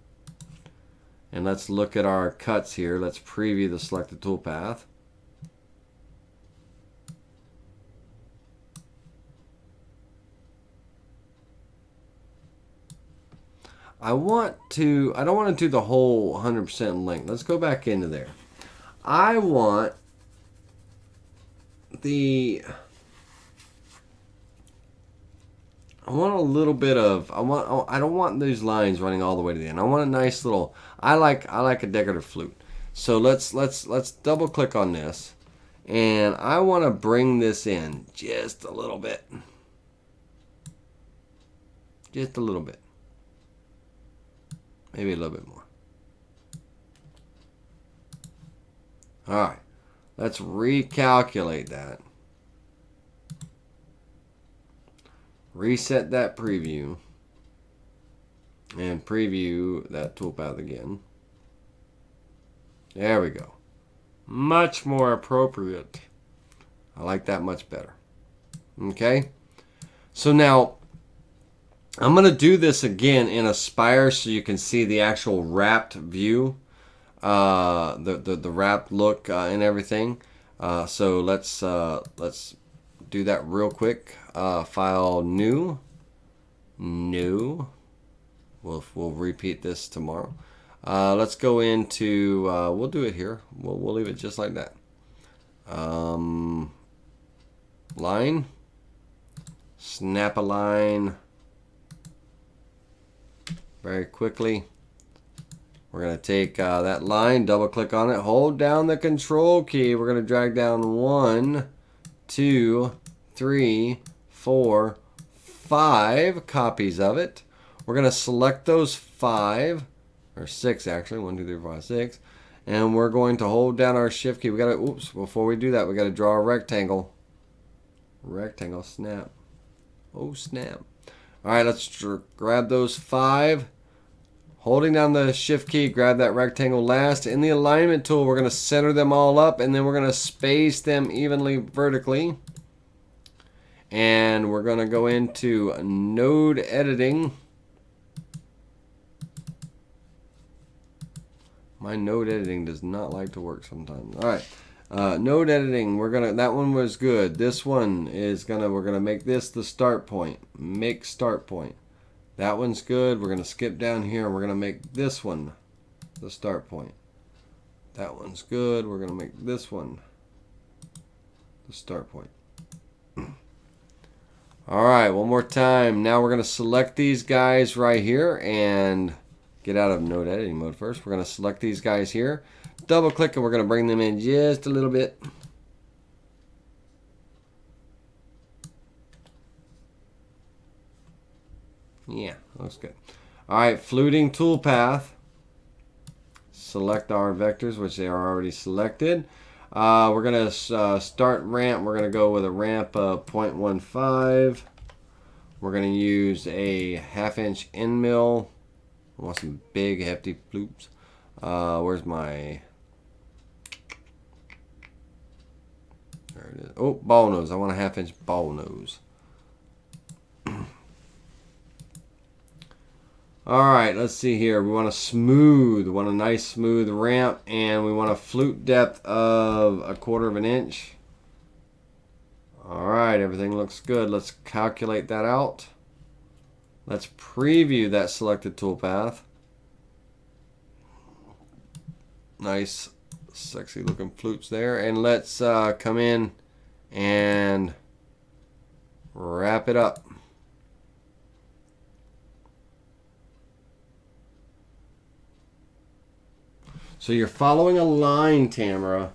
And let's look at our cuts here. Let's preview the selected toolpath. I don't want to do the whole 100% length. Let's go back into there. I want a little bit of, I don't want these lines running all the way to the end. I want a nice little, I like a decorative flute. So let's double click on this, and I want to bring this in just a little bit. Just a little bit. Maybe a little bit more. All right, let's recalculate that. reset that preview, and preview that toolpath again. There we go. Much more appropriate. I like that much better. Okay. So now I'm going to do this again in Aspire so you can see the actual wrapped view, the wrapped look and everything. So let's do that real quick. File new. We'll repeat this tomorrow. Let's go into, we'll do it here. We'll leave it just like that. Line. Snap a line. Very quickly. We're going to take that line, double click on it, hold down the control key. We're going to drag down 1, 2, 3, 4, 5 copies of it. We're going to select those 5, or 6 actually, 1, 2, 3, 4, 5, 6. And we're going to hold down our shift key. We got to, oops, before we do that, we got to draw a rectangle. Rectangle, snap. Oh, snap. All right, let's grab those 5. Holding down the shift key, grab that rectangle last. In the alignment tool, we're going to center them all up, and then we're going to space them evenly vertically. And we're going to go into node editing. My node editing does not like to work sometimes. All right. Node editing, that one was good. This one is we're gonna make this the start point. Make start point. That one's good. We're gonna skip down here and we're gonna make this one the start point. That one's good. We're gonna make this one the start point. All right, one more time. Now we're gonna select these guys right here and get out of node editing mode first. We're gonna select these guys here. Double click and we're going to bring them in just a little bit. Yeah, looks good. All right, fluting toolpath. Select our vectors, which they are already selected. We're going to start ramp. We're going to go with a ramp of 0.15. We're going to use a 1/2 inch end mill. I want some big, hefty floops. Where's my... There it is. Oh, ball nose. I want a 1/2 inch ball nose. Alright, let's see here. We want a nice smooth ramp, and we want a flute depth of 1/4 inch. Alright, everything looks good. Let's calculate that out. Let's preview that selected toolpath. Nice, sexy looking flutes there. And let's come in and wrap it up. So you're following a line, Tamara.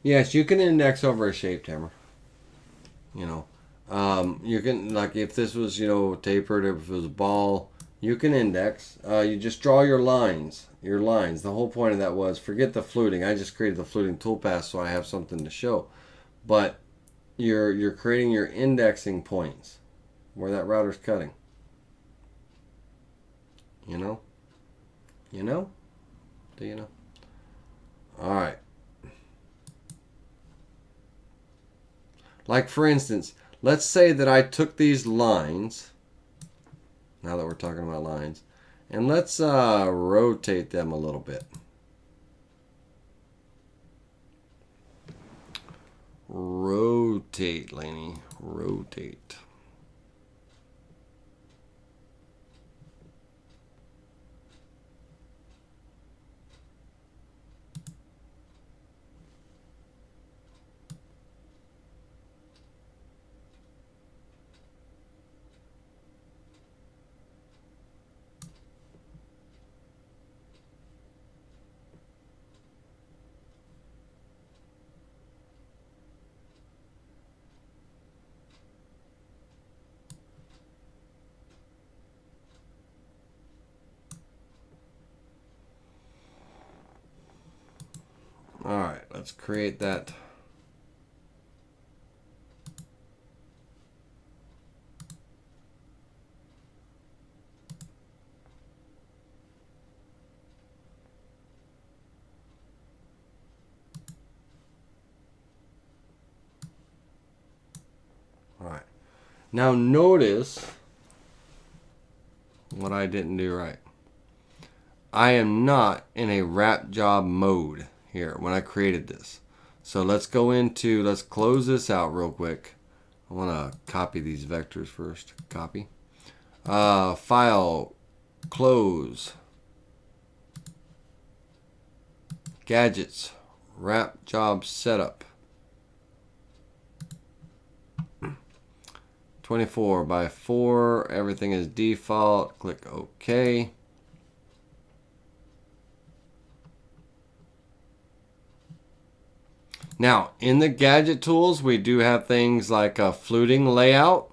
Yes, you can index over a shape, Tamara. You know, you can, like, if this was, you know, tapered, if it was a ball, you can index. You just draw your lines. The whole point of that was, forget the fluting. I just created the fluting toolpath so I have something to show. But you're creating your indexing points where that router's cutting. You know? You know? Do you know? All right. Like, for instance, let's say that I took these lines, now that we're talking about lines, and let's rotate them a little bit. Rotate, Laney. Rotate. let's create that. All right. Now notice what I didn't do right. I am not in a wrap job mode here when I created this. So let's close this out real quick. I want to copy these vectors first. Copy. File, close. Gadgets, wrap job setup. 24 by 4, everything is default. Click OK. Now, in the gadget tools, we do have things like a fluting layout,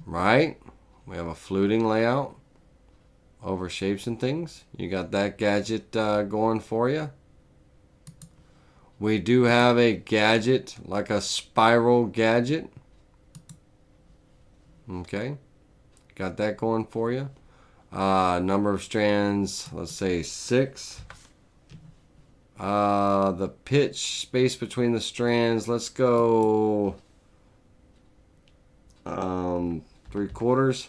right? We have a fluting layout over shapes and things. You got that gadget going for you. We do have a gadget, like a spiral gadget. Okay, got that going for you. Number of strands, let's say 6. The pitch, space between the strands, let's go 3/4.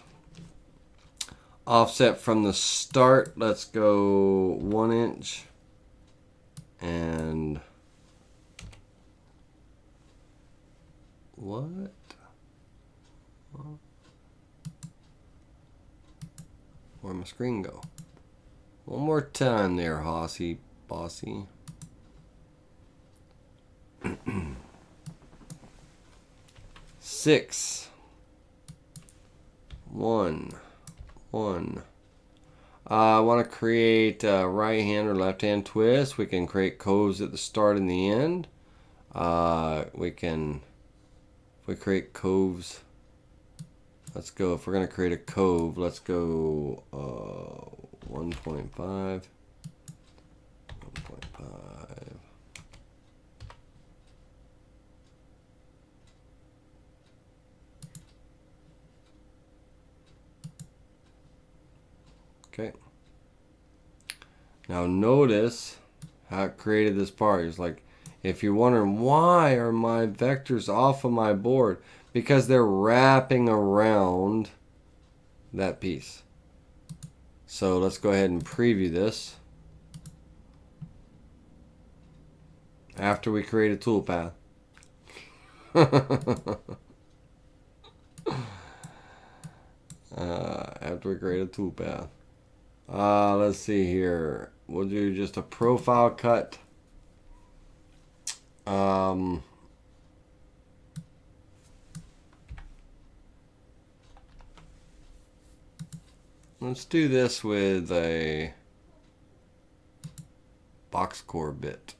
Offset from the start, let's go 1 inch. And what? Where'd my screen go? One more time there, Hossy Bossy. 6, 1, 1. I want to create a right hand or left hand twist. We can create coves at the start and the end. If we create coves, let's go. If we're going to create a cove, let's go 1.5. 1.5. Okay. Now notice how it created this part. It's like, if you're wondering why are my vectors off of my board, because they're wrapping around that piece. So let's go ahead and preview this. After we create a toolpath. After we create a toolpath. Let's see here. We'll do just a profile cut. Let's do this with a box core bit.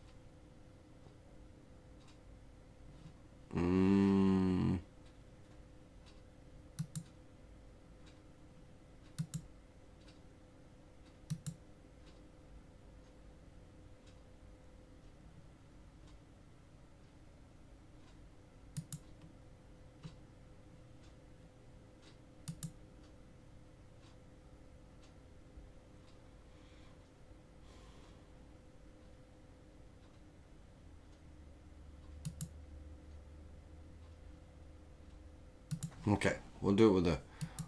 Okay, we'll do it with the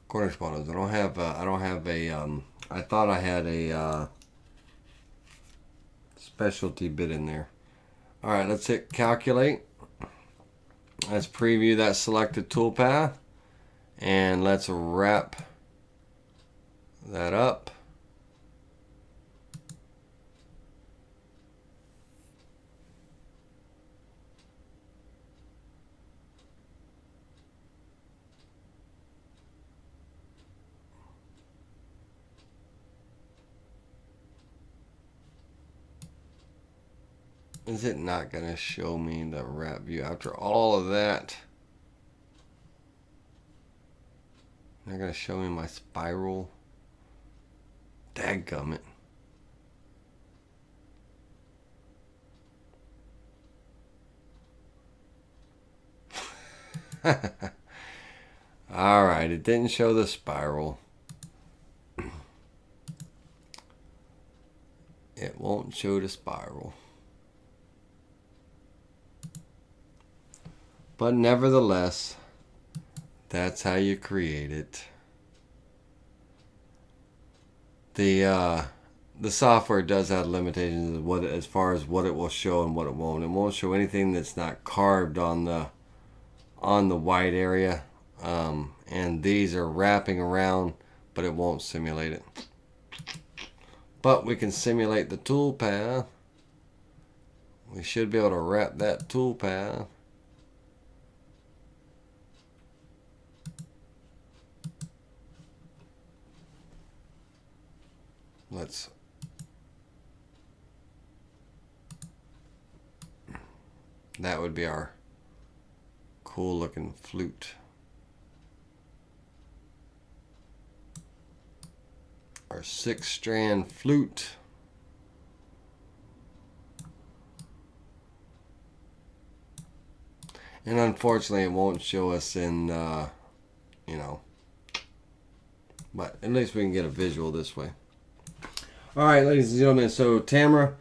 corner spotters. I thought I had a specialty bit in there. All right, let's hit calculate. Let's preview that selected toolpath, and let's wrap that up. Is it not going to show me the wrap view after all of that? Not going to show me my spiral. Dadgummit. Alright, it didn't show the spiral. It won't show the spiral. But nevertheless, that's how you create it. The software does have limitations as far as what it will show and what it won't. It won't show anything that's not carved on the white area. And these are wrapping around, but it won't simulate it. But we can simulate the tool path. We should be able to wrap that tool path. That would be our cool looking flute. Our 6-strand flute. And unfortunately it won't show us in, you know, but at least we can get a visual this way. Alright, ladies and gentlemen, so Tamara,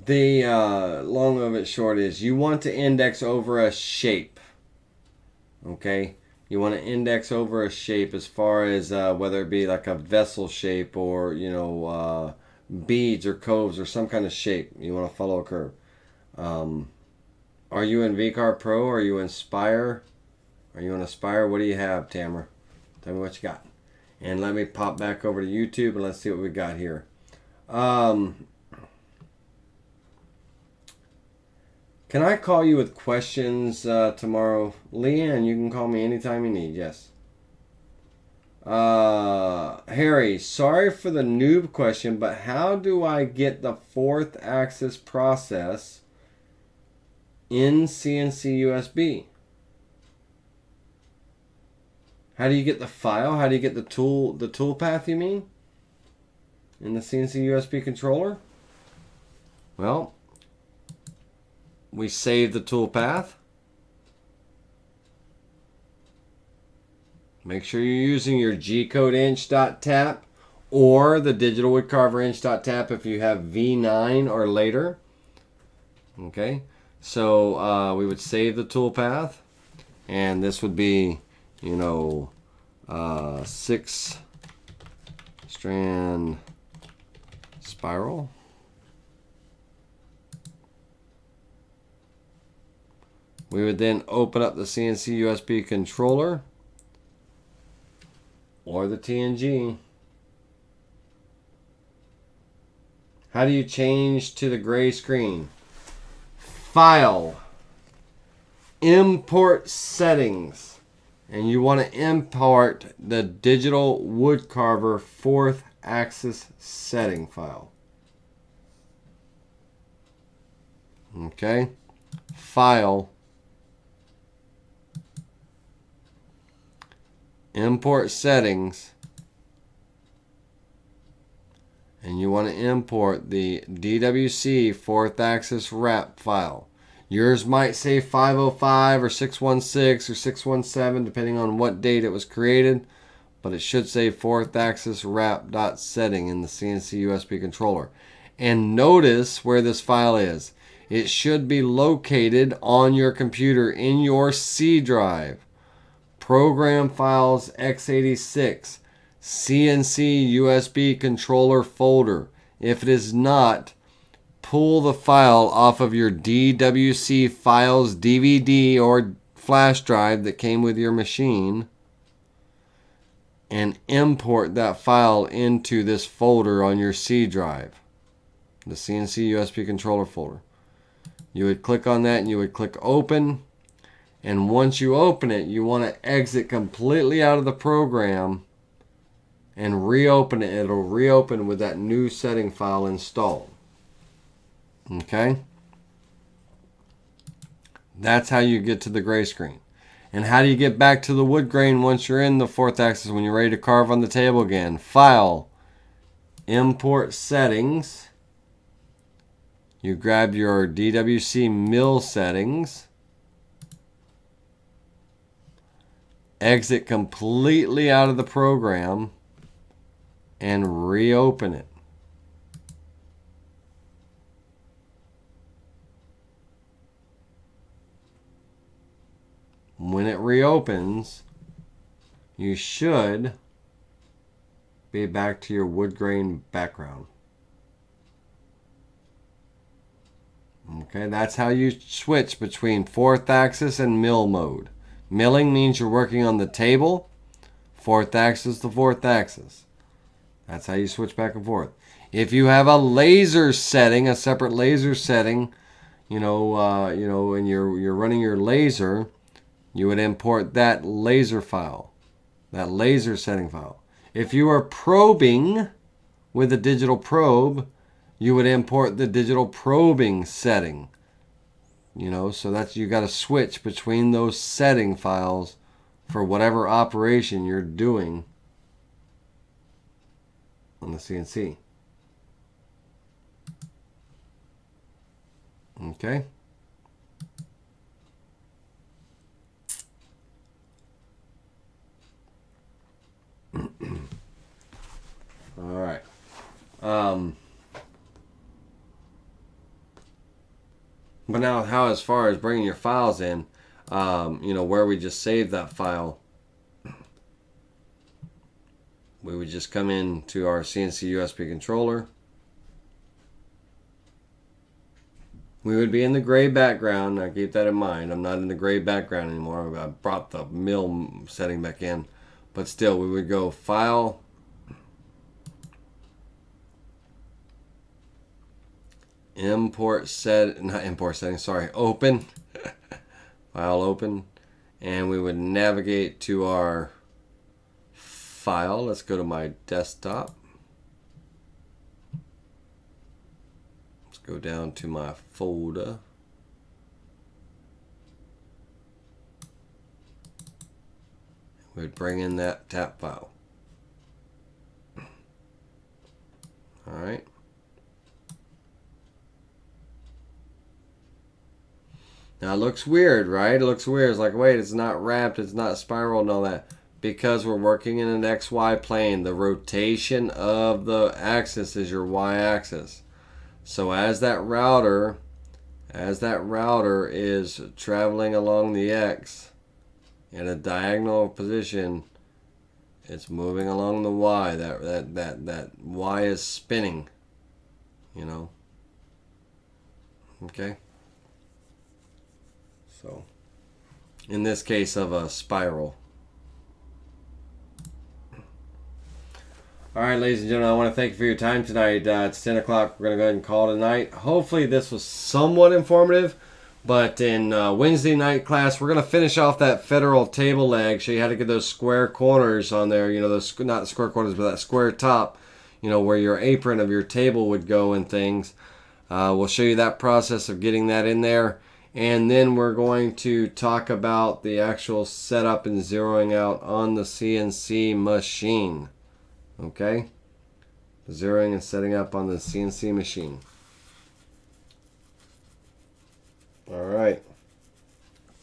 the long of it short is you want to index over a shape. Okay? You want to index over a shape as far as whether it be like a vessel shape or, you know, beads or coves or some kind of shape. You want to follow a curve. Are you in VCarve Pro? Are you in Spire? Are you in Aspire? What do you have, Tamara? Tell me what you got. And let me pop back over to YouTube and let's see what we got here. Can I call you with questions tomorrow? Leanne, you can call me anytime you need, yes. Harry, sorry for the noob question, but how do I get the 4th axis process in CNC USB? How do you get the file? How do you get the tool path, you mean? In the CNC USB controller? Well, we save the tool path. Make sure you're using your G-code inch.tap or the digital woodcarver inch.tap if you have V9 or later. Okay, so we would save the tool path, and this would be, you know, 6-strand spiral. We would then open up the CNC USB controller or the TNG. How do you change to the gray screen? File, import settings, and you want to import the digital woodcarver 4th axis setting file. Okay, file, import settings, and you want to import the DWC 4th axis wrap file. Yours might say 505 or 616 or 617 depending on what date it was created, but it should say 4th axis wrap.setting in the CNC USB controller. And notice where this file is. It should be located on your computer in your C drive. Program Files x86, CNC USB Controller folder. If it is not, pull the file off of your DWC Files DVD or flash drive that came with your machine and import that file into this folder on your C drive, the CNC USB Controller folder. You would click on that and you would click Open. And once you open it, you want to exit completely out of the program and reopen it. It'll reopen with that new setting file installed. Okay? That's how you get to the gray screen. And how do you get back to the wood grain once you're in the 4th axis when you're ready to carve on the table again? File, import settings, You grab your DWC mill settings, exit completely out of the program, and reopen it. When it reopens, you should be back to your wood grain background. Okay, that's how you switch between fourth axis and mill mode. Milling means you're working on the table. Fourth axis, the fourth axis. That's how you switch back and forth. If you have a laser setting, a separate laser setting, and you're running your laser, you would import that laser file, that laser setting file. If you are probing with a digital probe, you would import the digital probing setting. So that's, you got to switch between those setting files for whatever operation you're doing on the CNC. Okay. All right. But now, how as far as bringing your files in, where we just saved that file, we would just come into our CNC USB controller. We would be in the gray background. Now keep that in mind. I'm not in the gray background anymore. I brought the mill setting back in. But still, we would go File, Open. File Open. And we would navigate to our file. Let's go to my desktop. Let's go down to my folder. We would bring in that tap file. All right. Now it looks weird, right? It looks weird. It's like, wait, it's not wrapped, it's not spiral and all that. Because we're working in an XY plane. The rotation of the axis is your Y axis. So as that router is traveling along the X in a diagonal position, it's moving along the Y. That Y is spinning. Okay? So, in this case of a spiral. All right, ladies and gentlemen, I want to thank you for your time tonight. It's 10 o'clock. We're going to go ahead and call it a night. Hopefully this was somewhat informative. But in Wednesday night class, we're going to finish off that federal table leg. Show you how to get those square corners on there. Those, not square corners, but that square top. Where your apron of your table would go and things. We'll show you that process of getting that in there. And then we're going to talk about the actual setup and zeroing out on the CNC machine. Okay? Zeroing and setting up on the CNC machine. All right.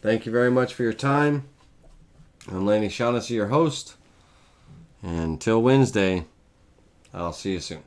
Thank you very much for your time. I'm Laney Shaughnessy, your host. And until Wednesday, I'll see you soon.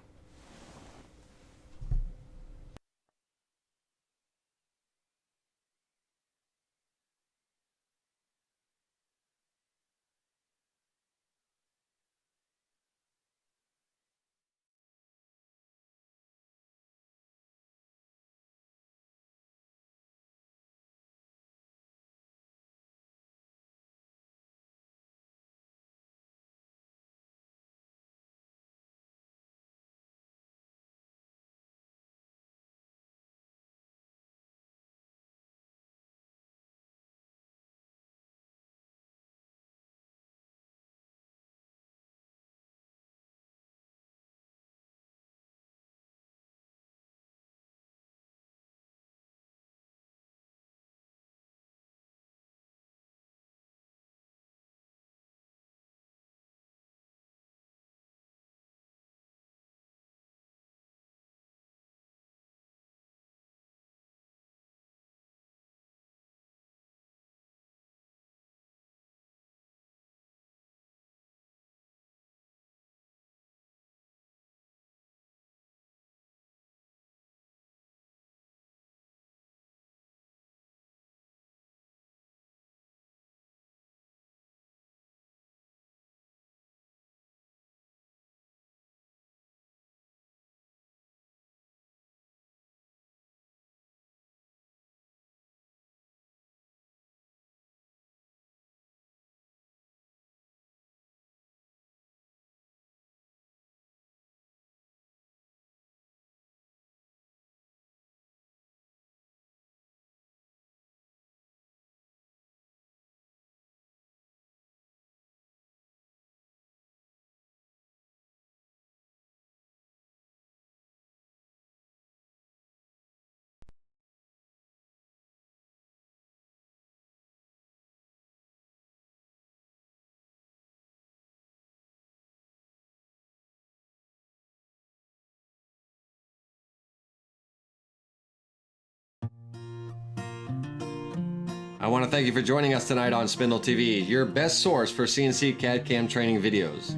I want to thank you for joining us tonight on Spindle TV, your best source for CNC CAD/CAM training videos.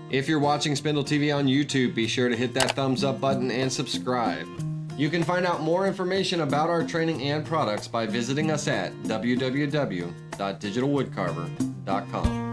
If you're watching Spindle TV on YouTube, be sure to hit that thumbs up button and subscribe. You can find out more information about our training and products by visiting us at www.digitalwoodcarver.com.